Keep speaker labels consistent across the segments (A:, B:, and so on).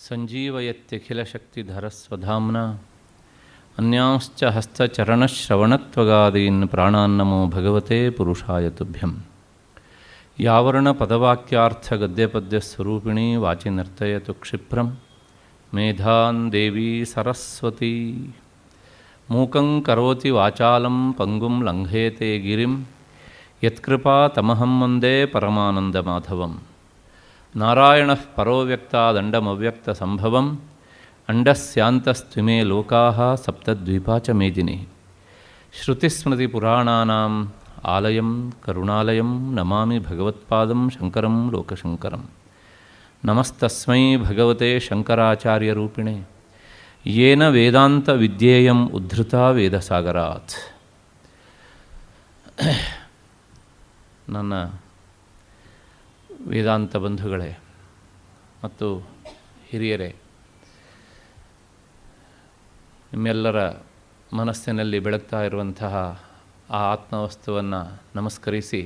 A: ಸಂಜೀವಯತ್ಯಖಿಲಶಕ್ತಿಧರಸ್ವಧಾಮ್ನಾ ಅನ್ಯಾಂಶ್ಚ ಹಸ್ತಚರಣಶ್ರವಣತ್ವಗಾದೀನ್ ಪ್ರಾಣಾನ್ನಮೋ ಭಗವತೆ ಪುರುಷಾಯ ತುಭ್ಯಂ. ಯಾವರ್ಣಪದವಾಕ್ಯಾರ್ಥಗದ್ಯಪದ್ಯಸ್ವರೂಪಿಣೀ ವಾಚಿ ನರ್ತಯತು ಕ್ಷಿಪ್ರಂ ಮೇಧಾನ್ ದೇವಿ ಸರಸ್ವತಿ. ಮೂಕಂ ಕರೋತಿ ವಾಚಾಲಂ ಪಂಗುಂ ಲಂಘಯತೆ ಗಿರಿಂ ಯತ್ಕೃಪಾ ತಮಹಂ ವಂದೇ ಪರಮಾನಂದಮಾಧವಂ. ನಾರಾಯಣಃ ಪರೋ ವ್ಯಕ್ತಾದಂಡಮವ್ಯಕ್ತಸಂಭವಂ ಅಂಡಸ್ಯಾಂತಸ್ತ್ವಿಮೇ ಲೋಕಾಃ ಸಪ್ತದ್ವೀಪಾ ಚ ಮೇದಿನಿ. ಶ್ರುತಿಸ್ಮೃತಿಪುರಾಣಾನಾಂ ಆಲಯಂ ಕರುಣಾಲಯಂ ನಮಾಮಿ ಭಗವತ್ಪಾದಂ ಶಂಕರಂ ಲೋಕಶಂಕರಂ. ನಮಸ್ತಸ್ಮೈ ಭಗವತೆ ಶಂಕರಾಚಾರ್ಯರೂಪಿಣೆ ಯೇನ ವೇದಾಂತ ವಿದ್ಯೇಯಂ ಉದ್ಧೃತಾ ವೇದಸಾಗರಾತ್. ನನ್ನ ವೇದಾಂತ ಬಂಧುಗಳೇ ಮತ್ತು ಹಿರಿಯರೇ, ನಿಮ್ಮೆಲ್ಲರ ಮನಸ್ಸಿನಲ್ಲಿ ಬೆಳಗ್ತಾ ಇರುವಂತಹ ಆ ಆತ್ಮವಸ್ತುವನ್ನು ನಮಸ್ಕರಿಸಿ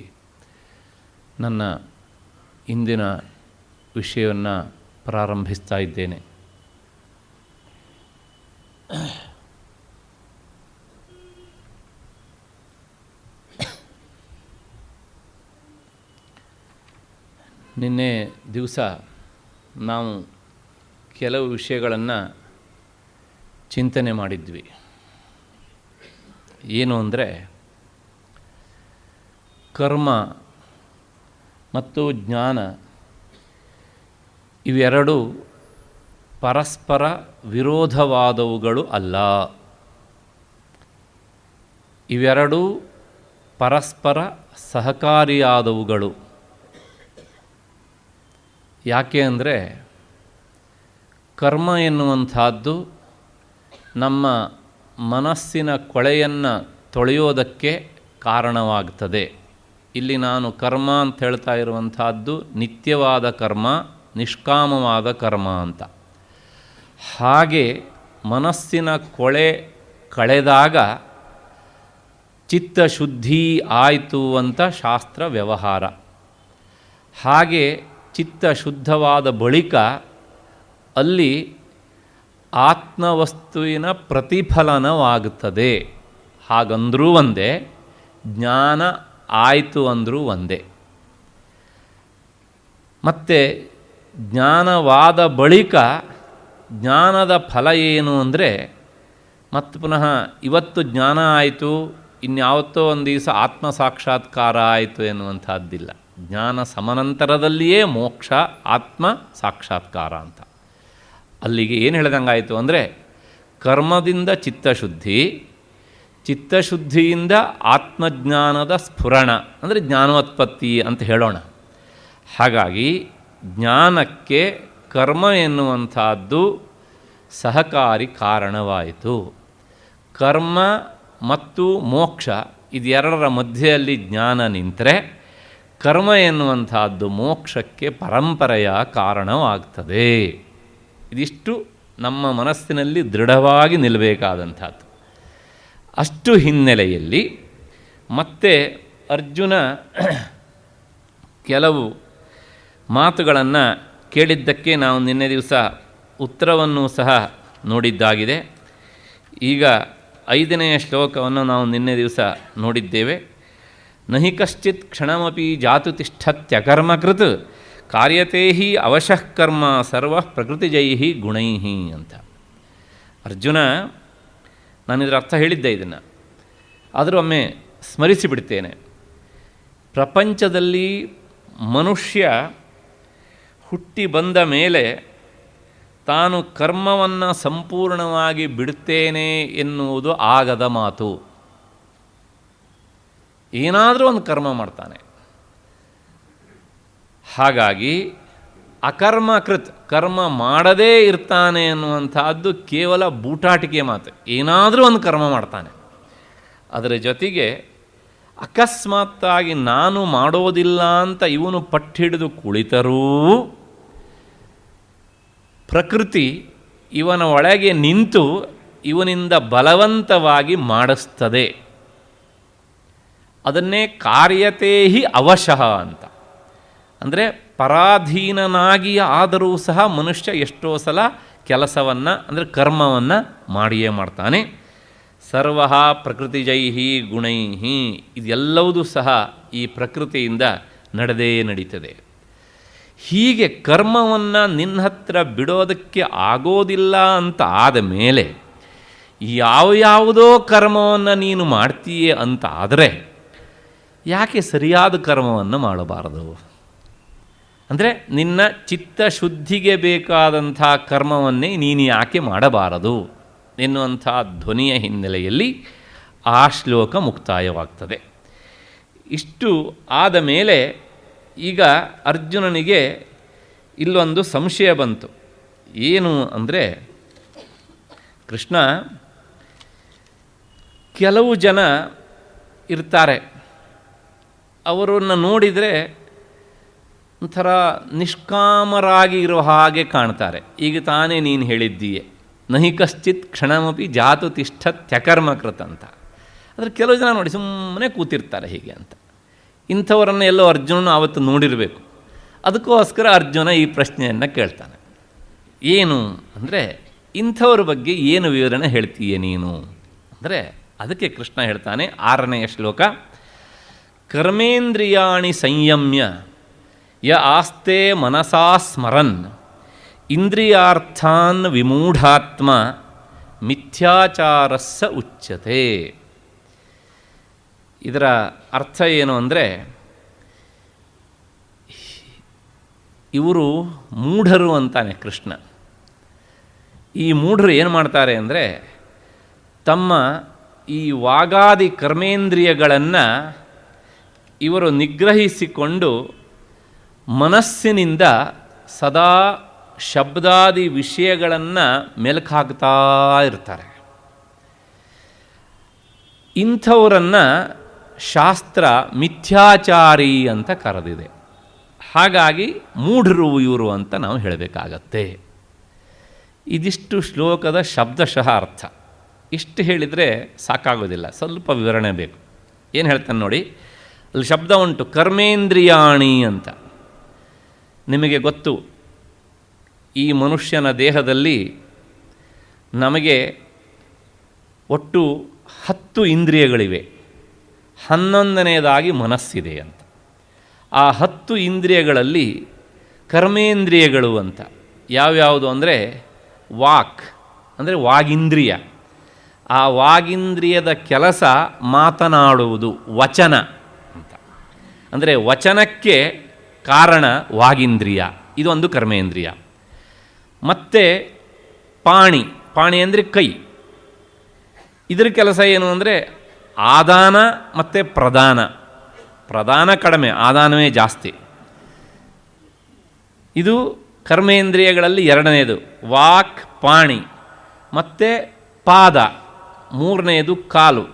A: ನನ್ನ ಇಂದಿನ ವಿಷಯವನ್ನು ಪ್ರಾರಂಭಿಸ್ತಾ ಇದ್ದೇನೆ. ನಿನ್ನೆ ದಿವಸ ನಾವು ಕೆಲವು ವಿಷಯಗಳನ್ನು ಚಿಂತನೆ ಮಾಡಿದ್ವಿ. ಏನು ಅಂದರೆ, ಕರ್ಮ ಮತ್ತು ಜ್ಞಾನ ಇವೆರಡೂ ಪರಸ್ಪರ ವಿರೋಧವಾದವುಗಳು ಅಲ್ಲ. ಇವೆರಡೂ ಪರಸ್ಪರ ಸಹಕಾರಿಯಾದವುಗಳು. ಯಾಕೆ ಅಂದರೆ, ಕರ್ಮ ಎನ್ನುವಂಥದ್ದು ನಮ್ಮ ಮನಸ್ಸಿನ ಕೊಳೆಯನ್ನು ತೊಳೆಯೋದಕ್ಕೆ ಕಾರಣವಾಗ್ತದೆ. ಇಲ್ಲಿ ನಾನು ಕರ್ಮ ಅಂತ ಹೇಳ್ತಾ ಇರುವಂಥದ್ದು ನಿತ್ಯವಾದ ಕರ್ಮ, ನಿಷ್ಕಾಮವಾದ ಕರ್ಮ ಅಂತ. ಹಾಗೆ ಮನಸ್ಸಿನ ಕೊಳೆ ಕಳೆದಾಗ ಚಿತ್ತಶುದ್ಧಿ ಆಯಿತು ಅಂತ ಶಾಸ್ತ್ರ ವ್ಯವಹಾರ. ಹಾಗೆ ಚಿತ್ತ ಶುದ್ಧವಾದ ಬಳಿಕ ಅಲ್ಲಿ ಆತ್ಮವಸ್ತುವಿನ ಪ್ರತಿಫಲನವಾಗುತ್ತದೆ. ಹಾಗಂದರೂ ಒಂದೇ, ಜ್ಞಾನ ಆಯಿತು ಅಂದರೂ ಒಂದೇ. ಮತ್ತು ಜ್ಞಾನವಾದ ಬಳಿಕ ಜ್ಞಾನದ ಫಲ ಏನು ಅಂದರೆ, ಮತ್ತು ಪುನಃ ಇವತ್ತು ಜ್ಞಾನ ಆಯಿತು, ಇನ್ಯಾವತ್ತೋ ಒಂದು ದಿವಸ ಆತ್ಮ ಸಾಕ್ಷಾತ್ಕಾರ ಆಯಿತು ಎನ್ನುವಂಥದ್ದಿಲ್ಲ. ಜ್ಞಾನ ಸಮನಂತರದಲ್ಲಿಯೇ ಮೋಕ್ಷ, ಆತ್ಮ ಸಾಕ್ಷಾತ್ಕಾರ ಅಂತ. ಅಲ್ಲಿಗೆ ಏನು ಹೇಳ್ದಂಗಾಯಿತು ಅಂದರೆ, ಕರ್ಮದಿಂದ ಚಿತ್ತಶುದ್ಧಿ, ಚಿತ್ತಶುದ್ಧಿಯಿಂದ ಆತ್ಮಜ್ಞಾನದ ಸ್ಫುರಣ ಅಂದರೆ ಜ್ಞಾನೋತ್ಪತ್ತಿ ಅಂತ ಹೇಳೋಣ. ಹಾಗಾಗಿ ಜ್ಞಾನಕ್ಕೆ ಕರ್ಮ ಎನ್ನುವಂಥದ್ದು ಸಹಕಾರಿ ಕಾರಣವಾಯಿತು. ಕರ್ಮ ಮತ್ತು ಮೋಕ್ಷ ಇದೆರಡರ ಮಧ್ಯೆಯಲ್ಲಿ ಜ್ಞಾನ ನಿಂತರೆ ಕರ್ಮ ಎನ್ನುವಂಥದ್ದು ಮೋಕ್ಷಕ್ಕೆ ಪರಂಪರೆಯ ಕಾರಣವಾಗ್ತದೆ. ಇದಿಷ್ಟು ನಮ್ಮ ಮನಸ್ಸಿನಲ್ಲಿ ದೃಢವಾಗಿ ನಿಲ್ಲಬೇಕಾದಂಥದ್ದು. ಅಷ್ಟು ಹಿನ್ನೆಲೆಯಲ್ಲಿ ಮತ್ತೆ ಅರ್ಜುನ ಕೆಲವು ಮಾತುಗಳನ್ನು ಕೇಳಿದ್ದಕ್ಕೆ ನಾವು ನಿನ್ನೆ ದಿವಸ ಉತ್ತರವನ್ನು ಸಹ ನೋಡಿದ್ದಾಗಿದೆ. ಈಗ 5ನೇ ಶ್ಲೋಕವನ್ನು ನಾವು ನಿನ್ನೆ ದಿವಸ ನೋಡಿದ್ದೇವೆ. ನಹಿ ಕಶ್ಚಿತ್ ಕ್ಷಣಮಪಿ ಜಾತು ತಿಷ್ಠತ್ಯಕರ್ಮಕೃತ್ ಕಾರ್ಯತೆ ಹಿ ಅವಶಃ ಕರ್ಮ ಸರ್ವಃ ಪ್ರಕೃತಿಜೈ ಗುಣೈ ಅಂತ. ಅರ್ಜುನ, ನಾನಿದರ ಅರ್ಥ ಹೇಳಿದ್ದೆ, ಇದನ್ನು ಆದರೂ ಒಮ್ಮೆ ಸ್ಮರಿಸಿಬಿಡ್ತೇನೆ. ಪ್ರಪಂಚದಲ್ಲಿ ಮನುಷ್ಯ ಹುಟ್ಟಿ ಬಂದ ಮೇಲೆ ತಾನು ಕರ್ಮವನ್ನು ಸಂಪೂರ್ಣವಾಗಿ ಬಿಡುತ್ತೇನೆ ಎನ್ನುವುದು ಆಗದ ಮಾತು. ಏನಾದರೂ ಒಂದು ಕರ್ಮ ಮಾಡ್ತಾನೆ. ಹಾಗಾಗಿ ಅಕರ್ಮಕೃತ್, ಕರ್ಮ ಮಾಡದೇ ಇರ್ತಾನೆ ಅನ್ನುವಂಥದ್ದು ಕೇವಲ ಬೂಟಾಟಿಕೆ ಮಾತು. ಏನಾದರೂ ಒಂದು ಕರ್ಮ ಮಾಡ್ತಾನೆ. ಅದರ ಜೊತೆಗೆ ಅಕಸ್ಮಾತ್ತಾಗಿ ನಾನು ಮಾಡೋದಿಲ್ಲ ಅಂತ ಇವನು ಪಟ್ಟಿಡಿದು ಕುಳಿತರೂ ಪ್ರಕೃತಿ ಇವನ ಒಳಗೆ ನಿಂತು ಇವನಿಂದ ಬಲವಂತವಾಗಿ ಮಾಡಿಸ್ತದೆ. ಅದನ್ನೇ ಕಾರ್ಯತೇಹಿ ಅವಶಃ ಅಂತ. ಅಂದರೆ ಪರಾಧೀನನಾಗಿ ಆದರೂ ಸಹ ಮನುಷ್ಯ ಎಷ್ಟೋ ಸಲ ಕೆಲಸವನ್ನು ಅಂದರೆ ಕರ್ಮವನ್ನು ಮಾಡಿಯೇ ಮಾಡ್ತಾನೆ. ಸರ್ವ ಪ್ರಕೃತಿಜೈಹಿ ಗುಣೈಹಿ, ಇದೆಲ್ಲವೂ ಸಹ ಈ ಪ್ರಕೃತಿಯಿಂದ ನಡೆದೇ ನಡೀತದೆ. ಹೀಗೆ ಕರ್ಮವನ್ನು ನಿನ್ನ ಹತ್ರ ಬಿಡೋದಕ್ಕೆ ಆಗೋದಿಲ್ಲ ಅಂತ ಆದ ಮೇಲೆ ಯಾವುದೋ ಕರ್ಮವನ್ನು ನೀನು ಮಾಡ್ತೀಯೇ ಅಂತ ಆದರೆ ಯಾಕೆ ಸರಿಯಾದ ಕರ್ಮವನ್ನು ಮಾಡಬಾರದು? ಅಂದರೆ ನಿನ್ನ ಚಿತ್ತಶುದ್ಧಿಗೆ ಬೇಕಾದಂಥ ಕರ್ಮವನ್ನೇ ನೀನು ಯಾಕೆ ಮಾಡಬಾರದು ಎನ್ನುವಂಥ ಧ್ವನಿಯ ಹಿನ್ನೆಲೆಯಲ್ಲಿ ಆ ಶ್ಲೋಕ ಮುಕ್ತಾಯವಾಗ್ತದೆ. ಇಷ್ಟು ಆದ ಮೇಲೆ ಈಗ ಅರ್ಜುನನಿಗೆ ಇಲ್ಲೊಂದು ಸಂಶಯ ಬಂತು. ಏನು ಅಂದರೆ, ಕೃಷ್ಣ, ಕೆಲವು ಜನ ಇರ್ತಾರೆ, ಅವರನ್ನು ನೋಡಿದರೆ ಒಂಥರ ನಿಷ್ಕಾಮರಾಗಿ ಇರೋ ಹಾಗೆ ಕಾಣ್ತಾರೆ. ಈಗ ತಾನೇ ನೀನು ಹೇಳಿದ್ದೀಯೆ, ನಹಿ ಕಶ್ಚಿತ್ ಕ್ಷಣಮಪಿ ಜಾತು ತಿಷ್ಠತ್ಯಕರ್ಮಕೃತ ಅಂತ. ಆದರೆ ಕೆಲವು ಜನ ನೋಡಿ ಸುಮ್ಮನೆ ಕೂತಿರ್ತಾರೆ ಹೀಗೆ ಅಂತ. ಇಂಥವರನ್ನು ಎಲ್ಲೋ ಅರ್ಜುನನು ಆವತ್ತು ನೋಡಿರಬೇಕು. ಅದಕ್ಕೋಸ್ಕರ ಅರ್ಜುನ ಈ ಪ್ರಶ್ನೆಯನ್ನು ಕೇಳ್ತಾನೆ. ಏನು ಅಂದರೆ, ಇಂಥವ್ರ ಬಗ್ಗೆ ಏನು ವಿವರಣೆ ಹೇಳ್ತೀಯ ನೀನು ಅಂದರೆ, ಅದಕ್ಕೆ ಕೃಷ್ಣ ಹೇಳ್ತಾನೆ 6ನೆಯ ಶ್ಲೋಕ, ಕರ್ಮೇಂದ್ರಿಯಾಣಿ ಸಂಯಮ್ಯ ಯ ಆಸ್ತೆ ಮನಸಾ ಸ್ಮರನ್ ಇಂದ್ರಿಯಾರ್ಥಾನ್ ವಿಮೂಢಾತ್ಮ ಮಿಥ್ಯಾಚಾರಸ್ಸ ಉಚ್ಯತೆ. ಇದರ ಅರ್ಥ ಏನು ಅಂದರೆ, ಇವರು ಮೂಢರು ಅಂತಾನೆ ಕೃಷ್ಣ. ಈ ಮೂಢರು ಏನು ಮಾಡ್ತಾರೆ ಅಂದರೆ, ತಮ್ಮ ಈ ವಾಗಾದಿ ಕರ್ಮೇಂದ್ರಿಯಗಳನ್ನು ಇವರು ನಿಗ್ರಹಿಸಿಕೊಂಡು ಮನಸ್ಸಿನಿಂದ ಸದಾ ಶಬ್ದಾದಿ ವಿಷಯಗಳನ್ನು ಮೆಲುಕು ಹಾಕ್ತಾ ಇರ್ತಾರೆ. ಇಂಥವರನ್ನು ಶಾಸ್ತ್ರ ಮಿಥ್ಯಾಚಾರಿ ಅಂತ ಕರೆದಿದೆ. ಹಾಗಾಗಿ ಮೂಢರು ಇವರು ಅಂತ ನಾವು ಹೇಳಬೇಕಾಗತ್ತೆ. ಇದಿಷ್ಟು ಶ್ಲೋಕದ ಶಬ್ದಶಃ ಅರ್ಥ. ಇಷ್ಟು ಹೇಳಿದರೆ ಸಾಕಾಗೋದಿಲ್ಲ, ಸ್ವಲ್ಪ ವಿವರಣೆ ಬೇಕು. ಏನು ಹೇಳ್ತಾನೆ ನೋಡಿ, ಅಲ್ಲಿ ಶಬ್ದ ಉಂಟು ಕರ್ಮೇಂದ್ರಿಯಾಣಿ ಅಂತ. ನಿಮಗೆ ಗೊತ್ತು, ಈ ಮನುಷ್ಯನ ದೇಹದಲ್ಲಿ ನಮಗೆ ಒಟ್ಟು 10 ಇಂದ್ರಿಯಗಳಿವೆ. 11ನೇದಾಗಿ ಮನಸ್ಸಿದೆ ಅಂತ. ಆ 10 ಇಂದ್ರಿಯಗಳಲ್ಲಿ ಕರ್ಮೇಂದ್ರಿಯಗಳು ಅಂತ ಯಾವ್ಯಾವುದು ಅಂದರೆ, ವಾಕ್ ಅಂದರೆ ವಾಗೀಂದ್ರಿಯ. ಆ ವಾಗೀಂದ್ರಿಯದ ಕೆಲಸ ಮಾತನಾಡುವುದು, ವಚನ ಅಂತ. ಅಂದರೆ ವಚನಕ್ಕೆ ಕಾರಣ ವಾಗೀಂದ್ರಿಯ, ಇದೊಂದು ಕರ್ಮೇಂದ್ರಿಯ. ಮತ್ತು ಪಾಣಿ ಅಂದರೆ ಕೈ. ಇದರ ಕೆಲಸ ಏನು ಅಂದರೆ ಆದಾನ ಮತ್ತು ಪ್ರಧಾನ ಕಡಿಮೆ, ಆದಾನವೇ ಜಾಸ್ತಿ. ಇದು ಕರ್ಮೇಂದ್ರಿಯಗಳಲ್ಲಿ 2ನೇದು ವಾಕ್, ಪಾಣಿ. ಮತ್ತು ಪಾದ 3ನೇದು ಕಾಲು.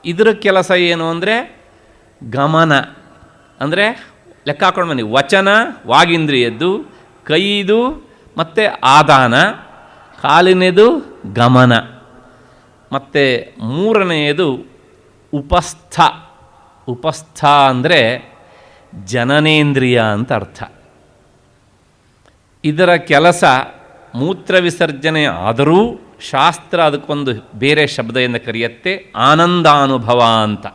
A: ಇದರ ಕೆಲಸ ಏನು ಅಂದರೆ ಗಮನ. ಅಂದರೆ ಲೆಕ್ಕ ಹಾಕೊಂಡು ಬನ್ನಿ, ವಚನ ವಾಗೀಂದ್ರಿಯದ್ದು, ಕೈದು ಮತ್ತು ಆದಾನ, ಕಾಲಿನದು ಗಮನ. ಮತ್ತು 3ನೇದು ಉಪಸ್ಥ ಅಂದರೆ ಜನನೇಂದ್ರಿಯ ಅಂತ ಅರ್ಥ. ಇದರ ಕೆಲಸ ಮೂತ್ರ ವಿಸರ್ಜನೆ ಆದರೂ ಶಾಸ್ತ್ರ ಅದಕ್ಕೊಂದು ಬೇರೆ ಶಬ್ದದಿಂದ ಕರೆಯುತ್ತೆ, ಆನಂದಾನುಭವ ಅಂತ.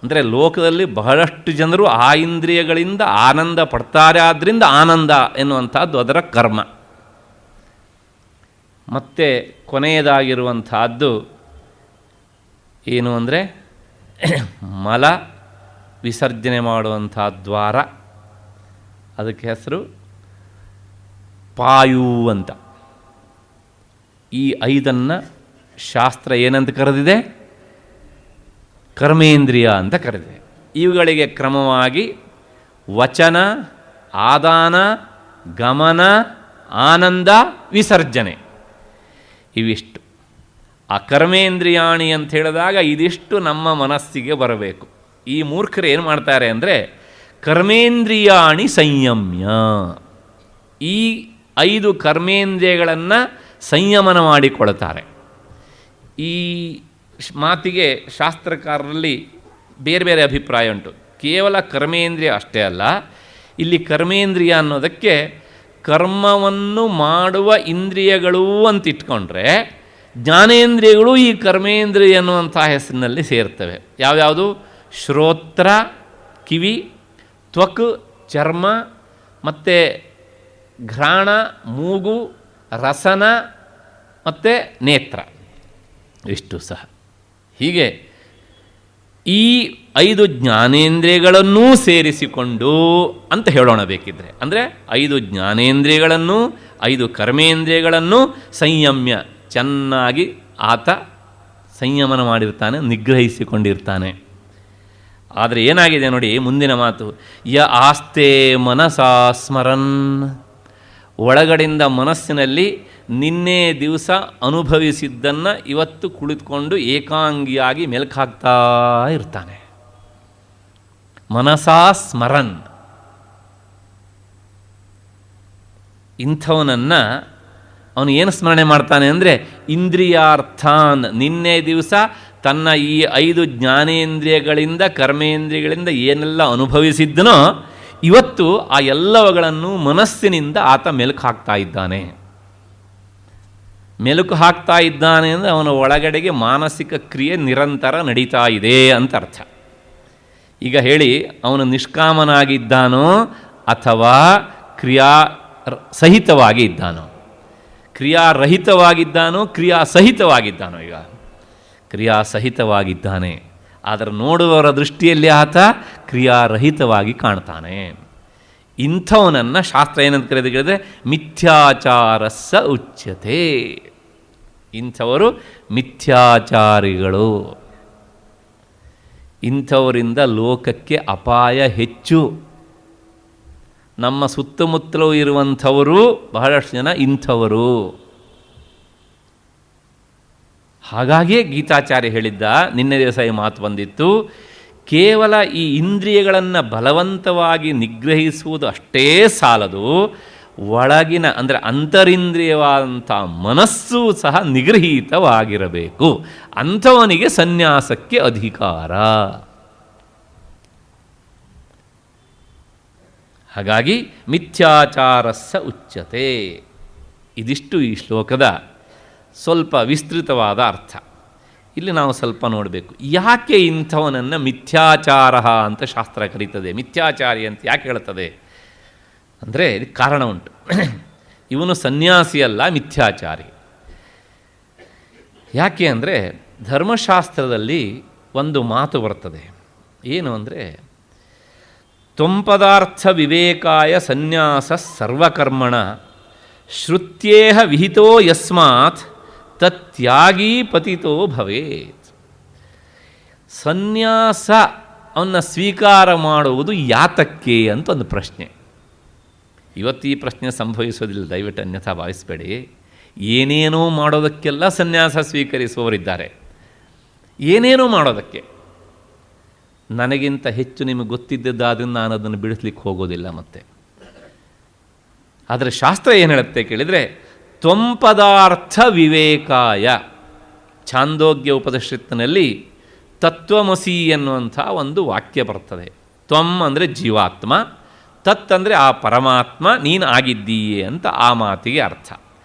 A: ಅಂದರೆ ಲೋಕದಲ್ಲಿ ಬಹಳಷ್ಟು ಜನರು ಆ ಇಂದ್ರಿಯಗಳಿಂದ ಆನಂದ ಪಡ್ತಾರೆ, ಆದ್ದರಿಂದ ಆನಂದ ಎನ್ನುವಂಥದ್ದು ಅದರ ಕರ್ಮ. ಮತ್ತು ಕೊನೆಯದಾಗಿರುವಂಥದ್ದು ಏನು ಅಂದರೆ ಮಲ ವಿಸರ್ಜನೆ ಮಾಡುವಂಥ ದ್ವಾರ, ಅದಕ್ಕೆ ಹೆಸರು ಪಾಯು ಅಂತ. ಈ 5 ಶಾಸ್ತ್ರ ಏನಂತ ಕರೆದಿದೆ? ಕರ್ಮೇಂದ್ರಿಯ ಅಂತ ಕರೆದಿದೆ. ಇವುಗಳಿಗೆ ಕ್ರಮವಾಗಿ ವಚನ, ಆದಾನ, ಗಮನ, ಆನಂದ, ವಿಸರ್ಜನೆ, ಇವಿಷ್ಟು. ಆ ಕರ್ಮೇಂದ್ರಿಯಾಣಿ ಅಂತ ಹೇಳಿದಾಗ ಇದಿಷ್ಟು ನಮ್ಮ ಮನಸ್ಸಿಗೆ ಬರಬೇಕು. ಈ ಮೂರ್ಖರು ಏನು ಮಾಡ್ತಾರೆ ಅಂದರೆ ಕರ್ಮೇಂದ್ರಿಯಾಣಿ ಸಂಯಮ್ಯ, ಈ 5 ಕರ್ಮೇಂದ್ರಿಯಗಳನ್ನು ಸಂಯಮನ ಮಾಡಿಕೊಳ್ತಾರೆ. ಈ ಮಾತಿಗೆ ಶಾಸ್ತ್ರಕಾರರಲ್ಲಿ ಬೇರೆ ಬೇರೆ ಅಭಿಪ್ರಾಯ ಉಂಟು. ಕೇವಲ ಕರ್ಮೇಂದ್ರಿಯ ಅಷ್ಟೇ ಅಲ್ಲ, ಇಲ್ಲಿ ಕರ್ಮೇಂದ್ರಿಯ ಅನ್ನೋದಕ್ಕೆ ಕರ್ಮವನ್ನು ಮಾಡುವ ಇಂದ್ರಿಯಗಳು ಅಂತ ಇಟ್ಕೊಂಡ್ರೆ ಜ್ಞಾನೇಂದ್ರಿಯಗಳು ಈ ಕರ್ಮೇಂದ್ರಿಯ ಅನ್ನುವಂಥ ಹೆಸರಿನಲ್ಲಿ ಸೇರ್ತವೆ. ಯಾವ್ಯಾವುದು? ಶ್ರೋತ್ರ ಕಿವಿ, ತ್ವಕ್ ಚರ್ಮ, ಮತ್ತು ಘ್ರಾಣ ಮೂಗು, ರಸನ ಮತ್ತು ನೇತ್ರ, ಇಷ್ಟು ಸಹ. ಹೀಗೆ ಈ 5 ಜ್ಞಾನೇಂದ್ರಿಯಗಳನ್ನೂ ಸೇರಿಸಿಕೊಂಡು ಅಂತ ಹೇಳೋಣ ಬೇಕಿದ್ರೆ. ಅಂದರೆ 5 ಜ್ಞಾನೇಂದ್ರಿಯಗಳನ್ನು 5 ಕರ್ಮೇಂದ್ರಿಯಗಳನ್ನು ಸಂಯಮ್ಯ ಚೆನ್ನಾಗಿ ಆತ ಸಂಯಮನ ಮಾಡಿರ್ತಾನೆ, ನಿಗ್ರಹಿಸಿಕೊಂಡಿರ್ತಾನೆ. ಆದರೆ ಏನಾಗಿದೆ ನೋಡಿ ಮುಂದಿನ ಮಾತು, ಯ ಆಸ್ತೆ ಮನಸಾ ಸ್ಮರನ್, ಒಳಗಡೆಯಿಂದ ಮನಸ್ಸಿನಲ್ಲಿ ನಿನ್ನೆ ದಿವಸ ಅನುಭವಿಸಿದ್ದನ್ನು ಇವತ್ತು ಕುಳಿತುಕೊಂಡು ಏಕಾಂಗಿಯಾಗಿ ಮೆಲುಕಾಗ್ತಾ ಇರ್ತಾನೆ. ಮನಸಾ ಸ್ಮರನ್, ಇಂಥವನನ್ನು ಅವನು ಏನು ಸ್ಮರಣೆ ಮಾಡ್ತಾನೆ ಅಂದರೆ ಇಂದ್ರಿಯಾರ್ಥಾನ್, ನಿನ್ನೆ ದಿವಸ ತನ್ನ ಈ 5 ಜ್ಞಾನೇಂದ್ರಿಯಗಳಿಂದ ಕರ್ಮೇಂದ್ರಿಯಗಳಿಂದ ಏನೆಲ್ಲ ಅನುಭವಿಸಿದ್ದನೋ ಇವತ್ತು ಆ ಎಲ್ಲವುಗಳನ್ನು ಮನಸ್ಸಿನಿಂದ ಆತ ಮೆಲುಕು ಹಾಕ್ತಾ ಇದ್ದಾನೆ. ಮೆಲುಕು ಹಾಕ್ತಾ ಇದ್ದಾನೆ ಅಂದರೆ ಅವನ ಒಳಗಡೆಗೆ ಮಾನಸಿಕ ಕ್ರಿಯೆ ನಿರಂತರ ನಡೀತಾ ಇದೆ ಅಂತ ಅರ್ಥ. ಈಗ ಹೇಳಿ, ಅವನು ನಿಷ್ಕಾಮನಾಗಿದ್ದಾನೋ ಅಥವಾ ಕ್ರಿಯಾ ಸಹಿತವಾಗಿ ಇದ್ದಾನೋ? ಕ್ರಿಯಾರಹಿತವಾಗಿದ್ದಾನೋ ಕ್ರಿಯಾಸಹಿತವಾಗಿದ್ದಾನೋ? ಈಗ ಕ್ರಿಯಾಸಹಿತವಾಗಿದ್ದಾನೆ. ಆದರೆ ನೋಡುವವರ ದೃಷ್ಟಿಯಲ್ಲಿ ಆತ ಕ್ರಿಯಾರಹಿತವಾಗಿ ಕಾಣ್ತಾನೆ. ಇಂಥವನನ್ನು ಶಾಸ್ತ್ರ ಏನಂತ ಕರೆದಿದೆ? ಮಿಥ್ಯಾಚಾರಸ್ಸ ಉಚ್ಯತೆ. ಇಂಥವರು ಮಿಥ್ಯಾಚಾರಿಗಳು. ಇಂಥವರಿಂದ ಲೋಕಕ್ಕೆ ಅಪಾಯ ಹೆಚ್ಚು. ನಮ್ಮ ಸುತ್ತಮುತ್ತಲೂ ಇರುವಂಥವರು ಬಹಳಷ್ಟು ಜನ ಇಂಥವರು. ಹಾಗಾಗಿಯೇ ಗೀತಾಚಾರ್ಯ ಹೇಳಿದ್ದ, ನಿನ್ನೆ ದಿವಸ ಈ ಮಾತು ಬಂದಿತ್ತು, ಕೇವಲ ಈ ಇಂದ್ರಿಯಗಳನ್ನು ಬಲವಂತವಾಗಿ ನಿಗ್ರಹಿಸುವುದು ಅಷ್ಟೇ ಸಾಲದು, ಒಳಗಿನ ಅಂದರೆ ಅಂತರಿಂದ್ರಿಯವಾದಂಥ ಮನಸ್ಸು ಸಹ ನಿಗೃಹೀತವಾಗಿರಬೇಕು. ಅಂಥವನಿಗೆ ಸನ್ಯಾಸಕ್ಕೆ ಅಧಿಕಾರ. ಹಾಗಾಗಿ ಮಿಥ್ಯಾಚಾರಸ್ಸ ಉಚ್ಯತೆ. ಇದಿಷ್ಟು ಈ ಶ್ಲೋಕದ ಸ್ವಲ್ಪ ವಿಸ್ತೃತವಾದ ಅರ್ಥ. ಇಲ್ಲಿ ನಾವು ಸ್ವಲ್ಪ ನೋಡಬೇಕು, ಯಾಕೆ ಇಂಥವನನ್ನು ಮಿಥ್ಯಾಚಾರ ಅಂತ ಶಾಸ್ತ್ರ ಕರೀತದೆ, ಮಿಥ್ಯಾಚಾರಿ ಅಂತ ಯಾಕೆ ಹೇಳ್ತದೆ ಅಂದರೆ ಇದಕ್ಕೆ ಕಾರಣ ಉಂಟು. ಇವನು ಸನ್ಯಾಸಿಯಲ್ಲ, ಮಿಥ್ಯಾಚಾರಿ. ಯಾಕೆ ಅಂದರೆ ಧರ್ಮಶಾಸ್ತ್ರದಲ್ಲಿ ಒಂದು ಮಾತು ಬರ್ತದೆ. ಏನು ಅಂದರೆ, ತ್ವಂಪದಾರ್ಥ ವಿವೇಕಾಯ ಸನ್ಯಾಸ ಸರ್ವಕರ್ಮಣ ಶ್ರುತ್ಯೇಹ ವಿಹಿತೋ ಯಸ್ಮಾತ್ ತತ್ಯಾಗೀ ಪತಿತೋ ಭವೇತ್. ಸನ್ಯಾಸ ಅವನ್ನ ಸ್ವೀಕಾರ ಮಾಡುವುದು ಯಾತಕ್ಕೆ ಅಂತ ಒಂದು ಪ್ರಶ್ನೆ. ಇವತ್ತು ಈ ಪ್ರಶ್ನೆ ಸಂಭವಿಸೋದಿಲ್ಲ, ದಯವಿಟ್ಟು ಅನ್ಯಥಾ ಭಾವಿಸಬೇಡಿ. ಏನೇನೋ ಮಾಡೋದಕ್ಕೆಲ್ಲ ಸನ್ಯಾಸ ಸ್ವೀಕರಿಸುವವರಿದ್ದಾರೆ, ಏನೇನೋ ಮಾಡೋದಕ್ಕೆ. ನನಗಿಂತ ಹೆಚ್ಚು ನಿಮಗೆ ಗೊತ್ತಿದ್ದದ್ದಾದ್ರಿಂದ ನಾನು ಅದನ್ನು ಬಿಡಿಸ್ಲಿಕ್ಕೆ ಹೋಗೋದಿಲ್ಲ. ಮತ್ತೆ ಆದರೆ ಶಾಸ್ತ್ರ ಏನು ಹೇಳುತ್ತೆ ಕೇಳಿದರೆ, ತ್ವಂಪದಾರ್ಥ ವಿವೇಕಾಯ. ಛಾಂದೋಗ್ಯ ಉಪನಿಷತ್ತಿನಲ್ಲಿ ತತ್ವಮಸಿ ಎನ್ನುವಂಥ ಒಂದು ವಾಕ್ಯ ಬರ್ತದೆ. ತ್ವಂ ಅಂದರೆ ಜೀವಾತ್ಮ, ತತ್ ಅಂದರೆ ಆ ಪರಮಾತ್ಮ ನೀನು ಆಗಿದ್ದೀಯೆ ಅಂತ ಆ ಮಾತಿಗೆ ಅರ್ಥ.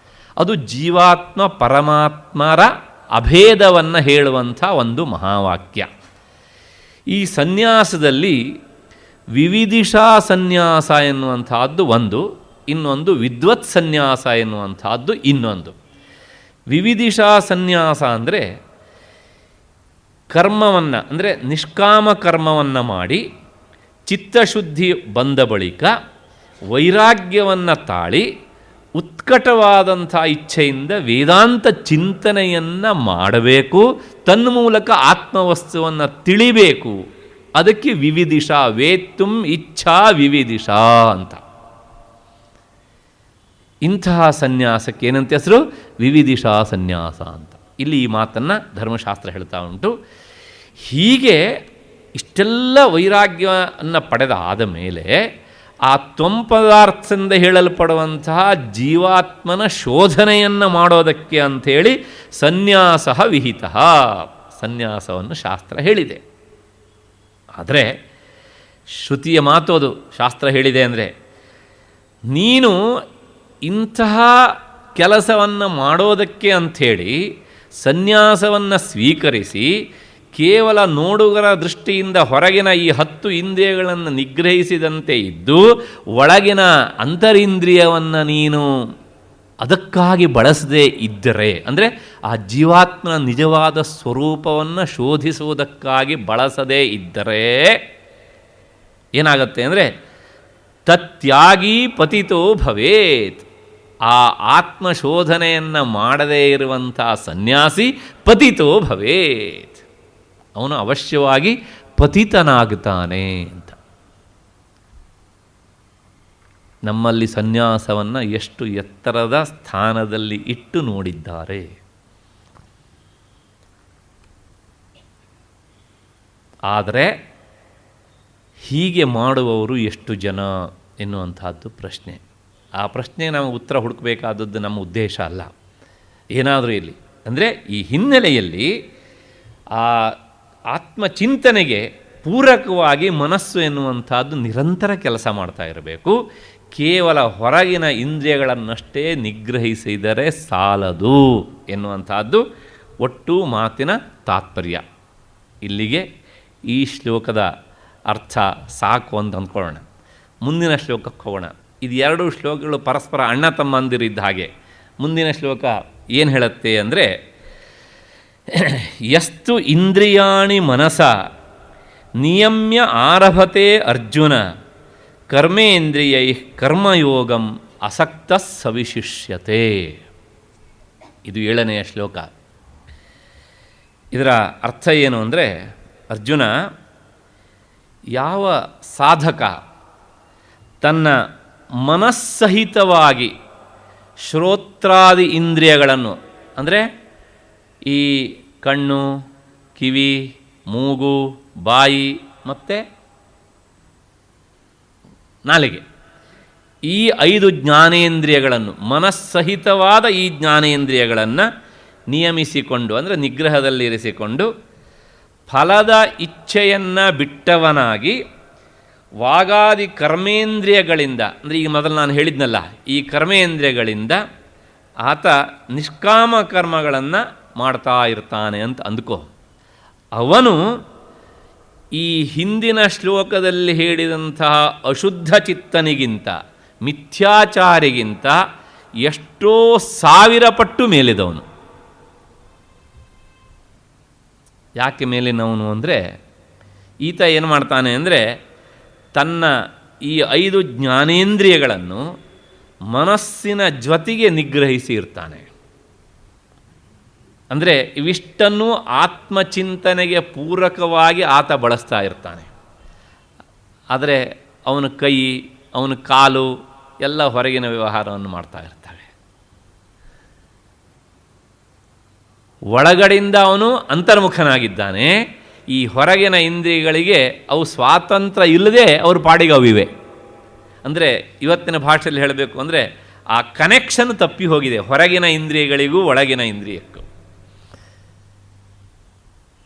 A: ಅದು ಜೀವಾತ್ಮ ಪರಮಾತ್ಮರ ಅಭೇದವನ್ನು ಹೇಳುವಂಥ ಒಂದು ಮಹಾವಾಕ್ಯ. ಈ ಸನ್ಯಾಸದಲ್ಲಿ ವಿವಿಧಿಷಾ ಸನ್ಯಾಸ ಎನ್ನುವಂಥದ್ದು ಒಂದು, ಇನ್ನೊಂದು ವಿದ್ವತ್ ಸನ್ಯಾಸ ಎನ್ನುವಂಥದ್ದು ಇನ್ನೊಂದು. ವಿವಿಧಿಷಾ ಸನ್ಯಾಸ ಅಂದರೆ ಕರ್ಮವನ್ನು ಅಂದರೆ ನಿಷ್ಕಾಮ ಕರ್ಮವನ್ನು ಮಾಡಿ ಚಿತ್ತಶುದ್ಧಿ ಬಂದ ಬಳಿಕ ವೈರಾಗ್ಯವನ್ನು ತಾಳಿ ಉತ್ಕಟವಾದಂಥ ಇಚ್ಛೆಯಿಂದ ವೇದಾಂತ ಚಿಂತನೆಯನ್ನು ಮಾಡಬೇಕು, ತನ್ಮೂಲಕ ಆತ್ಮವಸ್ತುವನ್ನು ತಿಳಿಬೇಕು. ಅದಕ್ಕೆ ವಿವಿಧಿಷಾ, ವೇತ್ತುಂ ಇಚ್ಛಾ ವಿವಿಧಿಷಾ ಅಂತ. ಇಂತಹ ಸನ್ಯಾಸಕ್ಕೆ ಏನಂತ ಹೆಸರು? ವಿವಿಧಿಷಾ ಸನ್ಯಾಸ ಅಂತ. ಇಲ್ಲಿ ಈ ಮಾತನ್ನು ಧರ್ಮಶಾಸ್ತ್ರ ಹೇಳ್ತಾ ಉಂಟು. ಹೀಗೆ ಇಷ್ಟೆಲ್ಲ ವೈರಾಗ್ಯವನ್ನು ಪಡೆದಾದ ಮೇಲೆ ಆ ತ್ವಂಪದಾರ್ಥದಿಂದ ಹೇಳಲ್ಪಡುವಂತಹ ಜೀವಾತ್ಮನ ಶೋಧನೆಯನ್ನು ಮಾಡೋದಕ್ಕೆ ಅಂಥೇಳಿ ಸನ್ಯಾಸ ವಿಹಿತ, ಸನ್ಯಾಸವನ್ನು ಶಾಸ್ತ್ರ ಹೇಳಿದೆ. ಆದರೆ ಶ್ರುತಿಯ ಮಾತು ಅದು, ಶಾಸ್ತ್ರ ಹೇಳಿದೆ ಅಂದರೆ. ನೀನು ಇಂತಹ ಕೆಲಸವನ್ನು ಮಾಡೋದಕ್ಕೆ ಅಂಥೇಳಿ ಸನ್ಯಾಸವನ್ನು ಸ್ವೀಕರಿಸಿ ಕೇವಲ ನೋಡುಗರ ದೃಷ್ಟಿಯಿಂದ ಹೊರಗಿನ ಈ 10 ಇಂದ್ರಿಯಗಳನ್ನು ನಿಗ್ರಹಿಸಿದಂತೆ ಇದ್ದು ಒಳಗಿನ ಅಂತರಿಂದ್ರಿಯವನ್ನು ನೀನು ಅದಕ್ಕಾಗಿ ಬಳಸದೇ ಇದ್ದರೆ, ಅಂದರೆ ಆ ಜೀವಾತ್ಮನ ನಿಜವಾದ ಸ್ವರೂಪವನ್ನು ಶೋಧಿಸುವುದಕ್ಕಾಗಿ ಬಳಸದೇ ಇದ್ದರೆ ಏನಾಗುತ್ತೆ ಅಂದರೆ ತತ್ಯಾಗಿ ಪತಿತೋ ಭವೇತ್. ಆ ಆತ್ಮಶೋಧನೆಯನ್ನು ಮಾಡದೇ ಇರುವಂಥ ಸನ್ಯಾಸಿ ಪತಿತೋ ಭವೇತ್, ಅವನು ಅವಶ್ಯವಾಗಿ ಪತಿತನಾಗುತ್ತಾನೆ ಅಂತ. ನಮ್ಮಲ್ಲಿ ಸನ್ಯಾಸವನ್ನು ಎಷ್ಟು ಎತ್ತರದ ಸ್ಥಾನದಲ್ಲಿ ಇಟ್ಟು ನೋಡಿದ್ದಾರೆ. ಆದರೆ ಹೀಗೆ ಮಾಡುವವರು ಎಷ್ಟು ಜನ ಎನ್ನುವಂಥದ್ದು ಪ್ರಶ್ನೆ. ಆ ಪ್ರಶ್ನೆಗೆ ನಾವು ಉತ್ತರ ಹುಡುಕಬೇಕಾದದ್ದು ನಮ್ಮ ಉದ್ದೇಶ ಅಲ್ಲ. ಏನಾದರೂ ಇಲ್ಲಿ ಅಂದರೆ ಈ ಹಿನ್ನೆಲೆಯಲ್ಲಿ ಆ ಆತ್ಮಚಿಂತನೆಗೆ ಪೂರಕವಾಗಿ ಮನಸ್ಸು ಎನ್ನುವಂಥದ್ದು ನಿರಂತರ ಕೆಲಸ ಮಾಡ್ತಾ ಇರಬೇಕು. ಕೇವಲ ಹೊರಗಿನ ಇಂದ್ರಿಯಗಳನ್ನಷ್ಟೇ ನಿಗ್ರಹಿಸಿದರೆ ಸಾಲದು ಎನ್ನುವಂಥದ್ದು ಒಟ್ಟು ಮಾತಿನ ತಾತ್ಪರ್ಯ. ಇಲ್ಲಿಗೆ ಈ ಶ್ಲೋಕದ ಅರ್ಥ ಸಾಕು ಅಂತ ಅಂದ್ಕೊಳ್ಳೋಣ. ಮುಂದಿನ ಶ್ಲೋಕಕ್ಕೆ ಹೋಗೋಣ. ಇದು 2 ಶ್ಲೋಕಗಳು ಪರಸ್ಪರ ಅಣ್ಣ ತಮ್ಮಂದಿರಿದ್ದ ಹಾಗೆ. ಮುಂದಿನ ಶ್ಲೋಕ ಏನು ಹೇಳುತ್ತೆ ಅಂದರೆ, ಯಸ್ತು ಇಂದ್ರಿಯಾಣಿ ಮನಸ ನಿಯಮ್ಯ ಆರಭತೆ ಅರ್ಜುನ ಕರ್ಮೇಂದ್ರಿಯೈ ಕರ್ಮಯೋಗಂ ಅಸಕ್ತ ಸವಿಶಿಷ್ಯತೆ. ಇದು 7ನೆಯ ಶ್ಲೋಕ. ಇದರ ಅರ್ಥ ಏನು ಅಂದರೆ, ಅರ್ಜುನ, ಯಾವ ಸಾಧಕ ತನ್ನ ಮನಸ್ಸಹಿತವಾಗಿ ಶ್ರೋತ್ರಾದಿ ಇಂದ್ರಿಯಗಳನ್ನು, ಅಂದರೆ ಈ ಕಣ್ಣು, ಕಿವಿ, ಮೂಗು, ಬಾಯಿ ಮತ್ತು ನಾಲಿಗೆ, ಈ 5 ಜ್ಞಾನೇಂದ್ರಿಯಗಳನ್ನು, ಮನಸ್ಸಹಿತವಾದ ಈ ಜ್ಞಾನೇಂದ್ರಿಯಗಳನ್ನು ನಿಯಮಿಸಿಕೊಂಡು, ಅಂದರೆ ನಿಗ್ರಹದಲ್ಲಿರಿಸಿಕೊಂಡು ಫಲದ ಇಚ್ಛೆಯನ್ನು ಬಿಟ್ಟವನಾಗಿ ವಾಗಾದಿ ಕರ್ಮೇಂದ್ರಿಯಗಳಿಂದ, ಅಂದರೆ ಈಗ ಮೊದಲು ನಾನು ಹೇಳಿದ್ನಲ್ಲ, ಈ ಕರ್ಮೇಂದ್ರಿಯಗಳಿಂದ ಆತ ನಿಷ್ಕಾಮ ಕರ್ಮಗಳನ್ನು ಮಾಡ್ತಾ ಇರ್ತಾನೆ ಅಂತ ಅಂದ್ಕೋ. ಅವನು ಈ ಹಿಂದಿನ ಶ್ಲೋಕದಲ್ಲಿ ಹೇಳಿದಂತಹ ಅಶುದ್ಧ ಚಿತ್ತನಿಗಿಂತ, ಮಿಥ್ಯಾಚಾರಿಗಿಂತ ಎಷ್ಟೋ 1000 ಪಟ್ಟು ಮೇಲಿದವನು. ಯಾಕೆ ಮೇಲಿನವನು ಅಂದರೆ, ಈತ ಏನು ಮಾಡ್ತಾನೆ ಅಂದರೆ ತನ್ನ ಈ 5 ಜ್ಞಾನೇಂದ್ರಿಯಗಳನ್ನು ಮನಸ್ಸಿನ ಜೊತೆಗೆ ನಿಗ್ರಹಿಸಿ ಇರ್ತಾನೆ. ಅಂದರೆ ಇವಿಷ್ಟನ್ನು ಆತ್ಮಚಿಂತನೆಗೆ ಪೂರಕವಾಗಿ ಆತ ಬಳಸ್ತಾ ಇರ್ತಾನೆ. ಆದರೆ ಅವನ ಕೈ, ಅವನ ಕಾಲು ಎಲ್ಲ ಹೊರಗಿನ ವ್ಯವಹಾರವನ್ನು ಮಾಡ್ತಾ ಇರ್ತವೆ. ಒಳಗಡೆಯಿಂದ ಅವನು ಅಂತರ್ಮುಖನಾಗಿದ್ದಾನೆ. ಈ ಹೊರಗಿನ ಇಂದ್ರಿಯಗಳಿಗೆ ಅವು ಸ್ವಾತಂತ್ರ್ಯ ಇಲ್ಲದೆ ಅವ್ರ ಪಾಡಿಗೆ ಅವಿವೆ. ಅಂದರೆ ಇವತ್ತಿನ ಭಾಷೆಯಲ್ಲಿ ಹೇಳಬೇಕು ಅಂದರೆ ಆ ಕನೆಕ್ಷನ್ ತಪ್ಪಿ ಹೋಗಿದೆ ಹೊರಗಿನ ಇಂದ್ರಿಯಗಳಿಗೂ ಒಳಗಿನ ಇಂದ್ರಿಯಕ್ಕೂ.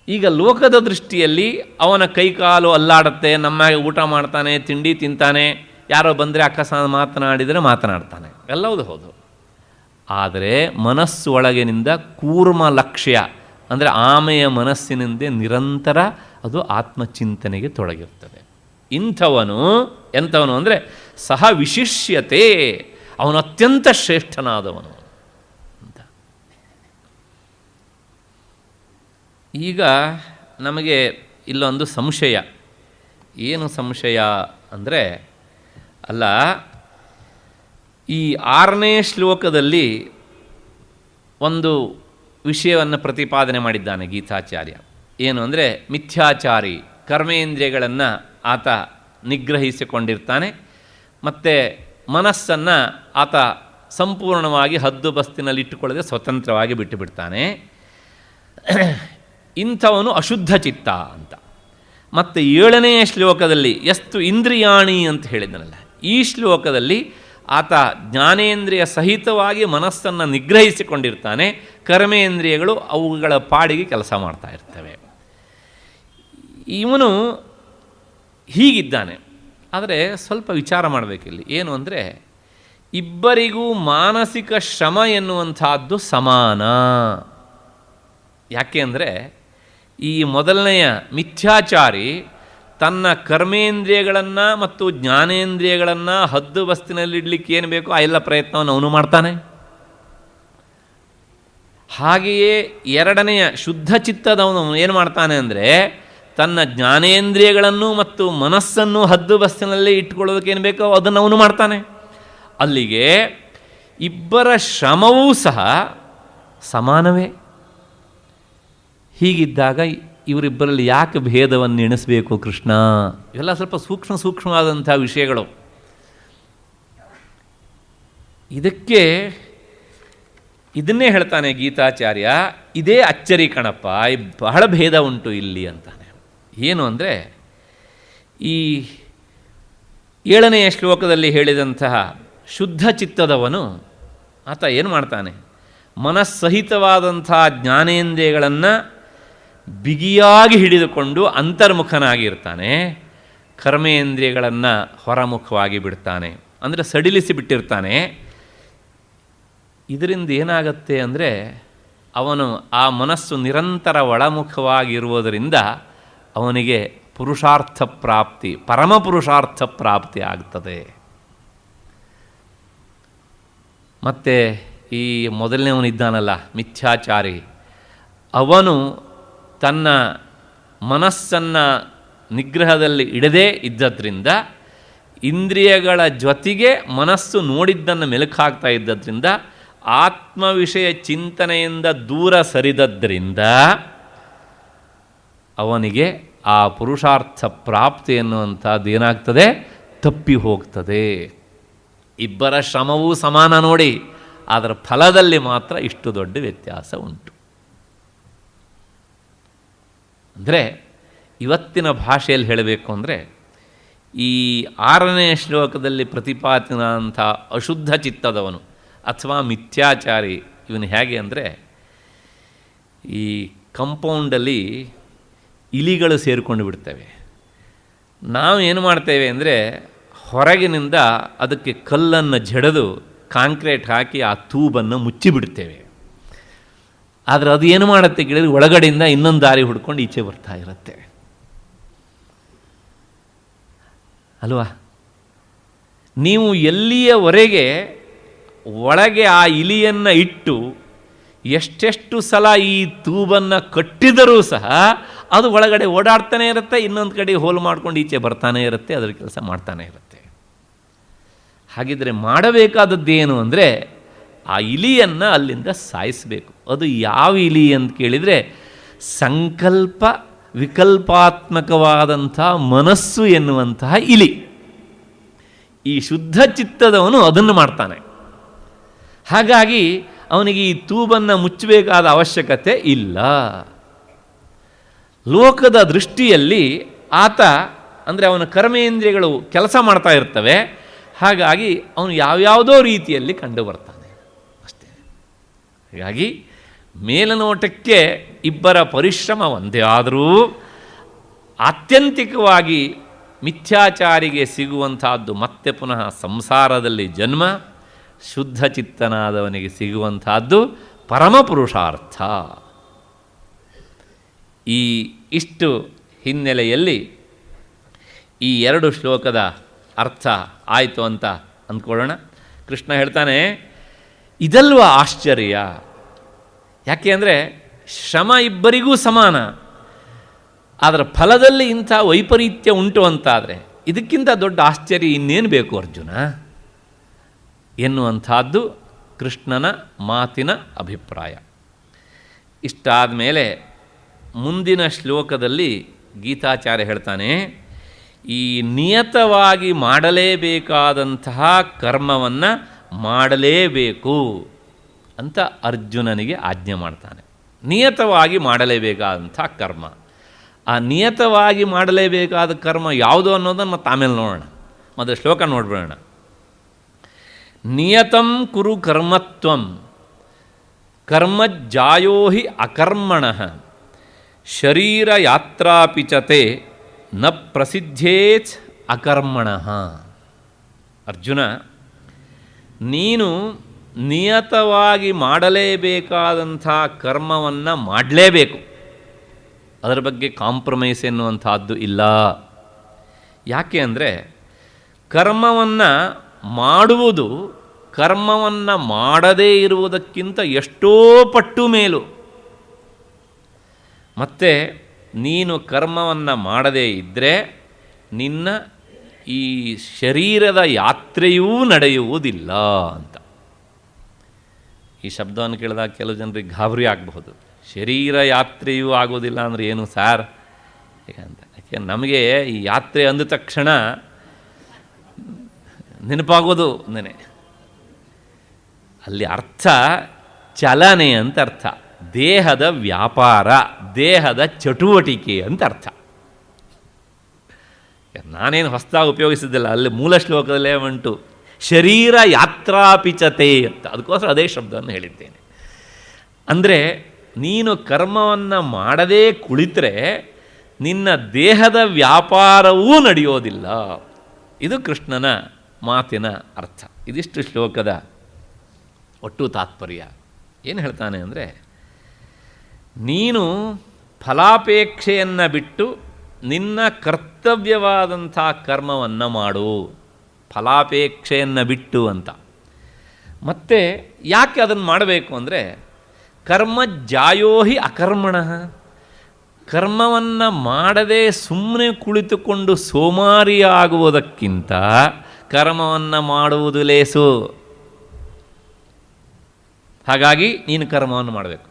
A: ಈಗ ಲೋಕದ ದೃಷ್ಟಿಯಲ್ಲಿ ಅವನ ಕೈಕಾಲು ಅಲ್ಲಾಡುತ್ತೆ, ನಮ್ಮಾಗೆ ಊಟ ಮಾಡ್ತಾನೆ, ತಿಂಡಿ ತಿಂತಾನೆ, ಯಾರೋ ಬಂದರೆ ಅಕಸ್ಮಾತ್ ಮಾತನಾಡಿದರೆ ಮಾತನಾಡ್ತಾನೆ, ಎಲ್ಲವೂ ಹೌದು. ಆದರೆ ಮನಸ್ಸು ಒಳಗಿನಿಂದ ಕೂರ್ಮ ಲಕ್ಷ್ಯ, ಅಂದರೆ ಆಮೆಯ ಮನಸ್ಸಿನಿಂದ ನಿರಂತರ ಅದು ಆತ್ಮಚಿಂತನೆಗೆ ತೊಡಗಿರ್ತದೆ. ಎಂಥವನು ಅಂದರೆ ಸಹ ವಿಶಿಷ್ಯತೆ, ಅವನು ಅತ್ಯಂತ ಶ್ರೇಷ್ಠನಾದವನು ಅಂತ. ಈಗ ನಮಗೆ ಇಲ್ಲೊಂದು ಸಂಶಯ. ಏನು ಸಂಶಯ ಅಂದರೆ, ಅಲ್ಲ, ಈ 6ನೇ ಶ್ಲೋಕದಲ್ಲಿ ಒಂದು ವಿಷಯವನ್ನು ಪ್ರತಿಪಾದನೆ ಮಾಡಿದ್ದಾನೆ ಗೀತಾಚಾರ್ಯ. ಏನು ಅಂದರೆ, ಮಿಥ್ಯಾಚಾರಿ ಕರ್ಮೇಂದ್ರಿಯಗಳನ್ನು ಆತ ನಿಗ್ರಹಿಸಿಕೊಂಡಿರ್ತಾನೆ, ಮತ್ತು ಮನಸ್ಸನ್ನು ಆತ ಸಂಪೂರ್ಣವಾಗಿ ಹದ್ದುಬಸ್ತಿನಲ್ಲಿ ಇಟ್ಟುಕೊಳ್ಳದೆ ಸ್ವತಂತ್ರವಾಗಿ ಬಿಟ್ಟುಬಿಡ್ತಾನೆ. ಇಂಥವನು ಅಶುದ್ಧ ಚಿತ್ತ ಅಂತ. ಮತ್ತು 7ನೇ ಶ್ಲೋಕದಲ್ಲಿ ಯಸ್ತು ಇಂದ್ರಿಯಾಣಿ ಅಂತ ಹೇಳಿದನಲ್ಲ, ಈ ಶ್ಲೋಕದಲ್ಲಿ ಆತ ಜ್ಞಾನೇಂದ್ರಿಯ ಸಹಿತವಾಗಿ ಮನಸ್ಸನ್ನು ನಿಗ್ರಹಿಸಿಕೊಂಡಿರ್ತಾನೆ. ಕರ್ಮೇಂದ್ರಿಯಗಳು ಅವುಗಳ ಪಾಡಿಗೆ ಕೆಲಸ ಮಾಡ್ತಾ ಇರ್ತವೆ. ಇವನು ಹೀಗಿದ್ದಾನೆ. ಆದರೆ ಸ್ವಲ್ಪ ವಿಚಾರ ಮಾಡಬೇಕಿಲ್ಲಿ. ಏನು ಅಂದರೆ, ಇಬ್ಬರಿಗೂ ಮಾನಸಿಕ ಶ್ರಮ ಎನ್ನುವಂಥದ್ದು ಸಮಾನ. ಯಾಕೆ ಅಂದರೆ, ಈ ಮೊದಲನೆಯ ಮಿಥ್ಯಾಚಾರಿ ತನ್ನ ಕರ್ಮೇಂದ್ರಿಯಗಳನ್ನು ಮತ್ತು ಜ್ಞಾನೇಂದ್ರಿಯಗಳನ್ನು ಹದ್ದು ಬಸ್ತಿನಲ್ಲಿಡಲಿಕ್ಕೆ ಏನು ಬೇಕೋ ಆ ಎಲ್ಲ ಪ್ರಯತ್ನವನ್ನು ಅವನು ಮಾಡ್ತಾನೆ. ಹಾಗೆಯೇ ಎರಡನೆಯ ಶುದ್ಧ ಚಿತ್ತದವನು ಏನು ಮಾಡ್ತಾನೆ ಅಂದರೆ, ತನ್ನ ಜ್ಞಾನೇಂದ್ರಿಯಗಳನ್ನು ಮತ್ತು ಮನಸ್ಸನ್ನು ಹದ್ದು ಬಸ್ತಿನಲ್ಲಿ ಇಟ್ಕೊಳ್ಳೋದಕ್ಕೆ ಏನು ಬೇಕೋ ಅದನ್ನು ಅವನು ಮಾಡ್ತಾನೆ. ಅಲ್ಲಿಗೆ ಇಬ್ಬರ ಶ್ರಮವೂ ಸಹ ಸಮಾನವೇ. ಹೀಗಿದ್ದಾಗ ಇವರಿಬ್ಬರಲ್ಲಿ ಯಾಕೆ ಭೇದವನ್ನು ಎಣಿಸಬೇಕು ಕೃಷ್ಣ? ಇವೆಲ್ಲ ಸ್ವಲ್ಪ ಸೂಕ್ಷ್ಮವಾದಂಥ ವಿಷಯಗಳು. ಇದಕ್ಕೆ ಇದನ್ನೇ ಹೇಳ್ತಾನೆ ಗೀತಾಚಾರ್ಯ, ಇದೇ ಅಚ್ಚರಿ ಕಣಪ್ಪ, ಬಹಳ ಭೇದ ಉಂಟು ಇಲ್ಲಿ ಅಂತಾನೆ. ಏನು ಅಂದರೆ, ಈ 7ನೆಯ ಶ್ಲೋಕದಲ್ಲಿ ಹೇಳಿದಂತಹ ಶುದ್ಧ ಚಿತ್ತದವನು ಆತ ಏನು ಮಾಡ್ತಾನೆ, ಮನಸ್ಸಹಿತವಾದಂಥ ಜ್ಞಾನೇಂದ್ರಿಯಗಳನ್ನು ಬಿಗಿಯಾಗಿ ಹಿಡಿದುಕೊಂಡು ಅಂತರ್ಮುಖನಾಗಿರ್ತಾನೆ. ಕರ್ಮೇಂದ್ರಿಯಗಳನ್ನು ಹೊರಮುಖವಾಗಿ ಬಿಡ್ತಾನೆ, ಅಂದರೆ ಸಡಿಲಿಸಿ ಬಿಟ್ಟಿರ್ತಾನೆ. ಇದರಿಂದ ಏನಾಗತ್ತೆ ಅಂದರೆ, ಅವನು ಆ ಮನಸ್ಸು ನಿರಂತರ ಒಳಮುಖವಾಗಿರುವುದರಿಂದ ಅವನಿಗೆ ಪುರುಷಾರ್ಥ ಪ್ರಾಪ್ತಿ, ಪರಮ ಪುರುಷಾರ್ಥ ಪ್ರಾಪ್ತಿ ಆಗ್ತದೆ. ಮತ್ತು ಈ ಮೊದಲನೇವನಿದ್ದಾನಲ್ಲ ಮಿಥ್ಯಾಚಾರಿ, ಅವನು ತನ್ನ ಮನಸ್ಸನ್ನು ನಿಗ್ರಹದಲ್ಲಿ ಇಡದೇ ಇದ್ದದ್ರಿಂದ, ಇಂದ್ರಿಯಗಳ ಜೊತೆಗೆ ಮನಸ್ಸು ನೋಡಿದ್ದನ್ನು ಮೆಲುಕಾಗ್ತಾ ಇದ್ದದ್ರಿಂದ, ಆತ್ಮವಿಷಯ ಚಿಂತನೆಯಿಂದ ದೂರ ಸರಿದದ್ದರಿಂದ ಅವನಿಗೆ ಆ ಪುರುಷಾರ್ಥ ಪ್ರಾಪ್ತಿ ಎನ್ನುವಂಥದ್ದು ಏನಾಗ್ತದೆ, ತಪ್ಪಿ ಹೋಗ್ತದೆ. ಇಬ್ಬರ ಶ್ರಮವೂ ಸಮಾನ ನೋಡಿ, ಅದರ ಫಲದಲ್ಲಿ ಮಾತ್ರ ಇಷ್ಟು ದೊಡ್ಡ ವ್ಯತ್ಯಾಸ ಉಂಟು. ಅಂದರೆ ಇವತ್ತಿನ ಭಾಷೆಯಲ್ಲಿ ಹೇಳಬೇಕು ಅಂದರೆ, ಈ 6ನೇ ಶ್ಲೋಕದಲ್ಲಿ ಪ್ರತಿಪಾದಿಸಿದಂಥ ಅಶುದ್ಧ ಚಿತ್ತದವನು ಅಥವಾ ಮಿಥ್ಯಾಚಾರಿ ಇವನು ಹೇಗೆ ಅಂದರೆ, ಈ ಕಾಂಪೌಂಡಲ್ಲಿ ಇಲಿಗಳು ಸೇರಿಕೊಂಡು ಬಿಡ್ತವೆ. ನಾವು ಏನು ಮಾಡ್ತೇವೆ ಅಂದರೆ, ಹೊರಗಿನಿಂದ ಅದಕ್ಕೆ ಕಲ್ಲನ್ನು ಜಡಿದು ಕಾಂಕ್ರೀಟ್ ಹಾಕಿ ಆ ತೂಬನ್ನು ಮುಚ್ಚಿಬಿಡ್ತೇವೆ. ಆದರೆ ಅದು ಏನು ಮಾಡುತ್ತೆ ಕೇಳಿದ್ರೆ, ಒಳಗಡೆಯಿಂದ ಇನ್ನೊಂದು ದಾರಿ ಹುಡ್ಕೊಂಡು ಈಚೆ ಬರ್ತಾ ಇರುತ್ತೆ ಅಲ್ವಾ? ನೀವು ಎಲ್ಲಿಯವರೆಗೆ ಒಳಗೆ ಆ ಇಲಿಯನ್ನು ಇಟ್ಟು ಎಷ್ಟೆಷ್ಟು ಸಲ ಈ ತೂಬನ್ನು ಕಟ್ಟಿದರೂ ಸಹ ಅದು ಒಳಗಡೆ ಓಡಾಡ್ತಾನೆ ಇರುತ್ತೆ, ಇನ್ನೊಂದು ಕಡೆ ಹೋಲ್ ಮಾಡ್ಕೊಂಡು ಈಚೆ ಬರ್ತಾನೆ ಇರುತ್ತೆ, ಅದರ ಕೆಲಸ ಮಾಡ್ತಾನೆ ಇರುತ್ತೆ. ಹಾಗಿದ್ರೆ ಮಾಡಬೇಕಾದದ್ದೇನು ಅಂದರೆ, ಆ ಇಲಿಯನ್ನು ಅಲ್ಲಿಂದ ಸಾಯಿಸಬೇಕು. ಅದು ಯಾವ ಇಲಿ ಅಂತ ಕೇಳಿದರೆ, ಸಂಕಲ್ಪ ವಿಕಲ್ಪಾತ್ಮಕವಾದಂಥ ಮನಸ್ಸು ಎನ್ನುವಂತಹ ಇಲಿ. ಈ ಶುದ್ಧ ಚಿತ್ತದವನು ಅದನ್ನು ಮಾಡ್ತಾನೆ. ಹಾಗಾಗಿ ಅವನಿಗೆ ಈ ತೂಬನ್ನು ಮುಚ್ಚಬೇಕಾದ ಅವಶ್ಯಕತೆ ಇಲ್ಲ. ಲೋಕದ ದೃಷ್ಟಿಯಲ್ಲಿ ಆತ ಅಂದರೆ ಅವನ ಕರ್ಮೇಂದ್ರಿಯಗಳು ಕೆಲಸ ಮಾಡ್ತಾ ಇರ್ತವೆ. ಹಾಗಾಗಿ ಅವನು ಯಾವ್ಯಾವುದೋ ರೀತಿಯಲ್ಲಿ ಕಂಡು ಬರ್ತಾನೆ ಅಷ್ಟೇ. ಹೀಗಾಗಿ ಮೇಲನೋಟಕ್ಕೆ ಇಬ್ಬರ ಪರಿಶ್ರಮ ಒಂದೇ ಆದರೂ ಆತ್ಯಂತಿಕವಾಗಿ ಮಿಥ್ಯಾಚಾರಿಗೆ ಸಿಗುವಂತಹದ್ದು ಮತ್ತೆ ಪುನಃ ಸಂಸಾರದಲ್ಲಿ ಜನ್ಮ, ಶುದ್ಧ ಚಿತ್ತನಾದವನಿಗೆ ಸಿಗುವಂತಹದ್ದು ಪರಮಪುರುಷಾರ್ಥ. ಇಷ್ಟು ಹಿನ್ನೆಲೆಯಲ್ಲಿ ಈ 2 ಶ್ಲೋಕದ ಅರ್ಥ ಆಯಿತು ಅಂತ ಅಂದ್ಕೊಳ್ಳೋಣ. ಕೃಷ್ಣ ಹೇಳ್ತಾನೆ, ಇದಲ್ವಾ ಆಶ್ಚರ್ಯ? ಯಾಕೆ ಅಂದರೆ ಶ್ರಮ ಇಬ್ಬರಿಗೂ ಸಮಾನ, ಅದರ ಫಲದಲ್ಲಿ ಇಂಥ ವೈಪರೀತ್ಯ ಉಂಟು ಅಂತಾದರೆ ಇದಕ್ಕಿಂತ ದೊಡ್ಡ ಆಶ್ಚರ್ಯ ಇನ್ನೇನು ಬೇಕು ಅರ್ಜುನ ಎನ್ನುವಂಥದ್ದು ಕೃಷ್ಣನ ಮಾತಿನ ಅಭಿಪ್ರಾಯ. ಇಷ್ಟಾದ ಮೇಲೆ ಮುಂದಿನ ಶ್ಲೋಕದಲ್ಲಿ ಗೀತಾಚಾರ್ಯ ಹೇಳ್ತಾನೆ, ಈ ನಿಯತವಾಗಿ ಮಾಡಲೇಬೇಕಾದಂತಹ ಕರ್ಮವನ್ನು ಮಾಡಲೇಬೇಕು ಅಂತ ಅರ್ಜುನನಿಗೆ ಆಜ್ಞೆ ಮಾಡ್ತಾನೆ. ನಿಯತವಾಗಿ ಮಾಡಲೇಬೇಕಾದಂಥ ಕರ್ಮ, ಆ ನಿಯತವಾಗಿ ಮಾಡಲೇಬೇಕಾದ ಕರ್ಮ ಯಾವುದು ಅನ್ನೋದನ್ನು ಮತ್ತೆ ಆಮೇಲೆ ನೋಡೋಣ. ಮೊದಲು ಶ್ಲೋಕ ನೋಡ್ಬಿಡೋಣ. ನಿಯತಂ ಕುರು ಕರ್ಮತ್ವಂ ಕರ್ಮಜ್ಜಾಯೋ ಹಿ ಅಕರ್ಮಣಃ ಶರೀರ ಯಾತ್ರಾಪಿಚತೆ ನ ಪ್ರಸಿದ್ಧೇತ್ ಅಕರ್ಮಣಃ. ಅರ್ಜುನ, ನೀನು ನಿಯತವಾಗಿ ಮಾಡಲೇಬೇಕಾದಂಥ ಕರ್ಮವನ್ನು ಮಾಡಲೇಬೇಕು. ಅದರ ಬಗ್ಗೆ ಕಾಂಪ್ರಮೈಸ್ ಎನ್ನುವಂಥದ್ದು ಇಲ್ಲ. ಯಾಕೆ ಅಂದರೆ ಕರ್ಮವನ್ನು ಮಾಡುವುದು ಕರ್ಮವನ್ನು ಮಾಡದೇ ಇರುವುದಕ್ಕಿಂತ ಎಷ್ಟೋ ಪಟ್ಟು ಮೇಲು. ಮತ್ತು ನೀನು ಕರ್ಮವನ್ನು ಮಾಡದೇ ಇದ್ದರೆ ನಿನ್ನ ಈ ಶರೀರದ ಯಾತ್ರೆಯೂ ನಡೆಯುವುದಿಲ್ಲ ಅಂತ. ಈ ಶಬ್ದವನ್ನು ಕೇಳಿದಾಗ ಕೆಲವು ಜನರಿಗೆ ಗಾಬರಿ ಆಗಬಹುದು. ಶರೀರ ಯಾತ್ರೆಯೂ ಆಗೋದಿಲ್ಲ ಅಂದರೆ ಏನು ಸಾರ್ ಅಂತ. ಯಾಕೆ ನಮಗೆ ಈ ಯಾತ್ರೆ ಅಂದ ತಕ್ಷಣ ನೆನಪಾಗೋದು ನೆನೆ. ಅಲ್ಲಿ ಅರ್ಥ ಚಲನೆ ಅಂತ ಅರ್ಥ, ದೇಹದ ವ್ಯಾಪಾರ, ದೇಹದ ಚಟುವಟಿಕೆ ಅಂತ ಅರ್ಥ. ನಾನೇನು ಹೊಸದಾಗಿ ಉಪಯೋಗಿಸಿದ್ದಿಲ್ಲ, ಅಲ್ಲಿ ಮೂಲ ಶ್ಲೋಕದಲ್ಲೇ ಉಂಟು ಶರೀರ ಯಾತ್ರಾಪಿಚತೆ ಅಂತ. ಅದಕ್ಕೋಸ್ಕರ ಅದೇ ಶಬ್ದವನ್ನು ಹೇಳಿದ್ದೇನೆ. ಅಂದರೆ ನೀನು ಕರ್ಮವನ್ನು ಮಾಡದೇ ಕುಳಿತರೆ ನಿನ್ನ ದೇಹದ ವ್ಯಾಪಾರವೂ ನಡೆಯೋದಿಲ್ಲ. ಇದು ಕೃಷ್ಣನ ಮಾತಿನ ಅರ್ಥ. ಇದಿಷ್ಟು ಶ್ಲೋಕದ ಒಟ್ಟು ತಾತ್ಪರ್ಯ. ಏನು ಹೇಳ್ತಾನೆ ಅಂದರೆ, ನೀನು ಫಲಾಪೇಕ್ಷೆಯನ್ನು ಬಿಟ್ಟು ನಿನ್ನ ಕರ್ತವ್ಯವಾದಂಥ ಕರ್ಮವನ್ನು ಮಾಡು. ಫಲಾಪೇಕ್ಷೆಯನ್ನು ಬಿಟ್ಟು ಅಂತ. ಮತ್ತು ಯಾಕೆ ಅದನ್ನು ಮಾಡಬೇಕು ಅಂದರೆ, ಕರ್ಮ ಜಾಯೋಹಿ ಅಕರ್ಮಣಃ. ಕರ್ಮವನ್ನು ಮಾಡದೆ ಸುಮ್ಮನೆ ಕುಳಿತುಕೊಂಡು ಸೋಮಾರಿಯಾಗುವುದಕ್ಕಿಂತ ಕರ್ಮವನ್ನು ಮಾಡುವುದು ಲೇಸು. ಹಾಗಾಗಿ ನೀನು ಕರ್ಮವನ್ನು ಮಾಡಬೇಕು.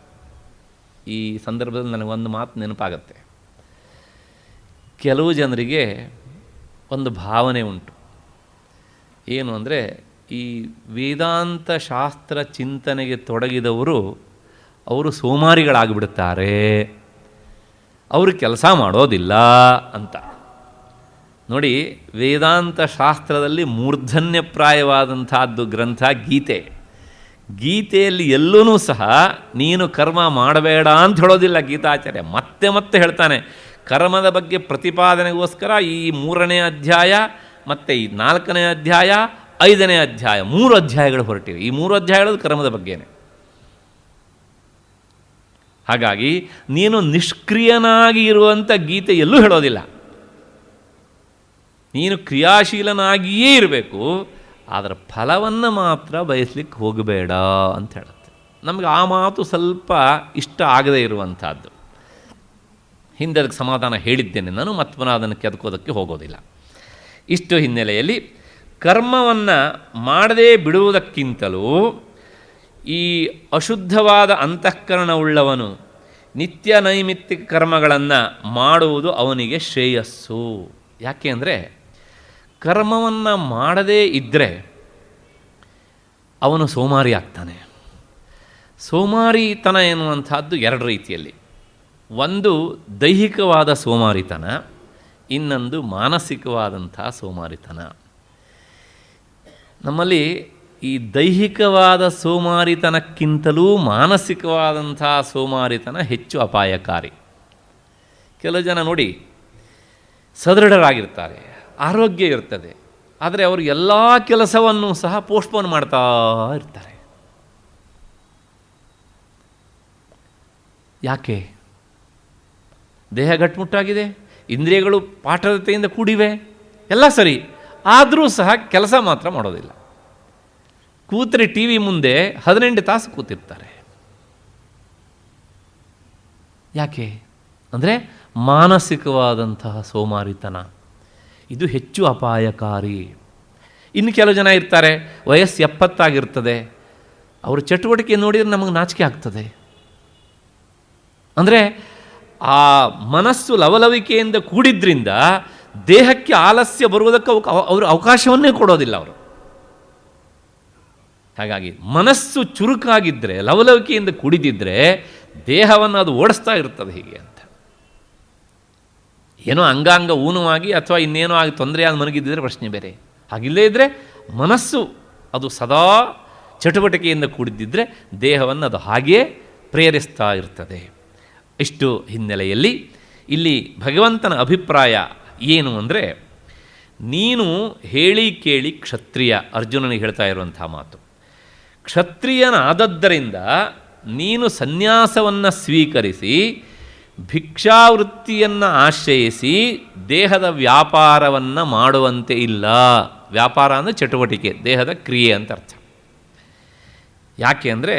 A: ಈ ಸಂದರ್ಭದಲ್ಲಿ ನನಗೊಂದು ಮಾತು ನೆನಪಾಗತ್ತೆ. ಕೆಲವು ಜನರಿಗೆ ಒಂದು ಭಾವನೆ ಉಂಟು. ಏನು ಅಂದರೆ, ಈ ವೇದಾಂತ ಶಾಸ್ತ್ರ ಚಿಂತನೆಗೆ ತೊಡಗಿದವರು ಅವರು ಸೋಮಾರಿಗಳಾಗಿಬಿಡುತ್ತಾರೆ, ಅವರು ಕೆಲಸ ಮಾಡೋದಿಲ್ಲ ಅಂತ. ನೋಡಿ, ವೇದಾಂತ ಶಾಸ್ತ್ರದಲ್ಲಿ ಮೂರ್ಧನ್ಯಪ್ರಾಯವಾದಂಥದ್ದು ಗ್ರಂಥ ಗೀತೆ. ಗೀತೆಯಲ್ಲಿ ಎಲ್ಲೂ ಸಹ ನೀನು ಕರ್ಮ ಮಾಡಬೇಡ ಅಂತ ಹೇಳೋದಿಲ್ಲ ಗೀತಾಚಾರ್ಯ. ಮತ್ತೆ ಮತ್ತೆ ಹೇಳ್ತಾನೆ, ಕರ್ಮದ ಬಗ್ಗೆ ಪ್ರತಿಪಾದನೆಗೋಸ್ಕರ ಈ 3ನೇ ಅಧ್ಯಾಯ ಮತ್ತು ಈ 4ನೇ ಅಧ್ಯಾಯ 5ನೇ ಅಧ್ಯಾಯ 3 ಅಧ್ಯಾಯಗಳು ಹೊರಟಿವೆ. ಈ 3 ಅಧ್ಯಾಯಗಳು ಕರ್ಮದ ಬಗ್ಗೆನೇ. ಹಾಗಾಗಿ ನೀನು ನಿಷ್ಕ್ರಿಯನಾಗಿ ಇರುವಂಥ ಗೀತೆ ಎಲ್ಲೂ ಹೇಳೋದಿಲ್ಲ. ನೀನು ಕ್ರಿಯಾಶೀಲನಾಗಿಯೇ ಇರಬೇಕು, ಅದರ ಫಲವನ್ನು ಮಾತ್ರ ಬಯಸಲಿಕ್ಕೆ ಹೋಗಬೇಡ ಅಂತ ಹೇಳುತ್ತೆ. ನಮಗೆ ಆ ಮಾತು ಸ್ವಲ್ಪ ಇಷ್ಟ ಆಗದೇ ಇರುವಂಥದ್ದು. ಹಿಂದೆ ಅದಕ್ಕೆ ಸಮಾಧಾನ ಹೇಳಿದ್ದೇನೆ ನಾನು, ಮತ್ತೆ ಪುನಃ ಅದನ್ನು ಕೆದಕೋದಕ್ಕೆ ಹೋಗೋದಿಲ್ಲ. ಇಷ್ಟು ಹಿನ್ನೆಲೆಯಲ್ಲಿ ಕರ್ಮವನ್ನು ಮಾಡದೇ ಬಿಡುವುದಕ್ಕಿಂತಲೂ ಈ ಅಶುದ್ಧವಾದ ಅಂತಃಕರಣವುಳ್ಳವನು ನಿತ್ಯ ನೈಮಿತ್ತಿಕ ಕರ್ಮಗಳನ್ನು ಮಾಡುವುದು ಅವನಿಗೆ ಶ್ರೇಯಸ್ಸು. ಯಾಕೆ ಅಂದರೆ, ಕರ್ಮವನ್ನು ಮಾಡದೇ ಇದ್ದರೆ ಅವನು ಸೋಮಾರಿ ಆಗ್ತಾನೆ. ಸೋಮಾರಿತನ ಎನ್ನುವಂಥದ್ದು 2 ರೀತಿಯಲ್ಲಿ. ಒಂದು ದೈಹಿಕವಾದ ಸೋಮಾರಿತನ, ಇನ್ನೊಂದು ಮಾನಸಿಕವಾದಂಥ ಸೋಮಾರಿತನ. ನಮ್ಮಲ್ಲಿ ಈ ದೈಹಿಕವಾದ ಸೋಮಾರಿತನಕ್ಕಿಂತಲೂ ಮಾನಸಿಕವಾದಂಥ ಸೋಮಾರಿತನ ಹೆಚ್ಚು ಅಪಾಯಕಾರಿ. ಕೆಲವು ಜನ ನೋಡಿ, ಸದೃಢರಾಗಿರ್ತಾರೆ, ಆರೋಗ್ಯ ಇರ್ತದೆ, ಆದರೆ ಅವರು ಎಲ್ಲ ಕೆಲಸವನ್ನು ಸಹ ಪೋಸ್ಟ್ಪೋನ್ ಮಾಡ್ತಾ ಇರ್ತಾರೆ. ಯಾಕೆ? ದೇಹ ಗಟ್ಟುಮುಟ್ಟಾಗಿದೆ, ಇಂದ್ರಿಯಗಳು ಪಾಠದತೆಯಿಂದ ಕೂಡಿವೆ, ಎಲ್ಲ ಸರಿ, ಆದರೂ ಸಹ ಕೆಲಸ ಮಾತ್ರ ಮಾಡೋದಿಲ್ಲ. ಕೂತರೆ ಟಿ ವಿ ಮುಂದೆ 18 ತಾಸು ಕೂತಿರ್ತಾರೆ. ಯಾಕೆ ಅಂದರೆ ಮಾನಸಿಕವಾದಂತಹ ಸೋಮಾರಿತನ. ಇದು ಹೆಚ್ಚು ಅಪಾಯಕಾರಿ. ಇನ್ನು ಕೆಲವು ಜನ ಇರ್ತಾರೆ, ವಯಸ್ಸು 70 ಆಗಿರ್ತದೆ, ಅವ್ರ ಚಟುವಟಿಕೆ ನೋಡಿದರೆ ನಮಗೆ ನಾಚಿಕೆ ಆಗ್ತದೆ. ಅಂದರೆ ಆ ಮನಸ್ಸು ಲವಲವಿಕೆಯಿಂದ ಕೂಡಿದ್ರಿಂದ ದೇಹಕ್ಕೆ ಆಲಸ್ಯ ಬರುವುದಕ್ಕೆ ಅವರು ಅವಕಾಶವನ್ನೇ ಕೊಡೋದಿಲ್ಲ ಅವರು. ಹಾಗಾಗಿ ಮನಸ್ಸು ಚುರುಕಾಗಿದ್ದರೆ, ಲವಲವಿಕೆಯಿಂದ ಕೂಡಿದ್ದರೆ ದೇಹವನ್ನು ಅದು ಓಡಿಸ್ತಾ ಇರ್ತದೆ ಹೀಗೆ ಅಂತ. ಏನೋ ಅಂಗಾಂಗ ಊನವಾಗಿ ಅಥವಾ ಇನ್ನೇನೋ ಆಗಿ ತೊಂದರೆಯಾಗಿ ಮನಗಿದ್ದರೆ ಪ್ರಶ್ನೆ ಬೇರೆ. ಹಾಗಿಲ್ಲದೇ ಇದ್ದರೆ ಮನಸ್ಸು ಅದು ಸದಾ ಚಟುವಟಿಕೆಯಿಂದ ಕೂಡಿದ್ದಿದ್ರೆ ದೇಹವನ್ನು ಅದು ಹಾಗೆಯೇ ಪ್ರೇರಿಸ್ತಾ ಇರ್ತದೆ. ಇಷ್ಟು ಹಿನ್ನೆಲೆಯಲ್ಲಿ ಇಲ್ಲಿ ಭಗವಂತನ ಅಭಿಪ್ರಾಯ ಏನು ಅಂದರೆ, ನೀನು ಹೇಳಿ ಕೇಳಿ ಕ್ಷತ್ರಿಯ, ಅರ್ಜುನನಿಗೆ ಹೇಳ್ತಾ ಇರುವಂಥ ಮಾತು. ಕ್ಷತ್ರಿಯನಾದದ್ದರಿಂದ ನೀನು ಸನ್ಯಾಸವನ್ನು ಸ್ವೀಕರಿಸಿ ಭಿಕ್ಷಾವೃತ್ತಿಯನ್ನು ಆಶ್ರಯಿಸಿ ದೇಹದ ವ್ಯಾಪಾರವನ್ನು ಮಾಡುವಂತೆ ಇಲ್ಲ. ವ್ಯಾಪಾರ ಅಂದರೆ ಚಟುವಟಿಕೆ, ದೇಹದ ಕ್ರಿಯೆ ಅಂತ ಅರ್ಥ. ಯಾಕೆ ಅಂದರೆ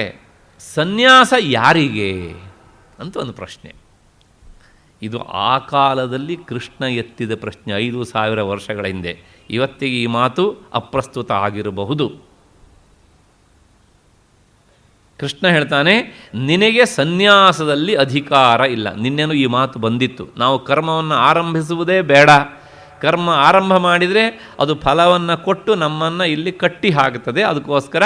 A: ಸನ್ಯಾಸ ಯಾರಿಗೆ ಅಂತ ಒಂದು ಪ್ರಶ್ನೆ. ಇದು ಆ ಕಾಲದಲ್ಲಿ ಕೃಷ್ಣ ಎತ್ತಿದ ಪ್ರಶ್ನೆ 5000 ವರ್ಷಗಳ ಹಿಂದೆ. ಇವತ್ತಿಗೆ ಈ ಮಾತು ಅಪ್ರಸ್ತುತ ಆಗಿರಬಹುದು. ಕೃಷ್ಣ ಹೇಳ್ತಾನೆ, ನಿನಗೆ ಸನ್ಯಾಸದಲ್ಲಿ ಅಧಿಕಾರ ಇಲ್ಲ. ನಿನ್ನೇನು ಈ ಮಾತು ಬಂದಿತ್ತು. ನಾವು ಕರ್ಮವನ್ನು ಆರಂಭಿಸುವುದೇ ಬೇಡ. ಕರ್ಮ ಆರಂಭ ಮಾಡಿದರೆ ಅದು ಫಲವನ್ನು ಕೊಟ್ಟು ನಮ್ಮನ್ನು ಇಲ್ಲಿ ಕಟ್ಟಿ ಹಾಕುತ್ತದೆ. ಅದಕ್ಕೋಸ್ಕರ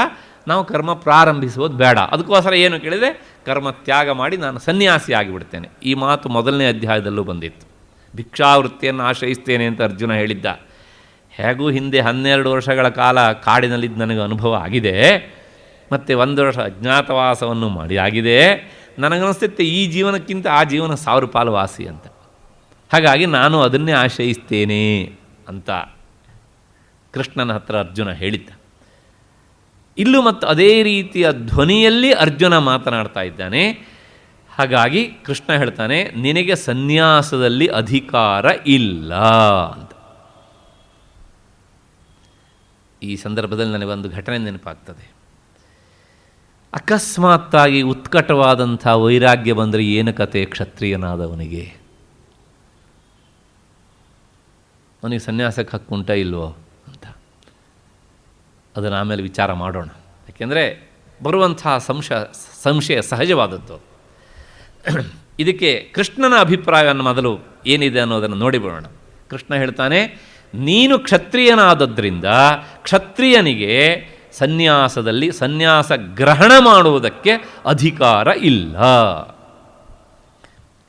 A: ನಾವು ಕರ್ಮ ಪ್ರಾರಂಭಿಸುವುದು ಬೇಡ. ಅದಕ್ಕೋಸ್ಕರ ಏನು ಕೇಳಿದರೆ ಕರ್ಮ ತ್ಯಾಗ ಮಾಡಿ ನಾನು ಸನ್ಯಾಸಿ ಆಗಿಬಿಡ್ತೇನೆ. ಈ ಮಾತು 1ನೇ ಅಧ್ಯಾಯದಲ್ಲೂ ಬಂದಿತ್ತು. ಭಿಕ್ಷಾವೃತ್ತಿಯನ್ನು ಆಶ್ರಯಿಸ್ತೇನೆ ಅಂತ ಅರ್ಜುನ ಹೇಳಿದ್ದ. ಹೇಗೂ ಹಿಂದೆ 12 ವರ್ಷಗಳ ಕಾಲ ಕಾಡಿನಲ್ಲಿದ್ದು ನನಗೆ ಅನುಭವ ಆಗಿದೆ, ಮತ್ತು 1 ವರ್ಷ ಅಜ್ಞಾತವಾಸವನ್ನು ಮಾಡಿ ಆಗಿದೆ. ನನಗನ್ನಿಸುತ್ತೆ ಈ ಜೀವನಕ್ಕಿಂತ ಆ ಜೀವನ 1000 ಪಾಲು ವಾಸಿ ಅಂತ. ಹಾಗಾಗಿ ನಾನು ಅದನ್ನೇ ಆಶ್ರಯಿಸ್ತೇನೆ ಅಂತ ಕೃಷ್ಣನ ಹತ್ರ ಅರ್ಜುನ ಹೇಳಿದ್ದ. ಇಲ್ಲೂ ಮತ್ತು ಅದೇ ರೀತಿಯ ಧ್ವನಿಯಲ್ಲಿ ಅರ್ಜುನ ಮಾತನಾಡ್ತಾ ಇದ್ದಾನೆ. ಹಾಗಾಗಿ ಕೃಷ್ಣ ಹೇಳ್ತಾನೆ, ನಿನಗೆ ಸನ್ಯಾಸದಲ್ಲಿ ಅಧಿಕಾರ ಇಲ್ಲ ಅಂತ. ಈ ಸಂದರ್ಭದಲ್ಲಿ ನನಗೊಂದು ಘಟನೆ ನೆನಪಾಗ್ತದೆ. ಅಕಸ್ಮಾತ್ತಾಗಿ ಉತ್ಕಟವಾದಂಥ ವೈರಾಗ್ಯ ಬಂದರೆ ಏನು ಕತೆ ಕ್ಷತ್ರಿಯನಾದವನಿಗೆ? ಅವನಿಗೆ ಸನ್ಯಾಸಕ್ಕೆ ಹಕ್ಕುಂಟ ಇಲ್ವೋ ಅಂತ ಅದನ್ನು ಆಮೇಲೆ ವಿಚಾರ ಮಾಡೋಣ. ಯಾಕೆಂದರೆ ಬರುವಂತಹ ಸಂಶಯ ಸಹಜವಾದದ್ದು. ಇದಕ್ಕೆ ಕೃಷ್ಣನ ಅಭಿಪ್ರಾಯವನ್ನು ಮೊದಲು ಏನಿದೆ ಅನ್ನೋದನ್ನು ನೋಡಿಬಿಡೋಣ. ಕೃಷ್ಣ ಹೇಳ್ತಾನೆ, ನೀನು ಕ್ಷತ್ರಿಯನಾದದ್ರಿಂದ ಕ್ಷತ್ರಿಯನಿಗೆ ಸನ್ಯಾಸದಲ್ಲಿ ಸನ್ಯಾಸ ಗ್ರಹಣ ಮಾಡುವುದಕ್ಕೆ ಅಧಿಕಾರ ಇಲ್ಲ.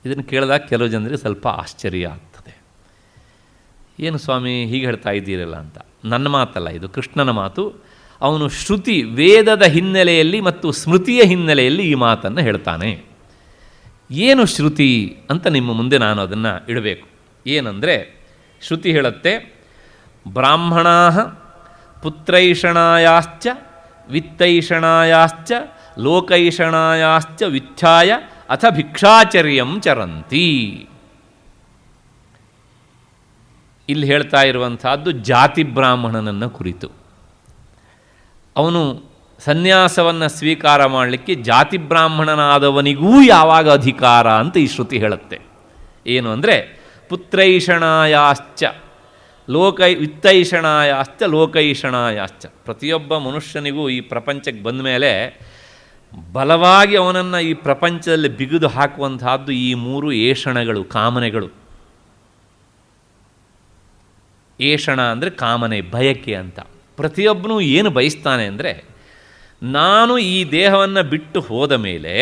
A: ಇದನ್ನು ಕೇಳಿದಾಗ ಕೆಲವು ಜನರಿಗೆ ಸ್ವಲ್ಪ ಆಶ್ಚರ್ಯ ಆಗ್ತದೆ. ಏನು ಸ್ವಾಮಿ ಹೀಗೆ ಹೇಳ್ತಾ ಇದ್ದೀರಲ್ಲ ಅಂತ. ನನ್ನ ಮಾತಲ್ಲ, ಇದು ಕೃಷ್ಣನ ಮಾತು. ಅವನು ಶ್ರುತಿ, ವೇದದ ಹಿನ್ನೆಲೆಯಲ್ಲಿ ಮತ್ತು ಸ್ಮೃತಿಯ ಹಿನ್ನೆಲೆಯಲ್ಲಿ ಈ ಮಾತನ್ನು ಹೇಳ್ತಾನೆ. ಏನು ಶ್ರುತಿ ಅಂತ ನಿಮ್ಮ ಮುಂದೆ ನಾನು ಅದನ್ನು ಇಡಬೇಕು. ಏನಂದರೆ, ಶ್ರುತಿ ಹೇಳುತ್ತೆ, ಬ್ರಾಹ್ಮಣಾ ಪುತ್ರೈಷಣಾಯಾಶ್ಚ ವಿತ್ತೈಷಣಾಯಾಶ್ಚ ಲೋಕೈಷಣಾಯಾಶ್ಚ ವಿತ್ಥಾಯ ಅಥ ಭಿಕ್ಷಾಚರ್ಯಂ ಚರಂತಿ. ಇಲ್ಲಿ ಹೇಳ್ತಾ ಇರುವಂತಹದ್ದು ಜಾತಿ ಬ್ರಾಹ್ಮಣನನ್ನು ಕುರಿತು. ಅವನು ಸನ್ಯಾಸವನ್ನು ಸ್ವೀಕಾರ ಮಾಡಲಿಕ್ಕೆ ಜಾತಿ ಬ್ರಾಹ್ಮಣನಾದವನಿಗೂ ಯಾವಾಗ ಅಧಿಕಾರ ಅಂತ ಈ ಶ್ರುತಿ ಹೇಳುತ್ತೆ. ಏನು ಅಂದರೆ, ಪುತ್ರೈಷಣಾಯಾಶ್ಚ ವಿತ್ತೈಷಣಾಯಾಶ್ಚ ಲೋಕೈಷಣಾಯಾಶ್ಚ. ಪ್ರತಿಯೊಬ್ಬ ಮನುಷ್ಯನಿಗೂ ಈ ಪ್ರಪಂಚಕ್ಕೆ ಬಂದ ಮೇಲೆ ಬಲವಾಗಿ ಅವನನ್ನು ಈ ಪ್ರಪಂಚದಲ್ಲಿ ಬಿಗಿದು ಹಾಕುವಂತಹದ್ದು ಈ 3 ಏಷಣಗಳು, ಕಾಮನೆಗಳು. ಏಷಣ ಅಂದರೆ ಕಾಮನೆ, ಬಯಕೆ ಅಂತ. ಪ್ರತಿಯೊಬ್ಬನೂ ಏನು ಬಯಸ್ತಾನೆ ಅಂದರೆ, ನಾನು ಈ ದೇಹವನ್ನು ಬಿಟ್ಟು ಹೋದ ಮೇಲೆ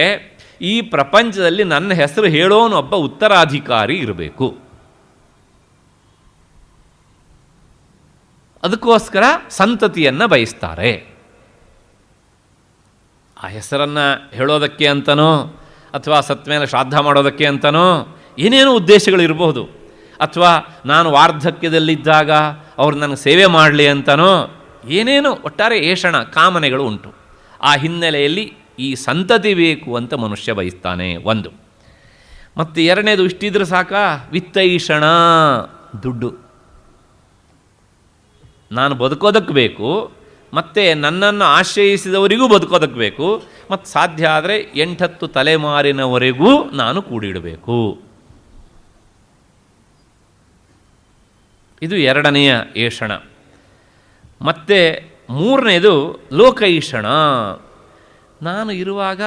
A: ಈ ಪ್ರಪಂಚದಲ್ಲಿ ನನ್ನ ಹೆಸರು ಹೇಳೋನೊಬ್ಬ ಉತ್ತರಾಧಿಕಾರಿ ಇರಬೇಕು. ಅದಕ್ಕೋಸ್ಕರ ಸಂತತಿಯನ್ನು ಬಯಸ್ತಾರೆ. ಆ ಹೆಸರನ್ನು ಹೇಳೋದಕ್ಕೆ ಅಂತನೋ ಅಥವಾ ಸತ್ತ ಮೇಲೆ ಶ್ರಾದ್ದ ಮಾಡೋದಕ್ಕೆ ಅಂತನೋ ಏನೇನೋ ಉದ್ದೇಶಗಳಿರಬಹುದು. ಅಥವಾ ನಾನು ವಾರ್ಧಕ್ಯದಲ್ಲಿದ್ದಾಗ ಅವ್ರು ನನಗೆ ಸೇವೆ ಮಾಡಲಿ ಅಂತನೋ ಏನೇನೋ ಒಟ್ಟಾರೆ ಏಷಣ, ಕಾಮನೆಗಳು ಉಂಟು. ಆ ಹಿನ್ನೆಲೆಯಲ್ಲಿ ಈ ಸಂತತಿ ಬೇಕು ಅಂತ ಮನುಷ್ಯ ಬಯಸ್ತಾನೆ, ಒಂದು. ಮತ್ತು ಎರಡನೇದು ಇಷ್ಟಿದ್ರೆ ಸಾಕ, ವಿತ್ತೈಷಣ, ದುಡ್ಡು. ನಾನು ಬದುಕೋದಕ್ಕೆ ಬೇಕು, ಮತ್ತು ನನ್ನನ್ನು ಆಶ್ರಯಿಸಿದವರಿಗೂ ಬದುಕೋದಕ್ಕೆ ಬೇಕು, ಮತ್ತು ಸಾಧ್ಯ ಆದರೆ 8-10 ತಲೆಮಾರಿನವರೆಗೂ ನಾನು ಕೂಡಿಡಬೇಕು. ಇದು ಎರಡನೆಯ ಏಷಣ. ಮತ್ತು ಮೂರನೇದು ಲೋಕೈಷಣ. ನಾನು ಇರುವಾಗ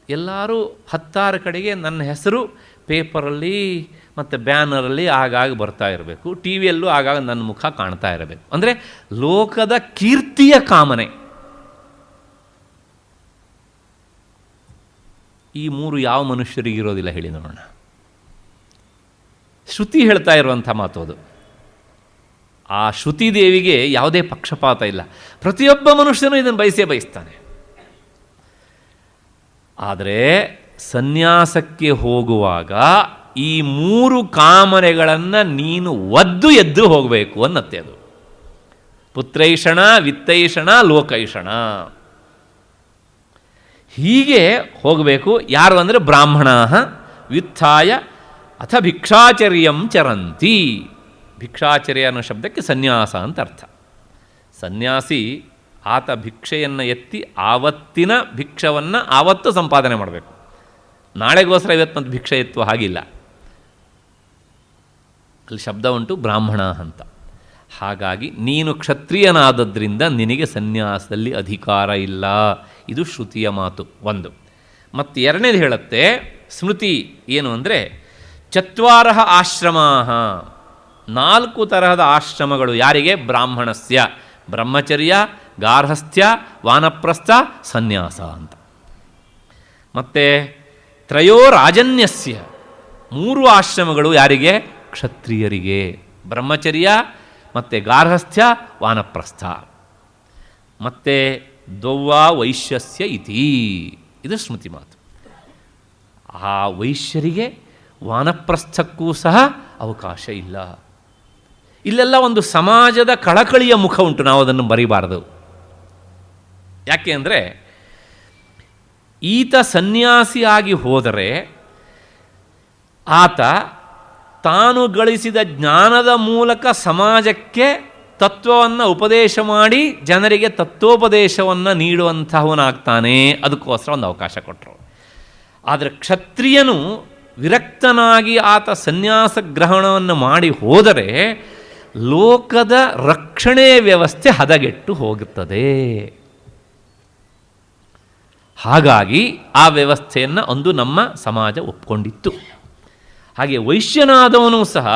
A: ಎಲ್ಲರೂ 10 ಕಡೆಗೆ ನನ್ನ ಹೆಸರು ಪೇಪರಲ್ಲಿ ಮತ್ತು ಬ್ಯಾನರಲ್ಲಿ ಆಗಾಗ ಬರ್ತಾ ಇರಬೇಕು, ಟಿ ವಿಯಲ್ಲೂ ಆಗಾಗ ನನ್ನ ಮುಖ ಕಾಣ್ತಾ ಇರಬೇಕು. ಅಂದರೆ ಲೋಕದ ಕೀರ್ತಿಯ ಕಾಮನೆ. ಈ 3 ಯಾವ ಮನುಷ್ಯರಿಗಿರೋದಿಲ್ಲ ಹೇಳಿ ನೋಡೋಣ. ಶ್ರುತಿ ಹೇಳ್ತಾ ಇರುವಂಥ ಮಾತು ಅದು. ಆ ಶ್ರುತಿ ದೇವಿಗೆ ಯಾವುದೇ ಪಕ್ಷಪಾತ ಇಲ್ಲ. ಪ್ರತಿಯೊಬ್ಬ ಮನುಷ್ಯನೂ ಇದನ್ನು ಬಯಸ್ತಾನೆ. ಆದರೆ ಸನ್ಯಾಸಕ್ಕೆ ಹೋಗುವಾಗ ಈ 3 ಕಾಮನೆಗಳನ್ನು ನೀನು ಒದ್ದು ಎದ್ದು ಹೋಗಬೇಕು ಅನ್ನತ್ತೆ ಅದು. ಪುತ್ರೈಷಣ, ವಿತ್ತೈಷಣ, ಲೋಕೈಷಣ. ಹೀಗೆ ಹೋಗಬೇಕು. ಯಾರು ಅಂದರೆ ಬ್ರಾಹ್ಮಣ ವ್ಯುತ್ಥಾಯ ಅಥ ಭಿಕ್ಷಾಚರ್ಯಂ ಚರಂತಿ. ಭಿಕ್ಷಾಚರ್ಯ ಅನ್ನೋ ಶಬ್ದಕ್ಕೆ ಸನ್ಯಾಸ ಅಂತ ಅರ್ಥ. ಸನ್ಯಾಸಿ ಆತ ಭಿಕ್ಷೆಯನ್ನು ಎತ್ತಿ ಆವತ್ತಿನ ಭಿಕ್ಷವನ್ನು ಆವತ್ತು ಸಂಪಾದನೆ ಮಾಡಬೇಕು. ನಾಳೆಗೋಸ್ಕರ ಇವತ್ತು ಮತ್ತು ಭಿಕ್ಷೆ ಎತ್ತುವ ಹಾಗಿಲ್ಲ. ಅಲ್ಲಿ ಶಬ್ದ ಉಂಟು ಬ್ರಾಹ್ಮಣ ಅಂತ. ಹಾಗಾಗಿ ನೀನು ಕ್ಷತ್ರಿಯನಾದದ್ರಿಂದ ನಿನಗೆ ಸನ್ಯಾಸದಲ್ಲಿ ಅಧಿಕಾರ ಇಲ್ಲ. ಇದು ಶ್ರುತಿಯ ಮಾತು ಒಂದು. ಮತ್ತು ಎರಡನೇದು ಹೇಳುತ್ತೆ ಸ್ಮೃತಿ ಏನು ಅಂದರೆ 4 ಆಶ್ರಮಾ, 4 ತರಹದ ಆಶ್ರಮಗಳು. ಯಾರಿಗೆ? ಬ್ರಾಹ್ಮಣಸ್ಯ ಬ್ರಹ್ಮಚರ್ಯ, ಗಾರ್ಹಸ್ಥ್ಯ, ವಾನಪ್ರಸ್ಥ, ಸನ್ಯಾಸ ಅಂತ. ಮತ್ತು ತ್ರಯೋ ರಾಜನ್ಯಸ್ಯ 3 ಆಶ್ರಮಗಳು. ಯಾರಿಗೆ? ಕ್ಷತ್ರಿಯರಿಗೆ. ಬ್ರಹ್ಮಚರ್ಯ ಮತ್ತು ಗಾರ್ಹಸ್ಥ್ಯ, ವಾನಪ್ರಸ್ಥ. ಮತ್ತು ದೌವಾ ವೈಶ್ಯಸ್ಯ ಇತಿ. ಇದು ಸ್ಮೃತಿ ಮಾತು. ಆ ವೈಶ್ಯರಿಗೆ ವಾನಪ್ರಸ್ಥಕ್ಕೂ ಸಹ ಅವಕಾಶ ಇಲ್ಲ. ಇಲ್ಲೆಲ್ಲ ಒಂದು ಸಮಾಜದ ಕಳಕಳಿಯ ಮುಖ ಉಂಟು, ನಾವು ಅದನ್ನು ಬರೀಬಾರದು. ಯಾಕೆ ಅಂದರೆ ಈತ ಸನ್ಯಾಸಿಯಾಗಿ ಹೋದರೆ ಆತ ತಾನು ಗಳಿಸಿದ ಜ್ಞಾನದ ಮೂಲಕ ಸಮಾಜಕ್ಕೆ ತತ್ವವನ್ನು ಉಪದೇಶ ಮಾಡಿ ಜನರಿಗೆ ತತ್ವೋಪದೇಶವನ್ನು ನೀಡುವಂತಹವನಾಗ್ತಾನೆ. ಅದಕ್ಕೋಸ್ಕರ ಒಂದು ಅವಕಾಶ ಕೊಟ್ಟರು. ಆದರೆ ಕ್ಷತ್ರಿಯನು ವಿರಕ್ತನಾಗಿ ಆತ ಸನ್ಯಾಸ ಗ್ರಹಣವನ್ನು ಮಾಡಿ ಹೋದರೆ ಲೋಕದ ರಕ್ಷಣೆ ವ್ಯವಸ್ಥೆ ಹದಗೆಟ್ಟು ಹೋಗುತ್ತದೆ. ಹಾಗಾಗಿ ಆ ವ್ಯವಸ್ಥೆಯನ್ನು ಒಂದು ನಮ್ಮ ಸಮಾಜ ಒಪ್ಕೊಂಡಿತ್ತು. ಹಾಗೆ ವೈಶ್ಯನಾದವನು ಸಹ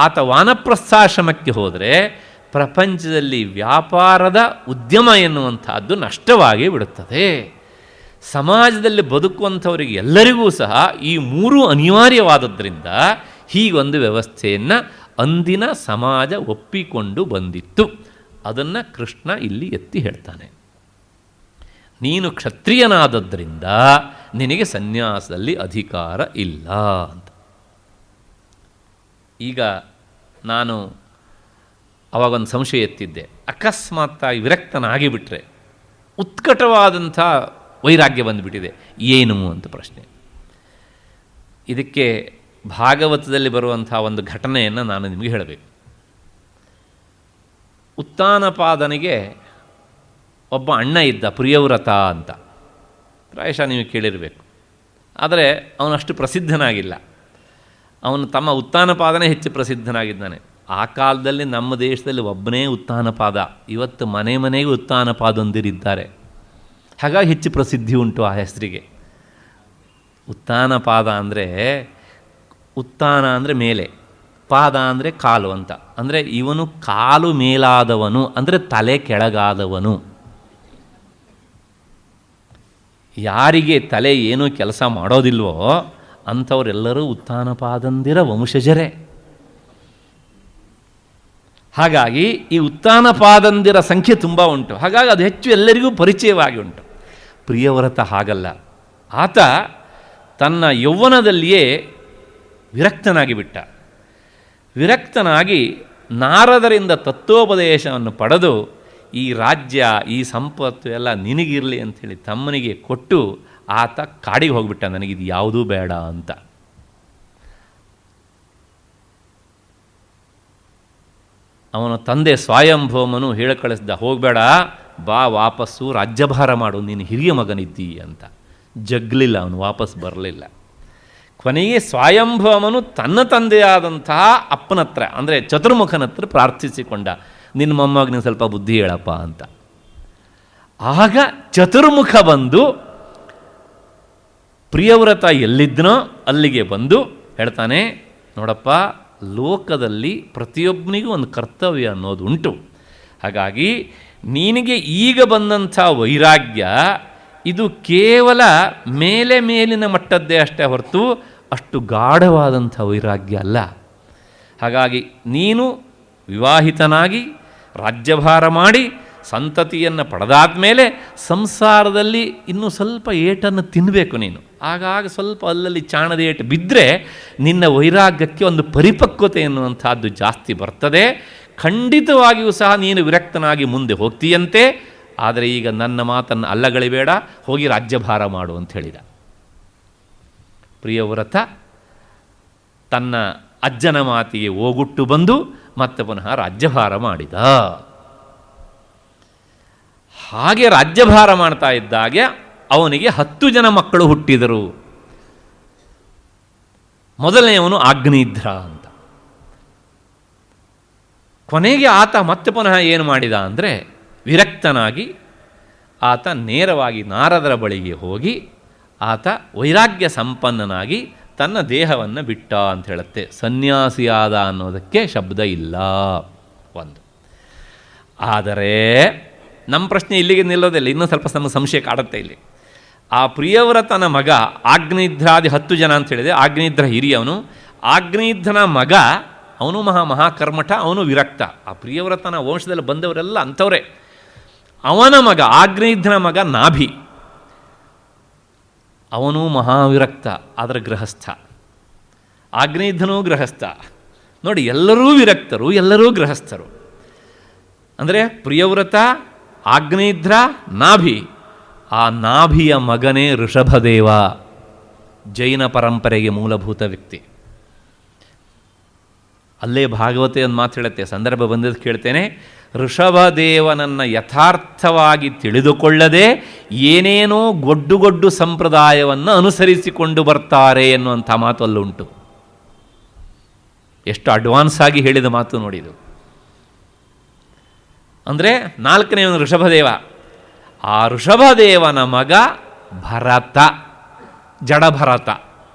A: ಆತ ವಾನಪ್ರಸ್ಥಾಶ್ರಮಕ್ಕೆ ಹೋದರೆ ಪ್ರಪಂಚದಲ್ಲಿ ವ್ಯಾಪಾರದ ಉದ್ಯಮ ಎನ್ನುವಂಥದ್ದು ನಷ್ಟವಾಗಿ ಬಿಡುತ್ತದೆ. ಸಮಾಜದಲ್ಲಿ ಬದುಕುವಂಥವರಿಗೆ ಎಲ್ಲರಿಗೂ ಸಹ ಈ 3 ಅನಿವಾರ್ಯವಾದದ್ರಿಂದ ಹೀಗೊಂದು ವ್ಯವಸ್ಥೆಯನ್ನು ಅಂದಿನ ಸಮಾಜ ಒಪ್ಪಿಕೊಂಡು ಬಂದಿತ್ತು. ಅದನ್ನು ಕೃಷ್ಣ ಇಲ್ಲಿ ಎತ್ತಿ ಹೇಳ್ತಾನೆ. ನೀನು ಕ್ಷತ್ರಿಯನಾದದ್ರಿಂದ ನಿನಗೆ ಸನ್ಯಾಸದಲ್ಲಿ ಅಧಿಕಾರ ಇಲ್ಲ ಅಂತ. ಈಗ ನಾನು ಅವಾಗೊಂದು ಸಂಶಯ ಎತ್ತಿದ್ದೆ. ಅಕಸ್ಮಾತ್ತಾಗಿ ವಿರಕ್ತನಾಗಿಬಿಟ್ರೆ ಉತ್ಕಟವಾದಂಥ ವೈರಾಗ್ಯ ಬಂದುಬಿಟ್ಟಿದೆ, ಏನು ಅಂತ ಪ್ರಶ್ನೆ. ಇದಕ್ಕೆ ಭಾಗವತದಲ್ಲಿ ಬರುವಂಥ ಒಂದು ಘಟನೆಯನ್ನು ನಾನು ನಿಮಗೆ ಹೇಳಬೇಕು. ಉತ್ತಾನಪಾದನಿಗೆ ಒಬ್ಬ ಅಣ್ಣ ಇದ್ದ, ಪ್ರಿಯವ್ರತ ಅಂತ. ಪ್ರಾಯಶಃ ನೀವು ಕೇಳಿರಬೇಕು. ಆದರೆ ಅವನಷ್ಟು ಪ್ರಸಿದ್ಧನಾಗಿಲ್ಲ. ಅವನು ತಮ್ಮ ಉತ್ತಾನಪಾದನೇ ಹೆಚ್ಚು ಪ್ರಸಿದ್ಧನಾಗಿದ್ದಾನೆ. ಆ ಕಾಲದಲ್ಲಿ ನಮ್ಮ ದೇಶದಲ್ಲಿ ಒಬ್ಬನೇ ಉತ್ತಾನಪಾದ. ಇವತ್ತು ಮನೆ ಮನೆಗೂ ಉತ್ತಾನಪಾದಂದಿರಿದ್ದಾರೆ. ಹಾಗಾಗಿ ಹೆಚ್ಚು ಪ್ರಸಿದ್ಧಿ ಉಂಟು ಆ ಹೆಸರಿಗೆ. ಉತ್ತಾನಪಾದ ಅಂದರೆ ಉತ್ತಾನ ಅಂದರೆ ಮೇಲೆ, ಪಾದ ಅಂದರೆ ಕಾಲು ಅಂತ. ಅಂದರೆ ಇವನು ಕಾಲು ಮೇಲಾದವನು, ಅಂದರೆ ತಲೆ ಕೆಳಗಾದವನು. ಯಾರಿಗೆ ತಲೆ ಏನೂ ಕೆಲಸ ಮಾಡೋದಿಲ್ವೋ ಅಂಥವರೆಲ್ಲರೂ ಉತ್ತಾನಪಾದಂದಿರ ವಂಶಜರೇ. ಹಾಗಾಗಿ ಈ ಉತ್ತಾನಪಾದಂದಿರ ಸಂಖ್ಯೆ ತುಂಬ ಉಂಟು. ಹಾಗಾಗಿ ಅದು ಹೆಚ್ಚು ಎಲ್ಲರಿಗೂ ಪರಿಚಯವಾಗಿ ಉಂಟು. ಪ್ರಿಯವ್ರತ ಹಾಗಲ್ಲ. ಆತ ತನ್ನ ಯೌವನದಲ್ಲಿಯೇ ವಿರಕ್ತನಾಗಿ ಬಿಟ್ಟ. ವಿರಕ್ತನಾಗಿ ನಾರದರಿಂದ ತತ್ವೋಪದೇಶವನ್ನು ಪಡೆದು ಈ ರಾಜ್ಯ, ಈ ಸಂಪತ್ತು ಎಲ್ಲ ನಿನಗಿರಲಿ ಅಂಥೇಳಿ ತಮ್ಮನಿಗೆ ಕೊಟ್ಟು ಆತ ಕಾಡಿಗೆ ಹೋಗಿಬಿಟ್ಟ. ನನಗಿದು ಯಾವುದೂ ಬೇಡ ಅಂತ. ಅವನ ತಂದೆ ಸ್ವಯಂಭೂಮನು ಹೇಳಿ ಕಳಿಸ್ದ, ಹೋಗಬೇಡ, ಬಾ ವಾಪಸ್ಸು ರಾಜ್ಯಭಾರ ಮಾಡು, ನೀನು ಹಿರಿಯ ಮಗನಿದ್ದಿ ಅಂತ. ಜಗ್ಲಿಲ್ಲ, ಅವನು ವಾಪಸ್ ಬರಲಿಲ್ಲ. ಕೊನೆಗೆ ಸ್ವಯಂಭೂಮನು ತನ್ನ ತಂದೆಯಾದಂತಹ ಅಪ್ಪನ ಹತ್ರ, ಅಂದರೆ ಚತುರ್ಮುಖನ ಹತ್ರ ಪ್ರಾರ್ಥಿಸಿಕೊಂಡ, ನಿನ್ನ ಮೊಮ್ಮಗ ನೀನು ಸ್ವಲ್ಪ ಬುದ್ಧಿ ಹೇಳಪ್ಪ ಅಂತ. ಆಗ ಚತುರ್ಮುಖ ಬಂದು ಪ್ರಿಯವ್ರತ ಎಲ್ಲಿದ್ದನೋ ಅಲ್ಲಿಗೆ ಬಂದು ಹೇಳ್ತಾನೆ, ನೋಡಪ್ಪ, ಲೋಕದಲ್ಲಿ ಪ್ರತಿಯೊಬ್ಬನಿಗೂ ಒಂದು ಕರ್ತವ್ಯ ಅನ್ನೋದು ಉಂಟು. ಹಾಗಾಗಿ ನಿನಗೆ ಈಗ ಬಂದಂಥ ವೈರಾಗ್ಯ ಇದು ಕೇವಲ ಮೇಲಿನ ಮಟ್ಟದ್ದೇ ಅಷ್ಟೇ ಹೊರತು ಅಷ್ಟು ಗಾಢವಾದಂಥ ವೈರಾಗ್ಯ ಅಲ್ಲ. ಹಾಗಾಗಿ ನೀನು ವಿವಾಹಿತನಾಗಿ ರಾಜ್ಯಭಾರ ಮಾಡಿ ಸಂತತಿಯನ್ನು ಪಡೆದಾದ ಮೇಲೆ ಸಂಸಾರದಲ್ಲಿ ಇನ್ನೂ ಸ್ವಲ್ಪ ಏಟನ್ನು ತಿನ್ನಬೇಕು ನೀನು. ಆಗಾಗ ಸ್ವಲ್ಪ ಅಲ್ಲಲ್ಲಿ ಚಾಣದ ಏಟು ಬಿದ್ದರೆ ನಿನ್ನ ವೈರಾಗ್ಯಕ್ಕೆ ಒಂದು ಪರಿಪಕ್ವತೆ ಎನ್ನುವಂಥದ್ದು ಜಾಸ್ತಿ ಬರ್ತದೆ. ಖಂಡಿತವಾಗಿಯೂ ಸಹ ನೀನು ವಿರಕ್ತನಾಗಿ ಮುಂದೆ ಹೋಗ್ತೀಯಂತೆ. ಆದರೆ ಈಗ ನನ್ನ ಮಾತನ್ನು ಅಲ್ಲಗಳಿಬೇಡ, ಹೋಗಿ ರಾಜ್ಯಭಾರ ಮಾಡು ಅಂತ ಹೇಳಿದ. ಪ್ರಿಯವ್ರತ ತನ್ನ ಅಜ್ಜನ ಮಾತಿಗೆ ಓಗುಟ್ಟು ಬಂದು ಮತ್ತೆ ಪುನಃ ರಾಜ್ಯಭಾರ ಮಾಡಿದ. ಹಾಗೆ ರಾಜ್ಯಭಾರ ಮಾಡ್ತಾ ಇದ್ದಾಗೆ ಅವನಿಗೆ 10 ಜನ ಮಕ್ಕಳು ಹುಟ್ಟಿದರು. ಮೊದಲನೆಯವನು ಆಗ್ನೇಧ್ರ ಅಂತ. ಕೊನೆಗೆ ಆತ ಮತ್ತೆ ಪುನಃ ಏನು ಮಾಡಿದ ಅಂದರೆ, ವಿರಕ್ತನಾಗಿ ಆತ ನೇರವಾಗಿ ನಾರದರ ಬಳಿಗೆ ಹೋಗಿ ಆತ ವೈರಾಗ್ಯ ಸಂಪನ್ನನಾಗಿ ತನ್ನ ದೇಹವನ್ನು ಬಿಟ್ಟ ಅಂತ ಹೇಳುತ್ತೆ. ಸನ್ಯಾಸಿಯಾದ ಅನ್ನೋದಕ್ಕೆ ಶಬ್ದ ಇಲ್ಲ ಒಂದು. ಆದರೆ ನಮ್ಮ ಪ್ರಶ್ನೆ ಇಲ್ಲಿಗೆ ನಿಲ್ಲೋದಿಲ್ಲ, ಇನ್ನೂ ಸ್ವಲ್ಪ ನಮಗೆ ಸಂಶಯ ಕಾಡುತ್ತೆ ಇಲ್ಲಿ. ಆ ಪ್ರಿಯವ್ರತನ ಮಗ ಆಗ್ನೇಧ್ರಾದಿ 10 ಜನ ಅಂತ ಹೇಳಿದೆ. ಆಗ್ನೇಧ್ರ ಹಿರಿಯವನು. ಆಗ್ನೇಧ್ರನ ಮಗ ಅವನು ಮಹಾಕರ್ಮಠ, ಅವನು ವಿರಕ್ತ. ಆ ಪ್ರಿಯವ್ರತನ ವಂಶದಲ್ಲಿ ಬಂದವರೆಲ್ಲ ಅಂಥವರೇ. ಅವನ ಮಗ ಆಗ್ನೇಧ್ರನ ಮಗ ನಾಭಿ, ಅವನು ಮಹಾವಿರಕ್ತ, ಅದರ ಗೃಹಸ್ಥ. ಆಗ್ನೇಧ್ರನೂ ಗೃಹಸ್ಥ. ನೋಡಿ, ಎಲ್ಲರೂ ವಿರಕ್ತರು, ಎಲ್ಲರೂ ಗೃಹಸ್ಥರು. ಅಂದರೆ ಪ್ರಿಯವ್ರತ, ಆಗ್ನೇಧ್ರ, ನಾಭಿ. ಆ ನಾಭಿಯ ಮಗನೇ ಋಷಭದೇವ, ಜೈನ ಪರಂಪರೆಗೆ ಮೂಲಭೂತ ವ್ಯಕ್ತಿ. ಅಲ್ಲೇ ಭಾಗವತೆ ಒಂದು ಮಾತು ಹೇಳುತ್ತೆ, ಸಂದರ್ಭ ಬಂದದ್ದು ಕೇಳ್ತೇನೆ. ಋಷಭದೇವನನ್ನು ಯಥಾರ್ಥವಾಗಿ ತಿಳಿದುಕೊಳ್ಳದೆ ಏನೇನೋ ಗೊಡ್ಡು ಸಂಪ್ರದಾಯವನ್ನು ಅನುಸರಿಸಿಕೊಂಡು ಬರ್ತಾರೆ ಎನ್ನುವಂಥ ಮಾತು ಅಲ್ಲುಂಟು. ಎಷ್ಟು ಅಡ್ವಾನ್ಸ್ ಆಗಿ ಹೇಳಿದ ಮಾತು ನೋಡಿದು. ಅಂದರೆ 4ನೇವನು ಋಷಭದೇವ. ಆ ಋಷಭದೇವನ ಮಗ ಭರತ, ಜಡಭರತ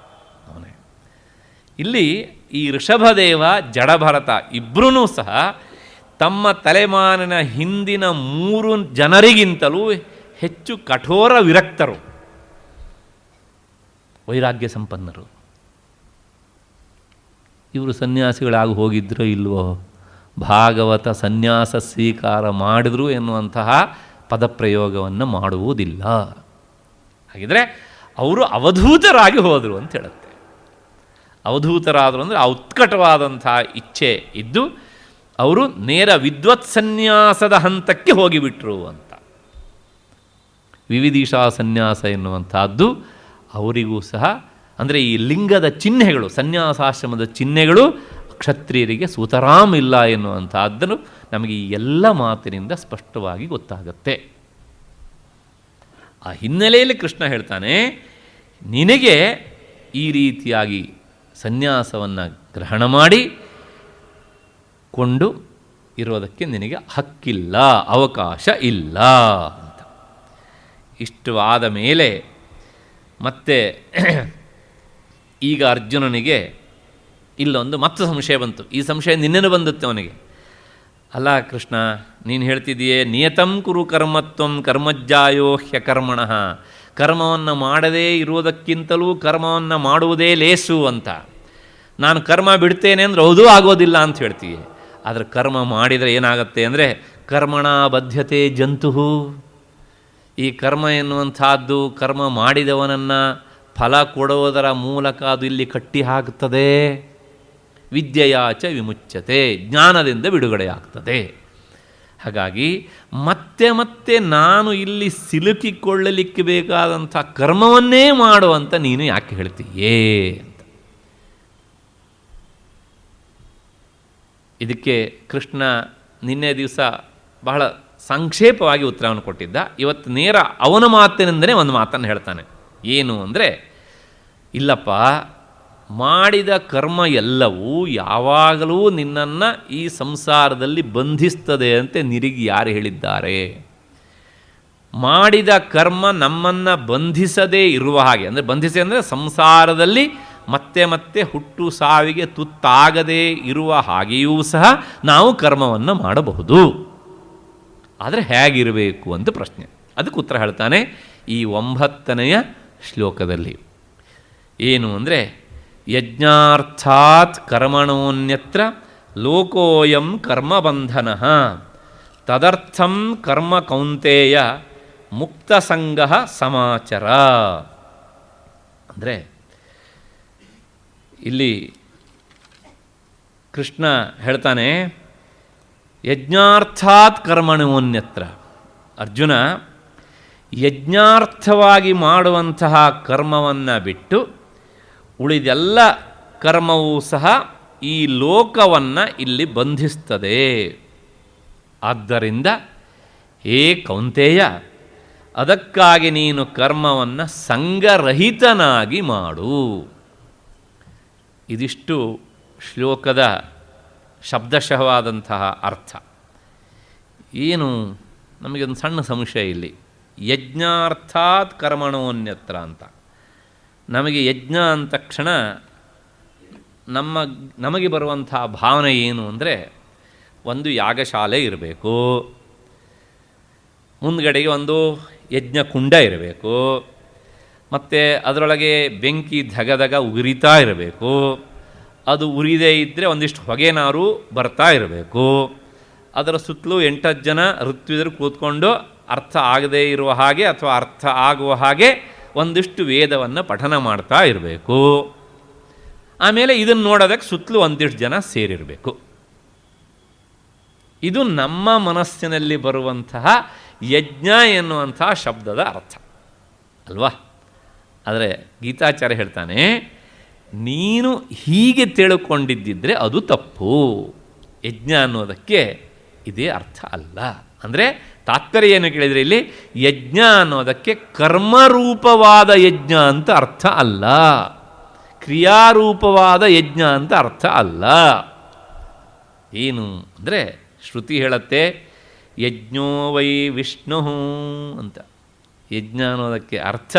A: ಅವನೇ. ಇಲ್ಲಿ ಈ ಋಷಭದೇವ, ಜಡಭರತ ಇಬ್ಬರೂ ಸಹ ತಮ್ಮ ತಲೆಮಾರಿನ ಹಿಂದಿನ 3 ಜನರಿಗಿಂತಲೂ ಹೆಚ್ಚು ಕಠೋರ ವಿರಕ್ತರು, ವೈರಾಗ್ಯ ಸಂಪನ್ನರು. ಇವರು ಸನ್ಯಾಸಿಗಳಾಗಿ ಹೋಗಿದ್ರೋ ಇಲ್ವೋ, ಭಾಗವತ ಸನ್ಯಾಸ ಸ್ವೀಕಾರ ಮಾಡಿದ್ರು ಎನ್ನುವಂತಹ ಪದಪ್ರಯೋಗವನ್ನು ಮಾಡುವುದಿಲ್ಲ. ಹಾಗಿದ್ರೆ ಅವರು ಅವಧೂತರಾಗಿ ಹೋದರು ಅಂತ ಹೇಳುತ್ತೆ. ಅವಧೂತರಾದರು ಅಂದರೆ ಆ ಉತ್ಕಟವಾದಂಥ ಇಚ್ಛೆ ಇದ್ದು ಅವರು ನೇರ ವಿದ್ವತ್ ಸನ್ಯಾಸದ ಹಂತಕ್ಕೆ ಹೋಗಿಬಿಟ್ರು ಅಂತ. ವಿವಿಧಿಷಾ ಸನ್ಯಾಸ ಎನ್ನುವಂಥದ್ದು ಅವರಿಗೂ ಸಹ, ಅಂದರೆ ಈ ಲಿಂಗದ ಚಿಹ್ನೆಗಳು, ಸನ್ಯಾಸಾಶ್ರಮದ ಚಿಹ್ನೆಗಳು ಕ್ಷತ್ರಿಯರಿಗೆ ಸುತರಾಮ್ ಇಲ್ಲ ಎನ್ನುವಂಥದ್ದನ್ನು ನಮಗೆ ಈ ಎಲ್ಲ ಮಾತಿನಿಂದ ಸ್ಪಷ್ಟವಾಗಿ ಗೊತ್ತಾಗತ್ತೆ. ಆ ಹಿನ್ನೆಲೆಯಲ್ಲಿ ಕೃಷ್ಣ ಹೇಳ್ತಾನೆ, ನಿನಗೆ ಈ ರೀತಿಯಾಗಿ ಸನ್ಯಾಸವನ್ನು ಗ್ರಹಣ ಮಾಡಿ ಕೊಂಡು ಇರೋದಕ್ಕೆ ನಿನಗೆ ಹಕ್ಕಿಲ್ಲ, ಅವಕಾಶ ಇಲ್ಲ ಅಂತ. ಇಷ್ಟು ಆದ ಮೇಲೆ ಮತ್ತೆ ಈಗ ಅರ್ಜುನನಿಗೆ ಇಲ್ಲೊಂದು ಮತ್ತೆ ಸಂಶಯ ಬಂತು. ಈ ಸಂಶಯ ನಿನ್ನೆನೂ ಬಂದುತ್ತೆ ಅವನಿಗೆ. ಅಲ್ಲ ಕೃಷ್ಣ, ನೀನು ಹೇಳ್ತಿದ್ದೀಯೇ ನಿಯತಂ ಕುರು ಕರ್ಮತ್ವಂ ಕರ್ಮಜ್ಜಾಯೋ ಹ್ಯಕರ್ಮಣಃ, ಕರ್ಮವನ್ನು ಮಾಡದೇ ಇರುವುದಕ್ಕಿಂತಲೂ ಕರ್ಮವನ್ನು ಮಾಡುವುದೇ ಲೇಸು ಅಂತ. ನಾನು ಕರ್ಮ ಬಿಡ್ತೇನೆ ಅಂದರೆ ಹೌದೂ ಆಗೋದಿಲ್ಲ ಅಂತ ಹೇಳ್ತೀವಿ. ಆದರೆ ಕರ್ಮ ಮಾಡಿದರೆ ಏನಾಗುತ್ತೆ ಅಂದರೆ ಕರ್ಮಣ ಬದ್ಧತೆ ಜಂತು. ಈ ಕರ್ಮ ಎನ್ನುವಂಥದ್ದು ಕರ್ಮ ಮಾಡಿದವನನ್ನು ಫಲ ಕೊಡುವುದರ ಮೂಲಕ ಅದು ಇಲ್ಲಿ ಕಟ್ಟಿ ಹಾಕುತ್ತದೆ. ವಿದ್ಯೆಯಾಚ ವಿಮುಚ್ಯತೆ, ಜ್ಞಾನದಿಂದ ಬಿಡುಗಡೆಯಾಗ್ತದೆ. ಹಾಗಾಗಿ ಮತ್ತೆ ಮತ್ತೆ ನಾನು ಇಲ್ಲಿ ಸಿಲುಕಿಕೊಳ್ಳಲಿಕ್ಕೆ ಬೇಕಾದಂಥ ಕರ್ಮವನ್ನೇ ಮಾಡುವಂತ ನೀನು ಯಾಕೆ ಹೇಳ್ತೀಯೇ ಅಂತ. ಇದಕ್ಕೆ ಕೃಷ್ಣ ನಿನ್ನೆ ದಿವಸ ಬಹಳ ಸಂಕ್ಷೇಪವಾಗಿ ಉತ್ತರವನ್ನು ಕೊಟ್ಟಿದ್ದ. ಇವತ್ತು ನೇರ ಅವನ ಮಾತಿನಿಂದಲೇ ಒಂದು ಮಾತನ್ನು ಹೇಳ್ತಾನೆ. ಏನು ಅಂದರೆ, ಇಲ್ಲಪ್ಪ, ಮಾಡಿದ ಕರ್ಮ ಎಲ್ಲವೂ ಯಾವಾಗಲೂ ನಿನ್ನನ್ನು ಈ ಸಂಸಾರದಲ್ಲಿ ಬಂಧಿಸ್ತದೆ ಅಂತ ನಿನಗೆ ಯಾರು ಹೇಳಿದ್ದಾರೆ? ಮಾಡಿದ ಕರ್ಮ ನಮ್ಮನ್ನು ಬಂಧಿಸದೇ ಇರುವ ಹಾಗೆ, ಅಂದರೆ ಬಂಧಿಸಿ ಅಂದರೆ ಸಂಸಾರದಲ್ಲಿ ಮತ್ತೆ ಮತ್ತೆ ಹುಟ್ಟು ಸಾವಿಗೆ ತುತ್ತಾಗದೇ ಇರುವ ಹಾಗೆಯೂ ಸಹ ನಾವು ಕರ್ಮವನ್ನು ಮಾಡಬಹುದು. ಆದರೆ ಹೇಗಿರಬೇಕು ಅಂತ ಪ್ರಶ್ನೆ. ಅದಕ್ಕೆ ಉತ್ತರ ಹೇಳ್ತಾನೆ ಈ 9ನೆಯ ಶ್ಲೋಕದಲ್ಲಿ. ಏನು ಅಂದರೆ, ಯಜ್ಞಾರ್ಥಾತ್ ಕರ್ಮಣೋನ್ಯತ್ರ ಲೋಕೋಯಂ ಕರ್ಮಬಂಧನಃ ತದರ್ಥಂ ಕರ್ಮ ಕೌಂತೇಯ ಮುಕ್ತಸಂಗ ಸಮಾಚರ. ಅಂದರೆ ಇಲ್ಲಿ ಕೃಷ್ಣ ಹೇಳ್ತಾನೆ, ಯಜ್ಞಾರ್ಥಾತ್ ಕರ್ಮಣೋನ್ಯತ್ರ. ಅರ್ಜುನ, ಯಜ್ಞಾರ್ಥವಾಗಿ ಮಾಡುವಂತಹ ಕರ್ಮವನ್ನು ಬಿಟ್ಟು ಉಳಿದೆಲ್ಲ ಕರ್ಮವೂ ಸಹ ಈ ಲೋಕವನ್ನು ಇಲ್ಲಿ ಬಂಧಿಸ್ತದೆ. ಆದ್ದರಿಂದ ಹೇ ಕೌಂತೇಯ, ಅದಕ್ಕಾಗಿ ನೀನು ಕರ್ಮವನ್ನು ಸಂಗರಹಿತನಾಗಿ ಮಾಡು. ಇದಿಷ್ಟು ಶ್ಲೋಕದ ಶಬ್ದಶಃವಾದಂತಹ ಅರ್ಥ. ಏನು ನಮಗೊಂದು ಸಣ್ಣ ಸಂಶಯ ಇಲ್ಲಿ, ಯಜ್ಞಾರ್ಥಾತ್ ಕರ್ಮಣೋನ್ಯತ್ರ ಅಂತ. ನಮಗೆ ಯಜ್ಞ ಅಂದ ತಕ್ಷಣ ನಮಗೆ ಬರುವಂಥ ಭಾವನೆ ಏನು ಅಂದರೆ, ಒಂದು ಯಾಗಶಾಲೆ ಇರಬೇಕು, ಮುಂದ್ಗಡೆಗೆ ಒಂದು ಯಜ್ಞ ಕುಂಡ ಇರಬೇಕು, ಮತ್ತು ಅದರೊಳಗೆ ಬೆಂಕಿ ಧಗಧಗ ಉರಿತಾ ಇರಬೇಕು, ಅದು ಉರಿದೇ ಇದ್ದರೆ ಒಂದಿಷ್ಟು ಹೊಗೆನಾರು ಬರ್ತಾ ಇರಬೇಕು, ಅದರ ಸುತ್ತಲೂ 8-10 ಜನ ಋತ್ವಿದರು ಕೂತ್ಕೊಂಡು ಅರ್ಥ ಆಗದೇ ಇರುವ ಹಾಗೆ ಅಥವಾ ಅರ್ಥ ಆಗುವ ಹಾಗೆ ಒಂದಿಷ್ಟು ವೇದವನ್ನು ಪಠನ ಮಾಡ್ತಾ ಇರಬೇಕು. ಆಮೇಲೆ ಇದನ್ನು ನೋಡೋದಕ್ಕೆ ಸುತ್ತಲೂ ಒಂದಿಷ್ಟು ಜನ ಸೇರಿರಬೇಕು. ಇದು ನಮ್ಮ ಮನಸ್ಸಿನಲ್ಲಿ ಬರುವಂತಹ ಯಜ್ಞ ಎನ್ನುವಂಥ ಶಬ್ದದ ಅರ್ಥ ಅಲ್ವಾ? ಆದರೆ ಗೀತಾಚಾರ್ಯ ಹೇಳ್ತಾನೆ, ನೀನು ಹೀಗೆ ತಿಳ್ಕೊಂಡಿದ್ದಿದ್ರೆ ಅದು ತಪ್ಪು. ಯಜ್ಞ ಅನ್ನೋದಕ್ಕೆ ಇದೇ ಅರ್ಥ ಅಲ್ಲ. ಅಂದರೆ ತಾತ್ಪರ್ಯ ಏನು ಕೇಳಿದರೆ, ಇಲ್ಲಿ ಯಜ್ಞ ಅನ್ನೋದಕ್ಕೆ ಕರ್ಮರೂಪವಾದ ಯಜ್ಞ ಅಂತ ಅರ್ಥ ಅಲ್ಲ, ಕ್ರಿಯಾರೂಪವಾದ ಯಜ್ಞ ಅಂತ ಅರ್ಥ ಅಲ್ಲ. ಏನು ಅಂದರೆ, ಶ್ರುತಿ ಹೇಳುತ್ತೆ ಯಜ್ಞೋ ವೈ ವಿಷ್ಣು ಅಂತ. ಯಜ್ಞ ಅನ್ನೋದಕ್ಕೆ ಅರ್ಥ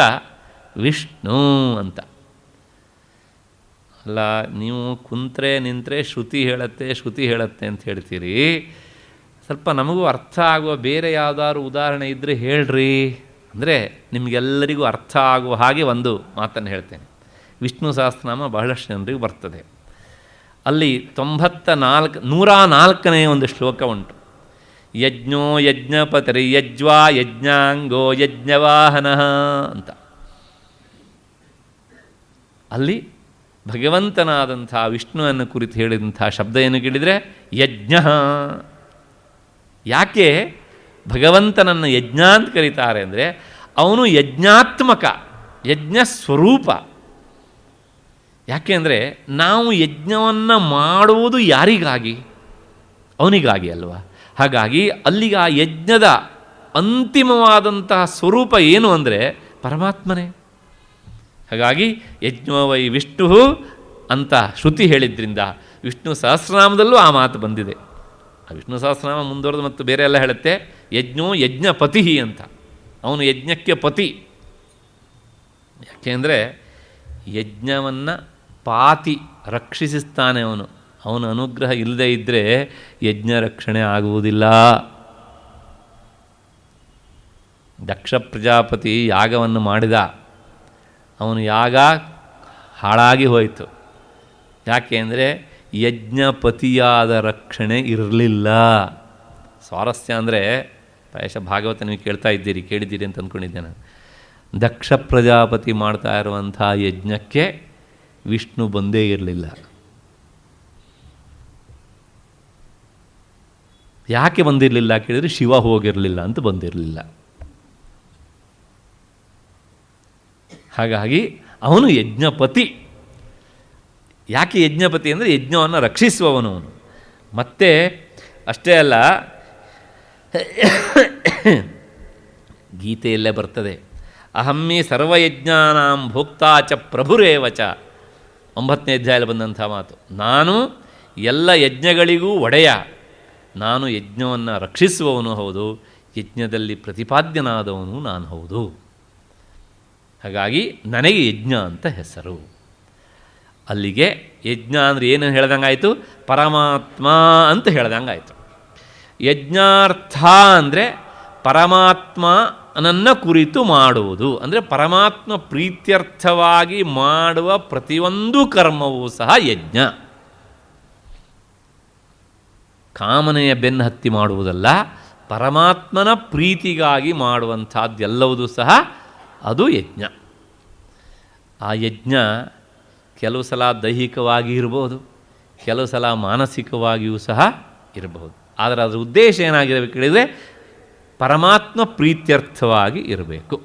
A: ವಿಷ್ಣು ಅಂತ ಅಲ್ಲ. ನೀವು ಕುಂತ್ರೆ ನಿಂತರೆ ಶ್ರುತಿ ಹೇಳುತ್ತೆ ಅಂತ ಹೇಳ್ತೀರಿ. ಸ್ವಲ್ಪ ನಮಗೂ ಅರ್ಥ ಆಗುವ ಬೇರೆ ಯಾವುದಾದ್ರು ಉದಾಹರಣೆ ಇದ್ದರೆ ಹೇಳ್ರಿ. ಅಂದರೆ ನಿಮಗೆಲ್ಲರಿಗೂ ಅರ್ಥ ಆಗುವ ಹಾಗೆ ಒಂದು ಮಾತನ್ನು ಹೇಳ್ತೇನೆ. ವಿಷ್ಣು ಸಹಸ್ರನಾಮ ಬಹಳಷ್ಟು ಜನರಿಗೆ ಬರ್ತದೆ. ಅಲ್ಲಿ 104ನೇ ಒಂದು ಶ್ಲೋಕ ಉಂಟು. ಯಜ್ಞೋ ಯಜ್ಞಪತಿರ್ ಯಜ್ವಾ ಯಜ್ಞಾಂಗೋ ಯಜ್ಞವಾಹನ ಅಂತ. ಅಲ್ಲಿ ಭಗವಂತನಾದಂಥ ವಿಷ್ಣುವನ್ನು ಕುರಿತು ಹೇಳಿದಂಥ ಶಬ್ದ ಏನು ಕೇಳಿದರೆ ಯಜ್ಞ. ಯಾಕೆ ಭಗವಂತನನ್ನು ಯಜ್ಞ ಅಂತ ಕರೀತಾರೆ ಅಂದರೆ, ಅವನು ಯಜ್ಞಾತ್ಮಕ, ಯಜ್ಞ ಸ್ವರೂಪ. ಯಾಕೆ ಅಂದರೆ, ನಾವು ಯಜ್ಞವನ್ನು ಮಾಡುವುದು ಯಾರಿಗಾಗಿ? ಅವನಿಗಾಗಿ ಅಲ್ವಾ? ಹಾಗಾಗಿ ಅಲ್ಲಿಗೆ ಆ ಯಜ್ಞದ ಅಂತಿಮವಾದಂತಹ ಸ್ವರೂಪ ಏನು ಅಂದರೆ ಪರಮಾತ್ಮನೇ. ಹಾಗಾಗಿ ಯಜ್ಞೋ ವೈ ವಿಷ್ಣು ಅಂತ ಶ್ರುತಿ ಹೇಳಿದ್ರಿಂದ ವಿಷ್ಣು ಸಹಸ್ರನಾಮದಲ್ಲೂ ಆ ಮಾತು ಬಂದಿದೆ. ಆ ವಿಷ್ಣು ಸಹಸ್ರನಾಮ ಮುಂದುವರೆದು ಮತ್ತು ಬೇರೆ ಎಲ್ಲ ಹೇಳುತ್ತೆ, ಯಜ್ಞೋ ಯಜ್ಞಪತಿ ಅಂತ. ಅವನು ಯಜ್ಞಕ್ಕೆ ಪತಿ. ಯಾಕೆಂದರೆ ಯಜ್ಞವನ್ನು ಪಾತಿ ರಕ್ಷಿಸಿಸ್ತಾನೆ ಅವನು. ಅವನ ಅನುಗ್ರಹ ಇಲ್ಲದೇ ಇದ್ದರೆ ಯಜ್ಞ ರಕ್ಷಣೆ ಆಗುವುದಿಲ್ಲ. ದಕ್ಷ ಪ್ರಜಾಪತಿ ಯಾಗವನ್ನು ಮಾಡಿದ, ಅವನು ಯಾಗ ಹಾಳಾಗಿ ಹೋಯಿತು. ಯಾಕೆ ಅಂದರೆ ಯಜ್ಞಪತಿಯಾದ ರಕ್ಷಣೆ ಇರಲಿಲ್ಲ. ಸ್ವಾರಸ್ಯ ಅಂದರೆ, ಪ್ರಾಯಶಃ ಭಾಗವತ ನೀವು ಕೇಳಿದ್ದೀರಿ ಅಂತ ಅಂದ್ಕೊಂಡಿದ್ದೆ ನಾನು. ದಕ್ಷ ಪ್ರಜಾಪತಿ ಮಾಡ್ತಾ ಇರುವಂಥ ಯಜ್ಞಕ್ಕೆ ವಿಷ್ಣು ಬಂದೇ ಇರಲಿಲ್ಲ. ಯಾಕೆ ಬಂದಿರಲಿಲ್ಲ ಕೇಳಿದರೆ, ಶಿವ ಹೋಗಿರಲಿಲ್ಲ ಅಂತ ಬಂದಿರಲಿಲ್ಲ. ಹಾಗಾಗಿ ಅವನು ಯಜ್ಞಪತಿ. ಯಾಕೆ ಯಜ್ಞಪತಿ ಅಂದರೆ ಯಜ್ಞವನ್ನು ರಕ್ಷಿಸುವವನು ಅವನು. ಮತ್ತೆ ಅಷ್ಟೇ ಅಲ್ಲ, ಗೀತೆಯಲ್ಲೇ ಬರ್ತದೆ, ಅಹಮ್ಮಿ ಸರ್ವಯಜ್ಞಾನಾಂ ಭೋಕ್ತಾ ಚ ಪ್ರಭುರೇವಚ. 9ನೇ ಅಧ್ಯಾಯದಲ್ಲಿ ಬಂದಂಥ ಮಾತು. ನಾನು ಎಲ್ಲ ಯಜ್ಞಗಳಿಗೂ ಒಡೆಯ, ನಾನು ಯಜ್ಞವನ್ನು ರಕ್ಷಿಸುವವನು ಹೌದು, ಯಜ್ಞದಲ್ಲಿ ಪ್ರತಿಪಾದ್ಯನಾದವನು ನಾನು ಹೌದು. ಹಾಗಾಗಿ ನನಗೆ ಯಜ್ಞ ಅಂತ ಹೆಸರು. ಅಲ್ಲಿಗೆ ಯಜ್ಞ ಅಂದರೆ ಏನು ಹೇಳ್ದಂಗಾಯಿತು? ಪರಮಾತ್ಮ ಅಂತ ಹೇಳ್ದಂಗಾಯಿತು. ಯಜ್ಞಾರ್ಥ ಅಂದರೆ ಪರಮಾತ್ಮನನ್ನು ಕುರಿತು ಮಾಡುವುದು. ಅಂದರೆ ಪರಮಾತ್ಮ ಪ್ರೀತ್ಯರ್ಥವಾಗಿ ಮಾಡುವ ಪ್ರತಿಯೊಂದು ಕರ್ಮವೂ ಸಹ ಯಜ್ಞ. ಕಾಮನೆಯ ಬೆನ್ನು ಹತ್ತಿ ಮಾಡುವುದಲ್ಲ, ಪರಮಾತ್ಮನ ಪ್ರೀತಿಗಾಗಿ ಮಾಡುವಂಥದ್ದೆಲ್ಲವುದೂ ಸಹ ಅದು ಯಜ್ಞ. ಆ ಯಜ್ಞ ಕೆಲವು ಸಲ ದೈಹಿಕವಾಗಿ ಇರ್ಬೋದು, ಕೆಲವು ಸಲ ಮಾನಸಿಕವಾಗಿಯೂ ಸಹ ಇರಬಹುದು. ಆದರೆ ಅದರ ಉದ್ದೇಶ ಏನಾಗಿರಬೇಕು ಹೇಳಿದರೆ ಪರಮಾತ್ಮ ಪ್ರೀತ್ಯರ್ಥವಾಗಿ ಇರಬೇಕು.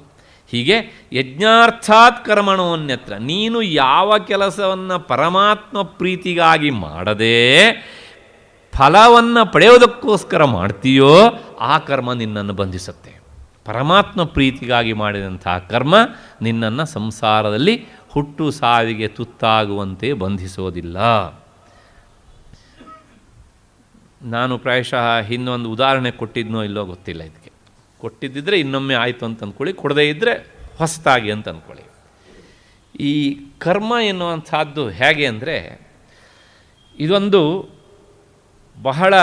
A: ಹೀಗೆ ಯಜ್ಞಾರ್ಥಾತ್ ಕರ್ಮಣೋನ್ಯತ್ರ, ನೀನು ಯಾವ ಕೆಲಸವನ್ನು ಪರಮಾತ್ಮ ಪ್ರೀತಿಗಾಗಿ ಮಾಡದೆ ಫಲವನ್ನು ಪಡೆಯೋದಕ್ಕೋಸ್ಕರ ಮಾಡ್ತೀಯೋ ಆ ಕರ್ಮ ನಿನ್ನನ್ನು ಬಂಧಿಸುತ್ತೆ. ಪರಮಾತ್ಮ ಪ್ರೀತಿಗಾಗಿ ಮಾಡಿದಂತಹ ಕರ್ಮ ನಿನ್ನನ್ನು ಸಂಸಾರದಲ್ಲಿ ಹುಟ್ಟು ಸಾವಿಗೆ ತುತ್ತಾಗುವಂತೆ ಬಂಧಿಸೋದಿಲ್ಲ. ನಾನು ಪ್ರಾಯಶಃ ಇನ್ನೊಂದು ಉದಾಹರಣೆ ಕೊಟ್ಟಿದ್ನೋ ಇಲ್ಲೋ ಗೊತ್ತಿಲ್ಲ. ಇದಕ್ಕೆ ಕೊಟ್ಟಿದ್ದಿದ್ರೆ ಇನ್ನೊಮ್ಮೆ ಆಯಿತು ಅಂತ ಅಂದ್ಕೊಳ್ಳಿ, ಕೊಡದೇ ಇದ್ದರೆ ಹೊಸತಾಗಿ ಅಂತ ಅಂದ್ಕೊಳ್ಳಿ. ಈ ಕರ್ಮ ಎನ್ನುವಂಥದ್ದು ಹೇಗೆ ಅಂದರೆ, ಇದೊಂದು ಬಹಳ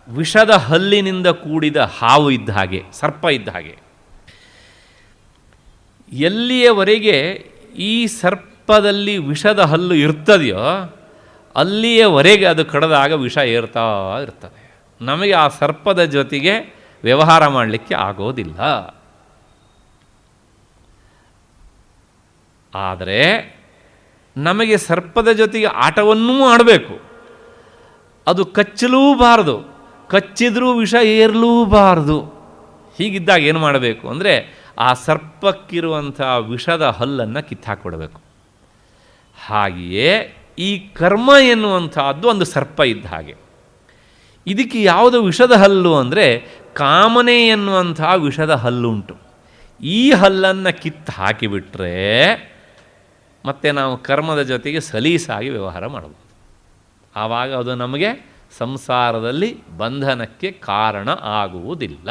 A: ವಿಷದ ಹಲ್ಲಿನಿಂದ ಕೂಡಿದ ಹಾವು ಇದ್ದ ಹಾಗೆ, ಸರ್ಪ ಇದ್ದ ಹಾಗೆ. ಎಲ್ಲಿಯವರೆಗೆ ಈ ಸರ್ಪದಲ್ಲಿ ವಿಷದ ಹಲ್ಲು ಇರ್ತದೆಯೋ ಅಲ್ಲಿಯವರೆಗೆ ಅದು ಕಡಿದಾಗ ವಿಷ ಏರ್ತಾ ಇರ್ತದೆ. ನಮಗೆ ಆ ಸರ್ಪದ ಜೊತೆಗೆ ವ್ಯವಹಾರ ಮಾಡಲಿಕ್ಕೆ ಆಗೋದಿಲ್ಲ. ಆದರೆ ನಮಗೆ ಸರ್ಪದ ಜೊತೆಗೆ ಆಟವನ್ನೂ ಆಡಬೇಕು. ಅದು ಕಚ್ಚಲೂಬಾರದು, ಕಚ್ಚಿದ್ರೂ ವಿಷ ಏರಲೂಬಾರದು. ಹೀಗಿದ್ದಾಗ ಏನು ಮಾಡಬೇಕು ಅಂದರೆ ಆ ಸರ್ಪಕ್ಕಿರುವಂಥ ವಿಷದ ಹಲ್ಲನ್ನು ಕಿತ್ತಾಕ್ಬಿಡಬೇಕು. ಹಾಗೆಯೇ ಈ ಕರ್ಮ ಎನ್ನುವಂಥದ್ದು ಒಂದು ಸರ್ಪ ಇದ್ದ ಹಾಗೆ. ಇದಕ್ಕೆ ಯಾವುದು ವಿಷದ ಹಲ್ಲು ಅಂದರೆ ಕಾಮನೆ ಎನ್ನುವಂಥ ವಿಷದ ಹಲ್ಲುಂಟು. ಈ ಹಲ್ಲನ್ನು ಕಿತ್ತು ಹಾಕಿಬಿಟ್ರೆ ಮತ್ತೆ ನಾವು ಕರ್ಮದ ಜೊತೆಗೆ ಸಲೀಸಾಗಿ ವ್ಯವಹಾರ ಮಾಡಬಹುದು. ಆವಾಗ ಅದು ನಮಗೆ ಸಂಸಾರದಲ್ಲಿ ಬಂಧನಕ್ಕೆ ಕಾರಣ ಆಗುವುದಿಲ್ಲ.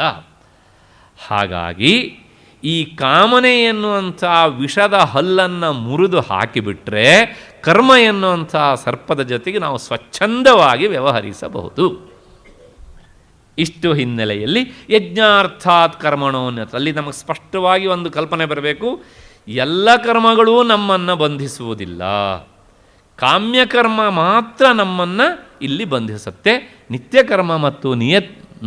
A: ಹಾಗಾಗಿ ಈ ಕಾಮನೆ ಎನ್ನುವಂಥ ವಿಷದ ಹಲ್ಲನ್ನು ಮುರಿದು ಹಾಕಿಬಿಟ್ರೆ ಕರ್ಮ ಎನ್ನುವಂಥ ಸರ್ಪದ ಜೊತೆಗೆ ನಾವು ಸ್ವಚ್ಛಂದವಾಗಿ ವ್ಯವಹರಿಸಬಹುದು. ಇಷ್ಟು ಹಿನ್ನೆಲೆಯಲ್ಲಿ ಯಜ್ಞಾರ್ಥಾತ್ ಕರ್ಮಣೋನ್ಯತ್ರ, ಅಲ್ಲಿ ನಮಗೆ ಸ್ಪಷ್ಟವಾಗಿ ಒಂದು ಕಲ್ಪನೆ ಬರಬೇಕು. ಎಲ್ಲ ಕರ್ಮಗಳೂ ನಮ್ಮನ್ನು ಬಂಧಿಸುವುದಿಲ್ಲ, ಕಾಮ್ಯಕರ್ಮ ಮಾತ್ರ ನಮ್ಮನ್ನು ಇಲ್ಲಿ ಬಂಧಿಸುತ್ತೆ. ನಿತ್ಯಕರ್ಮ ಮತ್ತು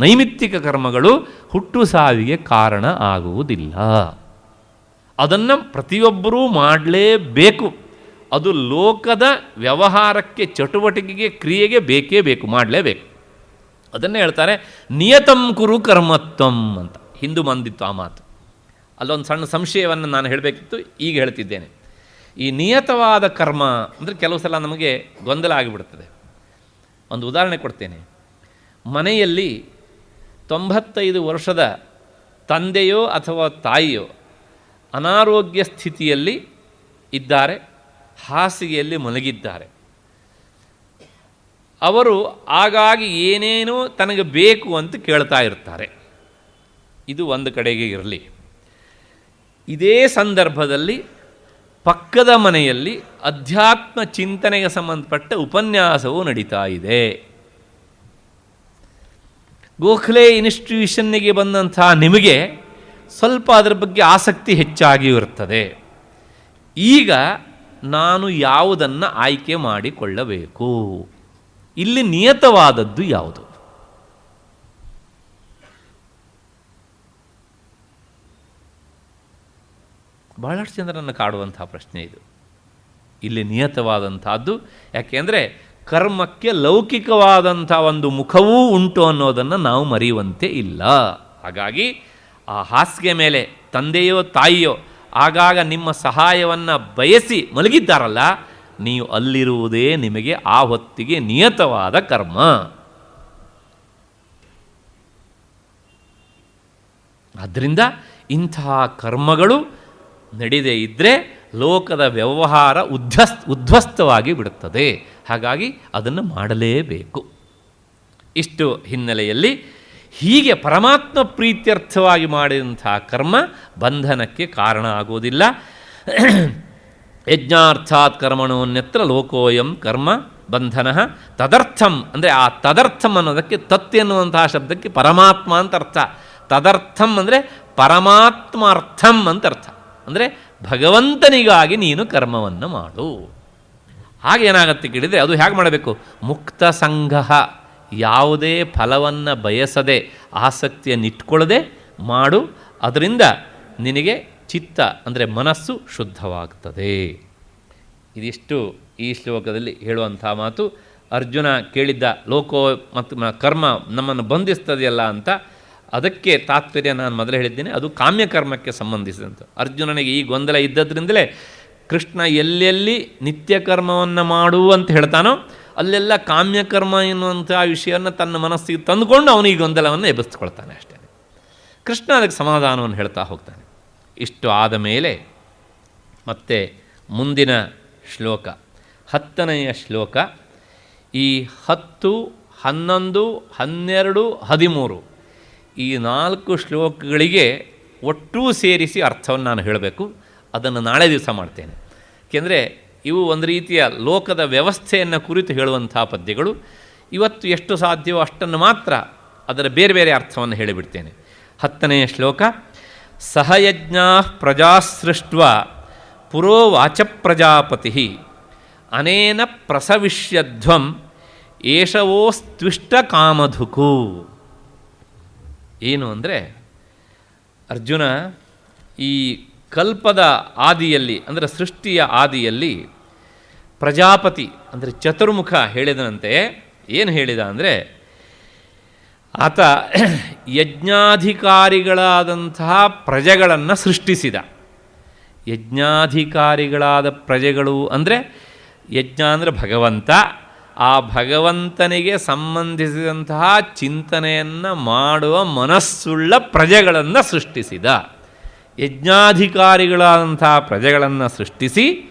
A: ನೈಮಿತ್ತಿಕ ಕರ್ಮಗಳು ಹುಟ್ಟು ಸಾವಿಗೆ ಕಾರಣ ಆಗುವುದಿಲ್ಲ. ಅದನ್ನು ಪ್ರತಿಯೊಬ್ಬರೂ ಮಾಡಲೇಬೇಕು. ಅದು ಲೋಕದ ವ್ಯವಹಾರಕ್ಕೆ, ಚಟುವಟಿಕೆಗೆ, ಕ್ರಿಯೆಗೆ ಬೇಕೇ ಬೇಕು, ಮಾಡಲೇಬೇಕು. ಅದನ್ನೇ ಹೇಳ್ತಾರೆ ನಿಯತಂ ಕುರು ಕರ್ಮತ್ವಂ ಅಂತ. ಹಿಂದೂ ಬಂದಿತ್ತು ಆ ಮಾತು. ಅಲ್ಲೊಂದು ಸಣ್ಣ ಸಂಶಯವನ್ನು ನಾನು ಹೇಳಬೇಕಿತ್ತು, ಈಗ ಹೇಳ್ತಿದ್ದೇನೆ. ಈ ನಿಯತವಾದ ಕರ್ಮ ಅಂದರೆ ಕೆಲವು ಸಲ ನಮಗೆ ಗೊಂದಲ ಆಗಿಬಿಡ್ತದೆ. ಒಂದು ಉದಾಹರಣೆ ಕೊಡ್ತೇನೆ. ಮನೆಯಲ್ಲಿ 95 ವರ್ಷದ ತಂದೆಯೋ ಅಥವಾ ತಾಯಿಯೋ ಅನಾರೋಗ್ಯ ಸ್ಥಿತಿಯಲ್ಲಿ ಇದ್ದಾರೆ, ಹಾಸಿಗೆಯಲ್ಲಿ ಮಲಗಿದ್ದಾರೆ. ಅವರು ಆಗಾಗಿ ಏನೇನೋ ತನಗೆ ಬೇಕು ಅಂತ ಕೇಳ್ತಾ ಇರ್ತಾರೆ. ಇದು ಒಂದು ಕಡೆಗೆ ಇರಲಿ. ಇದೇ ಸಂದರ್ಭದಲ್ಲಿ ಪಕ್ಕದ ಮನೆಯಲ್ಲಿ ಅಧ್ಯಾತ್ಮ ಚಿಂತನೆಗೆ ಸಂಬಂಧಪಟ್ಟ ಉಪನ್ಯಾಸವು ನಡೀತಾ ಇದೆ. ಗೋಖಲೆ ಇನ್ಸ್ಟಿಟ್ಯೂಷನ್ನಿಗೆ ಬಂದಂಥ ನಿಮಗೆ ಸ್ವಲ್ಪ ಅದರ ಬಗ್ಗೆ ಆಸಕ್ತಿ ಹೆಚ್ಚಾಗಿಯೂ ಇರ್ತದೆ. ಈಗ ನಾನು ಯಾವುದನ್ನು ಆಯ್ಕೆ ಮಾಡಿಕೊಳ್ಳಬೇಕು? ಇಲ್ಲಿ ನಿಯತವಾದದ್ದು ಯಾವುದು? ಬಹಳಷ್ಟು ಜನರನ್ನು ಕಾಡುವಂಥ ಪ್ರಶ್ನೆ ಇದು. ಇಲ್ಲಿ ನಿಯತವಾದಂಥದ್ದು ಯಾಕೆಂದರೆ ಕರ್ಮಕ್ಕೆ ಲೌಕಿಕವಾದಂಥ ಒಂದು ಮುಖವೂ ಉಂಟು ಅನ್ನೋದನ್ನು ನಾವು ಮರೆಯುವಂತೆ ಇಲ್ಲ. ಹಾಗಾಗಿ ಆ ಹಾಸಿಗೆ ಮೇಲೆ ತಂದೆಯೋ ತಾಯಿಯೋ ಆಗಾಗ ನಿಮ್ಮ ಸಹಾಯವನ್ನು ಬಯಸಿ ಮಲಗಿದ್ದಾರಲ್ಲ, ನೀವು ಅಲ್ಲಿರುವುದೇ ನಿಮಗೆ ಆ ಹೊತ್ತಿಗೆ ನಿಯತವಾದ ಕರ್ಮ. ಆದ್ದರಿಂದ ಇಂತಹ ಕರ್ಮಗಳು ನಡೆದೇ ಇದ್ದರೆ ಲೋಕದ ವ್ಯವಹಾರ ಉದ್ಧ್ವಸ್ತವಾಗಿ ಬಿಡುತ್ತದೆ. ಹಾಗಾಗಿ ಅದನ್ನು ಮಾಡಲೇಬೇಕು. ಇಷ್ಟು ಹಿನ್ನೆಲೆಯಲ್ಲಿ ಹೀಗೆ ಪರಮಾತ್ಮ ಪ್ರೀತ್ಯರ್ಥವಾಗಿ ಮಾಡಿದಂಥ ಕರ್ಮ ಬಂಧನಕ್ಕೆ ಕಾರಣ ಆಗೋದಿಲ್ಲ. ಯಜ್ಞಾರ್ಥಾತ್ ಕರ್ಮಣೋನ್ಯತ್ರ ಲೋಕೋಯಂ ಕರ್ಮ ಬಂಧನ ತದರ್ಥಂ ಅಂದರೆ ಆ ತದರ್ಥಂ ಅನ್ನೋದಕ್ಕೆ ತತ್ ಎನ್ನುವಂತಹ ಶಬ್ದಕ್ಕೆ ಪರಮಾತ್ಮ ಅಂತ ಅರ್ಥ. ತದರ್ಥಂ ಅಂದರೆ ಪರಮಾತ್ಮಾರ್ಥಂ ಅಂತ ಅರ್ಥ. ಅಂದರೆ ಭಗವಂತನಿಗಾಗಿ ನೀನು ಕರ್ಮವನ್ನು ಮಾಡು. ಹಾಗೇನಾಗತ್ತೆ ಕೇಳಿದರೆ ಅದು ಹೇಗೆ ಮಾಡಬೇಕು? ಮುಕ್ತ ಸಂಘ, ಯಾವುದೇ ಫಲವನ್ನು ಬಯಸದೆ ಆಸಕ್ತಿಯನ್ನಿಟ್ಕೊಳ್ಳದೆ ಮಾಡು, ಅದರಿಂದ ನಿನಗೆ ಚಿತ್ತ ಅಂದರೆ ಮನಸ್ಸು ಶುದ್ಧವಾಗ್ತದೆ. ಇದಿಷ್ಟು ಈ ಶ್ಲೋಕದಲ್ಲಿ ಹೇಳುವಂಥ ಮಾತು. ಅರ್ಜುನ ಕೇಳಿದ್ದ ಲೋಕೋ ಮತ್ತು ಕರ್ಮ ನಮ್ಮನ್ನು ಬಂಧಿಸ್ತದೆಯಲ್ಲ ಅಂತ, ಅದಕ್ಕೆ ತಾತ್ಪರ್ಯ ನಾನು ಮೊದಲು ಹೇಳಿದ್ದೇನೆ, ಅದು ಕಾಮ್ಯಕರ್ಮಕ್ಕೆ ಸಂಬಂಧಿಸಿದಂಥ. ಅರ್ಜುನನಿಗೆ ಈ ಗೊಂದಲ ಇದ್ದದ್ರಿಂದಲೇ ಕೃಷ್ಣ ಎಲ್ಲೆಲ್ಲಿ ನಿತ್ಯ ಕರ್ಮವನ್ನು ಮಾಡು ಅಂತ ಹೇಳ್ತಾನೋ ಅಲ್ಲೆಲ್ಲ ಕಾಮ್ಯಕರ್ಮ ಎನ್ನುವಂಥ ವಿಷಯವನ್ನು ತನ್ನ ಮನಸ್ಸಿಗೆ ತಂದುಕೊಂಡು ಅವನು ಈ ಗೊಂದಲವನ್ನು ಎಬ್ಬಿಸ್ಕೊಳ್ತಾನೆ ಅಷ್ಟೇ. ಕೃಷ್ಣ ಅದಕ್ಕೆ ಸಮಾಧಾನವನ್ನು ಹೇಳ್ತಾ ಹೋಗ್ತಾನೆ. ಇಷ್ಟು ಆದ ಮೇಲೆ ಮತ್ತೆ ಮುಂದಿನ ಶ್ಲೋಕ 10ನೆಯ ಶ್ಲೋಕ. ಈ 10, 11, 12, 13 ಈ 4 ಶ್ಲೋಕಗಳಿಗೆ ಒಟ್ಟೂ ಸೇರಿಸಿ ಅರ್ಥವನ್ನು ನಾನು ಹೇಳಬೇಕು. ಅದನ್ನು ನಾಳೆ ದಿವಸ ಮಾಡ್ತೇನೆ. ಏಕೆಂದರೆ ಇವು ಒಂದು ರೀತಿಯ ಲೋಕದ ವ್ಯವಸ್ಥೆಯನ್ನು ಕುರಿತು ಹೇಳುವಂಥ ಪದ್ಯಗಳು. ಇವತ್ತು ಎಷ್ಟು ಸಾಧ್ಯವೋ ಅಷ್ಟನ್ನು ಮಾತ್ರ ಅದರ ಬೇರೆ ಬೇರೆ ಅರ್ಥವನ್ನು ಹೇಳಿಬಿಡ್ತೇನೆ. 10ನೆಯ ಶ್ಲೋಕ. ಸಹಯಜ್ಞಾ ಪ್ರಜಾಸೃಷ್ಟ ಪುರೋವಾಚ ಪ್ರಜಾಪತಿ ಅನೇನ ಪ್ರಸವಿಷ್ಯಧ್ವಂ ಏಷವೋಸ್ತ್ವಿಷ್ಟ ಕಾಮಧುಕು. ಏನು ಅಂದರೆ, ಅರ್ಜುನ ಈ ಕಲ್ಪದ ಆದಿಯಲ್ಲಿ ಅಂದರೆ ಸೃಷ್ಟಿಯ ಆದಿಯಲ್ಲಿ ಪ್ರಜಾಪತಿ ಅಂದರೆ ಚತುರ್ಮುಖ ಹೇಳಿದನಂತೆ. ಏನು ಹೇಳಿದ ಅಂದರೆ, ಆತ ಯಜ್ಞಾಧಿಕಾರಿಗಳಾದಂತಹ ಪ್ರಜೆಗಳನ್ನು ಸೃಷ್ಟಿಸಿದ. ಯಜ್ಞಾಧಿಕಾರಿಗಳಾದ ಪ್ರಜೆಗಳು ಅಂದರೆ, ಯಜ್ಞ ಅಂದರೆ ಭಗವಂತ, ಆ ಭಗವಂತನಿಗೆ ಸಂಬಂಧಿಸಿದಂತಹ ಚಿಂತನೆಯನ್ನು ಮಾಡುವ ಮನಸ್ಸುಳ್ಳ ಪ್ರಜೆಗಳನ್ನು ಸೃಷ್ಟಿಸಿದ. ಯಜ್ಞಾಧಿಕಾರಿಗಳಾದಂತಹ ಪ್ರಜೆಗಳನ್ನು ಸೃಷ್ಟಿಸಿ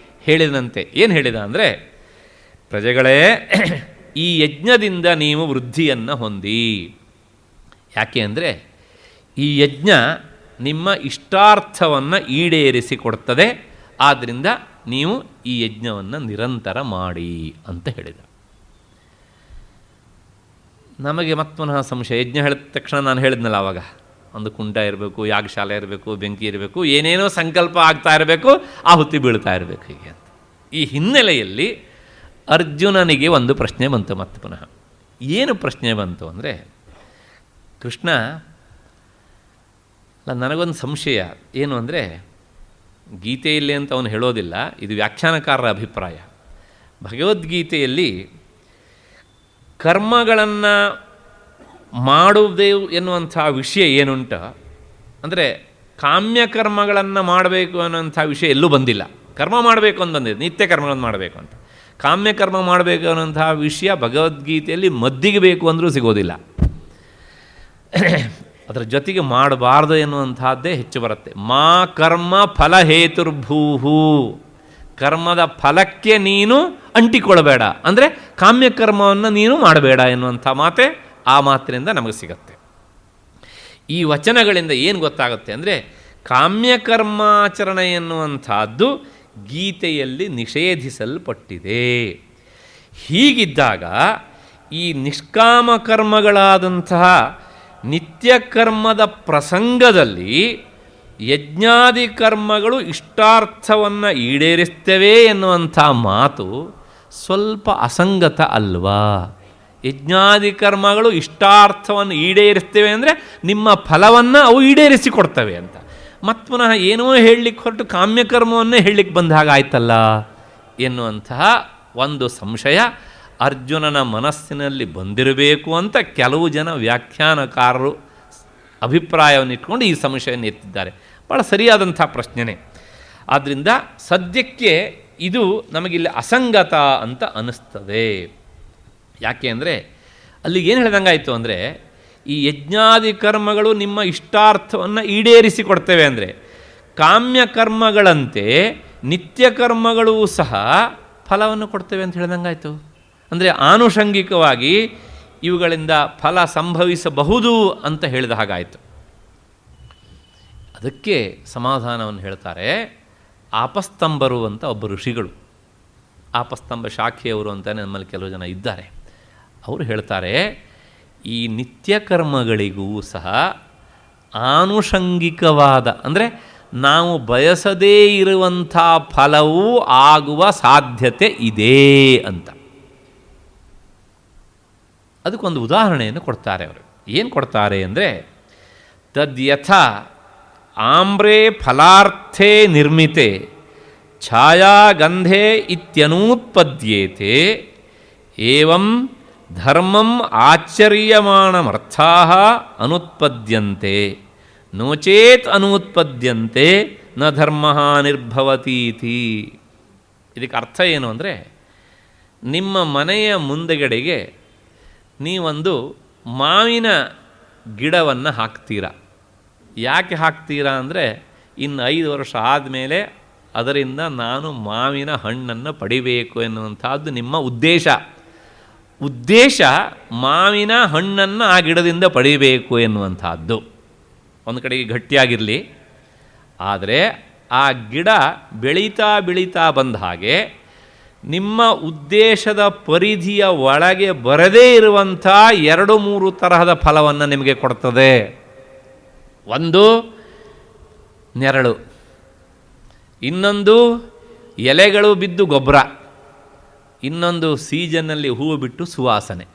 A: ಹೇಳಿದಂತೆ. ಏನು ಹೇಳಿದ ಅಂದರೆ, ಪ್ರಜೆಗಳೇ, ಈ ಯಜ್ಞದಿಂದ ನೀವು ವೃದ್ಧಿಯನ್ನು ಹೊಂದಿ. ಯಾಕೆ ಅಂದರೆ, ಈ ಯಜ್ಞ ನಿಮ್ಮ ಇಷ್ಟಾರ್ಥವನ್ನು ಈಡೇರಿಸಿಕೊಡ್ತದೆ. ಆದ್ದರಿಂದ ನೀವು ಈ ಯಜ್ಞವನ್ನು ನಿರಂತರ ಮಾಡಿ ಅಂತ ಹೇಳಿದ. ನಮಗೆ ಮತ್ತೊಂದು ಸಂಶಯ. ಯಜ್ಞ ಹೇಳಿದ ತಕ್ಷಣ ನಾನು ಹೇಳಿದ್ನಲ್ಲ ಆವಾಗ, ಒಂದು ಕುಂಡ ಇರಬೇಕು, ಯಾಗಶಾಲೆ ಇರಬೇಕು, ಬೆಂಕಿ ಇರಬೇಕು, ಏನೇನೋ ಸಂಕಲ್ಪ ಆಗ್ತಾ ಇರಬೇಕು, ಆಹುತಿ ಬೀಳ್ತಾ ಇರಬೇಕು ಹೀಗೆ ಅಂತ. ಈ ಹಿನ್ನೆಲೆಯಲ್ಲಿ ಅರ್ಜುನನಿಗೆ ಒಂದು ಪ್ರಶ್ನೆ ಬಂತು. ಮತ್ತೆ ಪುನಃ ಏನು ಪ್ರಶ್ನೆ ಬಂತು ಅಂದರೆ, ಕೃಷ್ಣ ನನಗೊಂದು ಸಂಶಯ ಏನು ಅಂದರೆ, ಗೀತೆಯಲ್ಲಿ ಅಂತ ಅವನು ಹೇಳೋದಿಲ್ಲ, ಇದು ವ್ಯಾಖ್ಯಾನಕಾರರ ಅಭಿಪ್ರಾಯ. ಭಗವದ್ಗೀತೆಯಲ್ಲಿ ಕರ್ಮಗಳನ್ನು ಮಾಡುವುದೇವು ಎನ್ನುವಂಥ ವಿಷಯ ಏನುಂಟ ಅಂದರೆ, ಕಾಮ್ಯಕರ್ಮಗಳನ್ನು ಮಾಡಬೇಕು ಅನ್ನೋಂಥ ವಿಷಯ ಎಲ್ಲೂ ಬಂದಿಲ್ಲ. ಕರ್ಮ ಮಾಡಬೇಕು ಅಂತ ಬಂದಿದೆ, ನಿತ್ಯ ಕರ್ಮಗಳನ್ನು ಮಾಡಬೇಕು ಅಂತ. ಕಾಮ್ಯಕರ್ಮ ಮಾಡಬೇಕು ಅನ್ನೋಂಥ ವಿಷಯ ಭಗವದ್ಗೀತೆಯಲ್ಲಿ ಮದ್ದಿಗೆ ಬೇಕು ಅಂದರೂ ಸಿಗೋದಿಲ್ಲ. ಅದರ ಜೊತೆಗೆ ಮಾಡಬಾರ್ದು ಎನ್ನುವಂಥದ್ದೇ ಹೆಚ್ಚು ಬರುತ್ತೆ. ಮಾ ಕರ್ಮ ಫಲಹೇತುರ್ಭೂಹು, ಕರ್ಮದ ಫಲಕ್ಕೆ ನೀನು ಅಂಟಿಕೊಳ್ಳಬೇಡ, ಅಂದರೆ ಕಾಮ್ಯಕರ್ಮವನ್ನು ನೀನು ಮಾಡಬೇಡ ಎನ್ನುವಂಥ ಮಾತೆ ಆ ಮಾತಿನಿಂದ ನಮಗೆ ಸಿಗತ್ತೆ. ಈ ವಚನಗಳಿಂದ ಏನು ಗೊತ್ತಾಗುತ್ತೆ ಅಂದರೆ, ಕಾಮ್ಯಕರ್ಮಾಚರಣೆ ಎನ್ನುವಂಥದ್ದು ಗೀತೆಯಲ್ಲಿ ನಿಷೇಧಿಸಲ್ಪಟ್ಟಿದೆ. ಹೀಗಿದ್ದಾಗ ಈ ನಿಷ್ಕಾಮ ಕರ್ಮಗಳಾದಂತಹ ನಿತ್ಯ ಕರ್ಮದ ಪ್ರಸಂಗದಲ್ಲಿ ಯಜ್ಞಾದಿ ಕರ್ಮಗಳು ಇಷ್ಟಾರ್ಥವನ್ನು ಈಡೇರಿಸ್ತವೆ ಎನ್ನುವಂಥ ಮಾತು ಸ್ವಲ್ಪ ಅಸಂಗತ ಅಲ್ವಾ? ಯಜ್ಞಾದಿ ಕರ್ಮಗಳು ಇಷ್ಟಾರ್ಥವನ್ನು ಈಡೇರಿಸ್ತೇವೆ ಅಂದರೆ ನಿಮ್ಮ ಫಲವನ್ನು ಅವು ಈಡೇರಿಸಿಕೊಡ್ತವೆ ಅಂತ. ಮತ್ತು ಪುನಃ ಏನೋ ಹೇಳಲಿಕ್ಕೆ ಹೊರಟು ಕಾಮ್ಯಕರ್ಮವನ್ನೇ ಹೇಳಲಿಕ್ಕೆ ಬಂದ ಹಾಗಾಯ್ತಲ್ಲ ಎನ್ನುವಂತಹ ಒಂದು ಸಂಶಯ ಅರ್ಜುನನ ಮನಸ್ಸಿನಲ್ಲಿ ಬಂದಿರಬೇಕು ಅಂತ ಕೆಲವು ಜನ ವ್ಯಾಖ್ಯಾನಕಾರರು ಅಭಿಪ್ರಾಯವನ್ನು ಇಟ್ಕೊಂಡು ಈ ಸಂಶಯವನ್ನು ಎತ್ತಿದ್ದಾರೆ. ಭಾಳ ಸರಿಯಾದಂಥ ಪ್ರಶ್ನೆನೇ. ಆದ್ದರಿಂದ ಸದ್ಯಕ್ಕೆ ಇದು ನಮಗಿಲ್ಲಿ ಅಸಂಗತ ಅಂತ ಅನ್ನಿಸ್ತದೆ. ಯಾಕೆ ಅಂದರೆ, ಅಲ್ಲಿಗೆ ಏನು ಹೇಳ್ದಂಗಾಯಿತು ಅಂದರೆ, ಈ ಯಜ್ಞಾದಿ ಕರ್ಮಗಳು ನಿಮ್ಮ ಇಷ್ಟಾರ್ಥವನ್ನು ಈಡೇರಿಸಿಕೊಡ್ತೇವೆ ಅಂದರೆ, ಕಾಮ್ಯಕರ್ಮಗಳಂತೆ ನಿತ್ಯ ಕರ್ಮಗಳೂ ಸಹ ಫಲವನ್ನು ಕೊಡ್ತೇವೆ ಅಂತ ಹೇಳ್ದಂಗಾಯಿತು. ಅಂದರೆ ಆನುಷಂಗಿಕವಾಗಿ ಇವುಗಳಿಂದ ಫಲ ಸಂಭವಿಸಬಹುದು ಅಂತ ಹೇಳಿದ ಹಾಗಾಯಿತು. ಅದಕ್ಕೆ ಸಮಾಧಾನವನ್ನು ಹೇಳ್ತಾರೆ ಆಪಸ್ತಂಬರು ಅಂತ ಒಬ್ಬ ಋಷಿಗಳು. ಆಪಸ್ತಂಭ ಶಾಖೆಯವರು ಅಂತ ನಮ್ಮಲ್ಲಿ ಕೆಲವು ಜನ ಇದ್ದಾರೆ. ಅವರು ಹೇಳ್ತಾರೆ, ಈ ನಿತ್ಯ ಕರ್ಮಗಳಿಗೂ ಸಹ ಆನುಷಂಗಿಕವಾದ ಅಂದರೆ ನಾವು ಬಯಸದೇ ಇರುವಂಥ ಫಲವೂ ಆಗುವ ಸಾಧ್ಯತೆ ಇದೆ ಅಂತ. ಅದಕ್ಕೊಂದು ಉದಾಹರಣೆಯನ್ನು ಕೊಡ್ತಾರೆ ಅವರು. ಏನು ಕೊಡ್ತಾರೆ ಅಂದರೆ, ತದ್ಯಥ ಆಮ್ರೇ ಫಲಾರ್ಥೇ ನಿರ್ಮಿತೆ ಛಾಯಾಗಂಧೆ ಇತ್ಯನೂತ್ಪದ್ಯೇತೆ ಏವಂ ಧರ್ಮಂ ಆಚರ್ಯಮಾಣಮರ್ಥಾಃ ಅನುತ್ಪದ್ಯಂತೆ ನೋಚೇತ್ ಅನುತ್ಪದ್ಯಂತೆ ನ ಧರ್ಮಃ ನಿರ್ಭವತೀತಿ. ಇದಕ್ಕೆ ಅರ್ಥ ಏನು ಅಂದರೆ, ನಿಮ್ಮ ಮನೆಯ ಮುಂದೆಗಡೆಗೆ ನೀವೊಂದು ಮಾವಿನ ಗಿಡವನ್ನು ಹಾಕ್ತೀರ. ಯಾಕೆ ಹಾಕ್ತೀರಾ ಅಂದರೆ, ಇನ್ನು 5 ವರ್ಷ ಆದಮೇಲೆ ಅದರಿಂದ ನಾನು ಮಾವಿನ ಹಣ್ಣನ್ನು ಪಡಿಬೇಕು ಎನ್ನುವಂಥದ್ದು ನಿಮ್ಮ ಉದ್ದೇಶ ಮಾವಿನ ಹಣ್ಣನ್ನು ಆ ಗಿಡದಿಂದ ಪಡಿಬೇಕು ಎನ್ನುವಂಥದ್ದು. ಒಂದು ಕಡೆಗೆ ಗಟ್ಟಿಯಾಗಿರಲಿ. ಆದರೆ ಆ ಗಿಡ ಬೆಳೀತಾ ಬಂದ ಹಾಗೆ ನಿಮ್ಮ ಉದ್ದೇಶದ ಪರಿಧಿಯ ಒಳಗೆ ಬರದೇ ಇರುವಂಥ 2-3 ತರಹದ ಫಲವನ್ನು ನಿಮಗೆ ಕೊಡ್ತದೆ. ಒಂದು ನೆರಳು, ಇನ್ನೊಂದು ಎಲೆಗಳು ಬಿದ್ದು ಗೊಬ್ಬರ, ಇನ್ನೊಂದು ಸೀಸನ್ನಲ್ಲಿ ಹೂವು ಬಿಟ್ಟು ಸುವಾಸನೆ.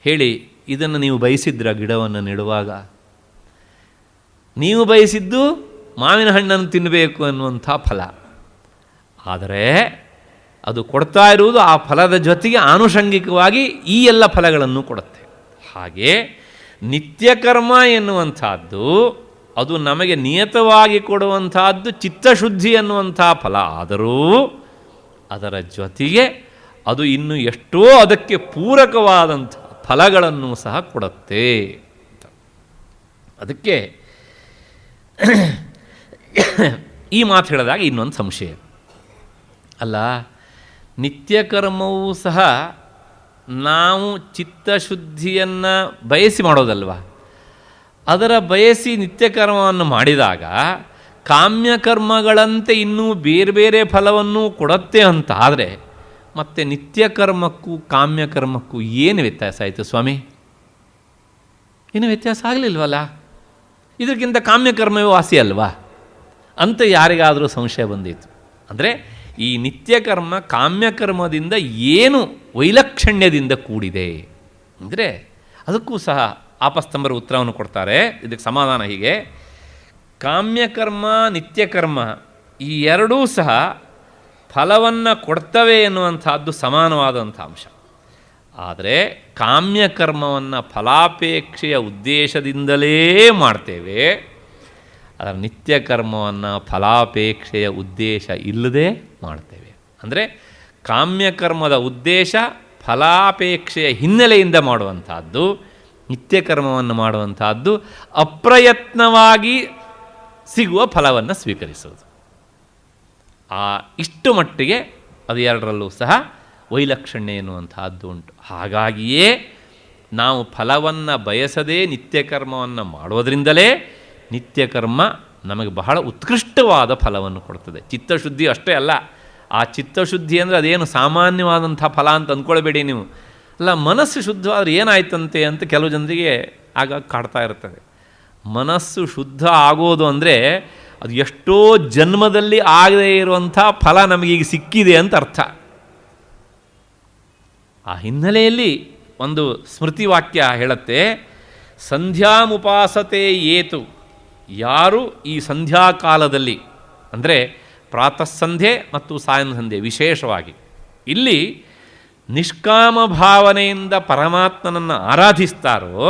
A: ಹೇಳಿ, ಇದನ್ನು ನೀವು ಬಯಸಿದ್ರ? ಗಿಡವನ್ನು ನೆಡುವಾಗ ನೀವು ಬಯಸಿದ್ದು ಮಾವಿನ ಹಣ್ಣನ್ನು ತಿನ್ನಬೇಕು ಅನ್ನುವಂಥ ಫಲ. ಆದರೆ ಅದು ಕೊಡ್ತಾ ಇರುವುದು ಆ ಫಲದ ಜೊತೆಗೆ ಆನುಷಂಗಿಕವಾಗಿ ಈ ಎಲ್ಲ ಫಲಗಳನ್ನು ಕೊಡುತ್ತೆ. ಹಾಗೆ ನಿತ್ಯಕರ್ಮ ಎನ್ನುವಂಥದ್ದು ಅದು ನಮಗೆ ನಿಯತವಾಗಿ ಕೊಡುವಂಥದ್ದು ಚಿತ್ತಶುದ್ಧಿ ಎನ್ನುವಂಥ ಫಲ. ಆದರೂ ಅದರ ಜೊತೆಗೆ ಅದು ಇನ್ನು ಎಷ್ಟೋ ಅದಕ್ಕೆ ಪೂರಕವಾದಂಥ ಫಲಗಳನ್ನು ಸಹ ಕೊಡುತ್ತೆ. ಅದಕ್ಕೆ ಈ ಮಾತು ಹೇಳಿದಾಗ ಇನ್ನೊಂದು ಸಂಶಯ, ಅಲ್ಲ, ನಿತ್ಯಕರ್ಮವೂ ಸಹ ನಾವು ಚಿತ್ತಶುದ್ಧಿಯನ್ನು ಬಯಸಿ ಮಾಡೋದಲ್ವ? ಅದರ ಬಯಸಿ ನಿತ್ಯಕರ್ಮವನ್ನು ಮಾಡಿದಾಗ ಕಾಮ್ಯಕರ್ಮಗಳಂತೆ ಇನ್ನೂ ಬೇರೆ ಬೇರೆ ಫಲವನ್ನು ಕೊಡುತ್ತೆ ಅಂತ ಆದರೆ ಮತ್ತೆ ನಿತ್ಯಕರ್ಮಕ್ಕೂ ಕಾಮ್ಯಕರ್ಮಕ್ಕೂ ಏನು ವ್ಯತ್ಯಾಸ ಆಯಿತು ಸ್ವಾಮಿ? ಏನು ವ್ಯತ್ಯಾಸ ಆಗಲಿಲ್ವಲ್ಲ? ಇದಕ್ಕಿಂತ ಕಾಮ್ಯಕರ್ಮವೇ ವಾಸಿ ಅಲ್ವಾ ಅಂತ ಯಾರಿಗಾದರೂ ಸಂಶಯ ಬಂದಿತ್ತು. ಅಂದರೆ ಈ ನಿತ್ಯಕರ್ಮ ಕಾಮ್ಯಕರ್ಮದಿಂದ ಏನು ವೈಲಕ್ಷಣ್ಯದಿಂದ ಕೂಡಿದೆ ಅಂದರೆ ಅದಕ್ಕೂ ಸಹ ಆಪಸ್ತಂಭರು ಉತ್ತರವನ್ನು ಕೊಡ್ತಾರೆ. ಇದಕ್ಕೆ ಸಮಾಧಾನ ಹೀಗೆ: ಕಾಮ್ಯಕರ್ಮ ನಿತ್ಯಕರ್ಮ ಈ ಎರಡೂ ಸಹ ಫಲವನ್ನು ಕೊಡ್ತವೆ ಎನ್ನುವಂಥದ್ದು ಸಮಾನವಾದಂಥ ಅಂಶ. ಆದರೆ ಕಾಮ್ಯಕರ್ಮವನ್ನು ಫಲಾಪೇಕ್ಷೆಯ ಉದ್ದೇಶದಿಂದಲೇ ಮಾಡ್ತೇವೆ, ಅದರ ನಿತ್ಯಕರ್ಮವನ್ನು ಫಲಾಪೇಕ್ಷೆಯ ಉದ್ದೇಶ ಇಲ್ಲದೆ ಮಾಡ್ತೇವೆ. ಅಂದರೆ ಕಾಮ್ಯಕರ್ಮದ ಉದ್ದೇಶ ಫಲಾಪೇಕ್ಷೆಯ ಹಿನ್ನೆಲೆಯಿಂದ ಮಾಡುವಂಥದ್ದು, ನಿತ್ಯಕರ್ಮವನ್ನು ಮಾಡುವಂಥದ್ದು ಅಪ್ರಯತ್ನವಾಗಿ ಸಿಗುವ ಫಲವನ್ನು ಸ್ವೀಕರಿಸೋದು. ಇಷ್ಟು ಮಟ್ಟಿಗೆ ಅದು ಎರಡರಲ್ಲೂ ಸಹ ವೈಲಕ್ಷಣ್ಯ ಎನ್ನುವಂಥದ್ದು ಉಂಟು. ಹಾಗಾಗಿಯೇ ನಾವು ಫಲವನ್ನು ಬಯಸದೇ ನಿತ್ಯಕರ್ಮವನ್ನು ಮಾಡೋದರಿಂದಲೇ ನಿತ್ಯಕರ್ಮ ನಮಗೆ ಬಹಳ ಉತ್ಕೃಷ್ಟವಾದ ಫಲವನ್ನು ಕೊಡ್ತದೆ. ಚಿತ್ತಶುದ್ಧಿ ಅಷ್ಟೇ ಅಲ್ಲ, ಆ ಚಿತ್ತಶುದ್ಧಿ ಅಂದರೆ ಅದೇನು ಸಾಮಾನ್ಯವಾದಂಥ ಫಲ ಅಂತ ಅಂದ್ಕೊಳ್ಬೇಡಿ ನೀವು. ಅಲ್ಲ, ಮನಸ್ಸು ಶುದ್ಧವಾದರೆ ಏನಾಯ್ತಂತೆ ಅಂತ ಕೆಲವು ಜನರಿಗೆ ಆಗ ಕಾಡ್ತಾ ಇರ್ತದೆ. ಮನಸ್ಸು ಶುದ್ಧ ಆಗೋದು ಅಂದರೆ ಅದು ಎಷ್ಟೋ ಜನ್ಮದಲ್ಲಿ ಆಗದೇ ಇರುವಂಥ ಫಲ ನಮಗೀಗ ಸಿಕ್ಕಿದೆ ಅಂತ ಅರ್ಥ. ಆ ಹಿನ್ನೆಲೆಯಲ್ಲಿ ಒಂದು ಸ್ಮೃತಿ ವಾಕ್ಯ ಹೇಳುತ್ತೆ, ಸಂಧ್ಯಾಮುಪಾಸತೆ ಏತು, ಯಾರು ಈ ಸಂಧ್ಯಾಕಾಲದಲ್ಲಿ ಅಂದರೆ ಪ್ರಾತಃ ಸಂಧ್ಯೆ ಮತ್ತು ಸಾಯಂ ಸಂಧ್ಯೆ ವಿಶೇಷವಾಗಿ ಇಲ್ಲಿ ನಿಷ್ಕಾಮ ಭಾವನೆಯಿಂದ ಪರಮಾತ್ಮನನ್ನು ಆರಾಧಿಸ್ತಾರೋ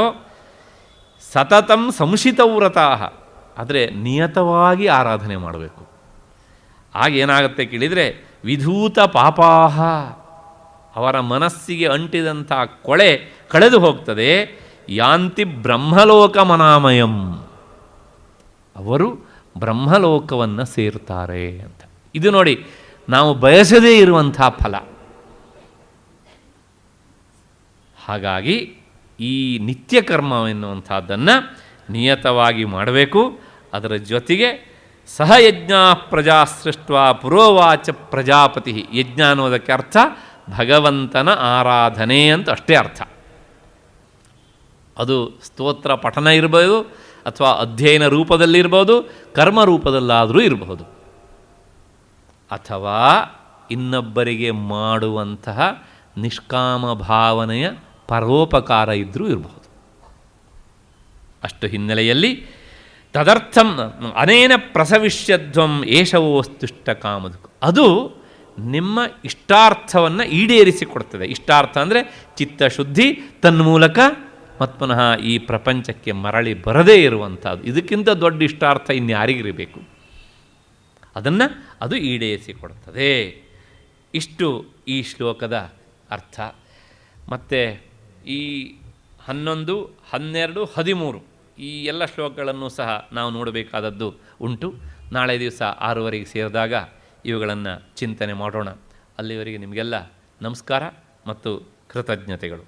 A: ಸತತಂ ಸಂಶಿತವ್ರತಾಃ, ಆದರೆ ನಿಯತವಾಗಿ ಆರಾಧನೆ ಮಾಡಬೇಕು. ಆಗೇನಾಗುತ್ತೆ ಕೇಳಿದರೆ ವಿಧೂತ ಪಾಪಾಹ, ಅವರ ಮನಸ್ಸಿಗೆ ಅಂಟಿದಂಥ ಕೊಳೆ ಕಳೆದು ಹೋಗ್ತದೆ. ಯಾಂತಿ ಬ್ರಹ್ಮಲೋಕ ಮನಾಮಯಂ, ಅವರು ಬ್ರಹ್ಮಲೋಕವನ್ನು ಸೇರ್ತಾರೆ ಅಂತ. ಇದು ನೋಡಿ, ನಾವು ಬಯಸದೇ ಇರುವಂಥ ಫಲ. ಹಾಗಾಗಿ ಈ ನಿತ್ಯಕರ್ಮ ಎನ್ನುವಂಥದ್ದನ್ನು ನಿಯತವಾಗಿ ಮಾಡಬೇಕು. ಅದರ ಜೊತೆಗೆ ಸಹಯಜ್ಞ ಪ್ರಜಾ ಸೃಷ್ಟ ಪುರೋವಾಚ ಪ್ರಜಾಪತಿ. ಯಜ್ಞ ಅನ್ನೋದಕ್ಕೆ ಅರ್ಥ ಭಗವಂತನ ಆರಾಧನೆ ಅಂತ ಅಷ್ಟೇ ಅರ್ಥ. ಅದು ಸ್ತೋತ್ರ ಪಠನ ಇರ್ಬೋದು, ಅಥವಾ ಅಧ್ಯಯನ ರೂಪದಲ್ಲಿರ್ಬೋದು, ಕರ್ಮ ರೂಪದಲ್ಲಾದರೂ ಇರಬಹುದು, ಅಥವಾ ಇನ್ನೊಬ್ಬರಿಗೆ ಮಾಡುವಂತಹ ನಿಷ್ಕಾಮ ಭಾವನೆಯ ಪರೋಪಕಾರ ಇದ್ದರೂ ಇರಬಹುದು. ಅಷ್ಟು ಹಿನ್ನೆಲೆಯಲ್ಲಿ ತದರ್ಥಂ ಅನೇನ ಪ್ರಸವಿಷ್ಯಧ್ವಂ ಏಷವೋಸ್ತುಷ್ಟ ಕಾಮದು, ಅದು ನಿಮ್ಮ ಇಷ್ಟಾರ್ಥವನ್ನು ಈಡೇರಿಸಿಕೊಡ್ತದೆ. ಇಷ್ಟಾರ್ಥ ಅಂದರೆ ಚಿತ್ತಶುದ್ಧಿ, ತನ್ಮೂಲಕ ಮತ್ಪುನಃ ಈ ಪ್ರಪಂಚಕ್ಕೆ ಮರಳಿ ಬರದೇ ಇರುವಂಥದ್ದು. ಇದಕ್ಕಿಂತ ದೊಡ್ಡ ಇಷ್ಟಾರ್ಥ ಇನ್ಯಾರಿಗಿರಬೇಕು? ಅದನ್ನು ಅದು ಈಡೇರಿಸಿಕೊಡ್ತದೆ. ಇಷ್ಟು ಈ ಶ್ಲೋಕದ ಅರ್ಥ. ಮತ್ತು ಈ 11, 12, 13 ಈ ಎಲ್ಲ ಶ್ಲೋಕಗಳನ್ನು ಸಹ ನಾವು ನೋಡಬೇಕಾದದ್ದು ಉಂಟು. ನಾಳೆ ದಿವಸ 6:15 ಸೇರಿದಾಗ ಇವುಗಳನ್ನು ಚಿಂತನೆ ಮಾಡೋಣ. ಅಲ್ಲಿವರೆಗೆ ನಿಮಗೆಲ್ಲ ನಮಸ್ಕಾರ ಮತ್ತು ಕೃತಜ್ಞತೆಗಳು.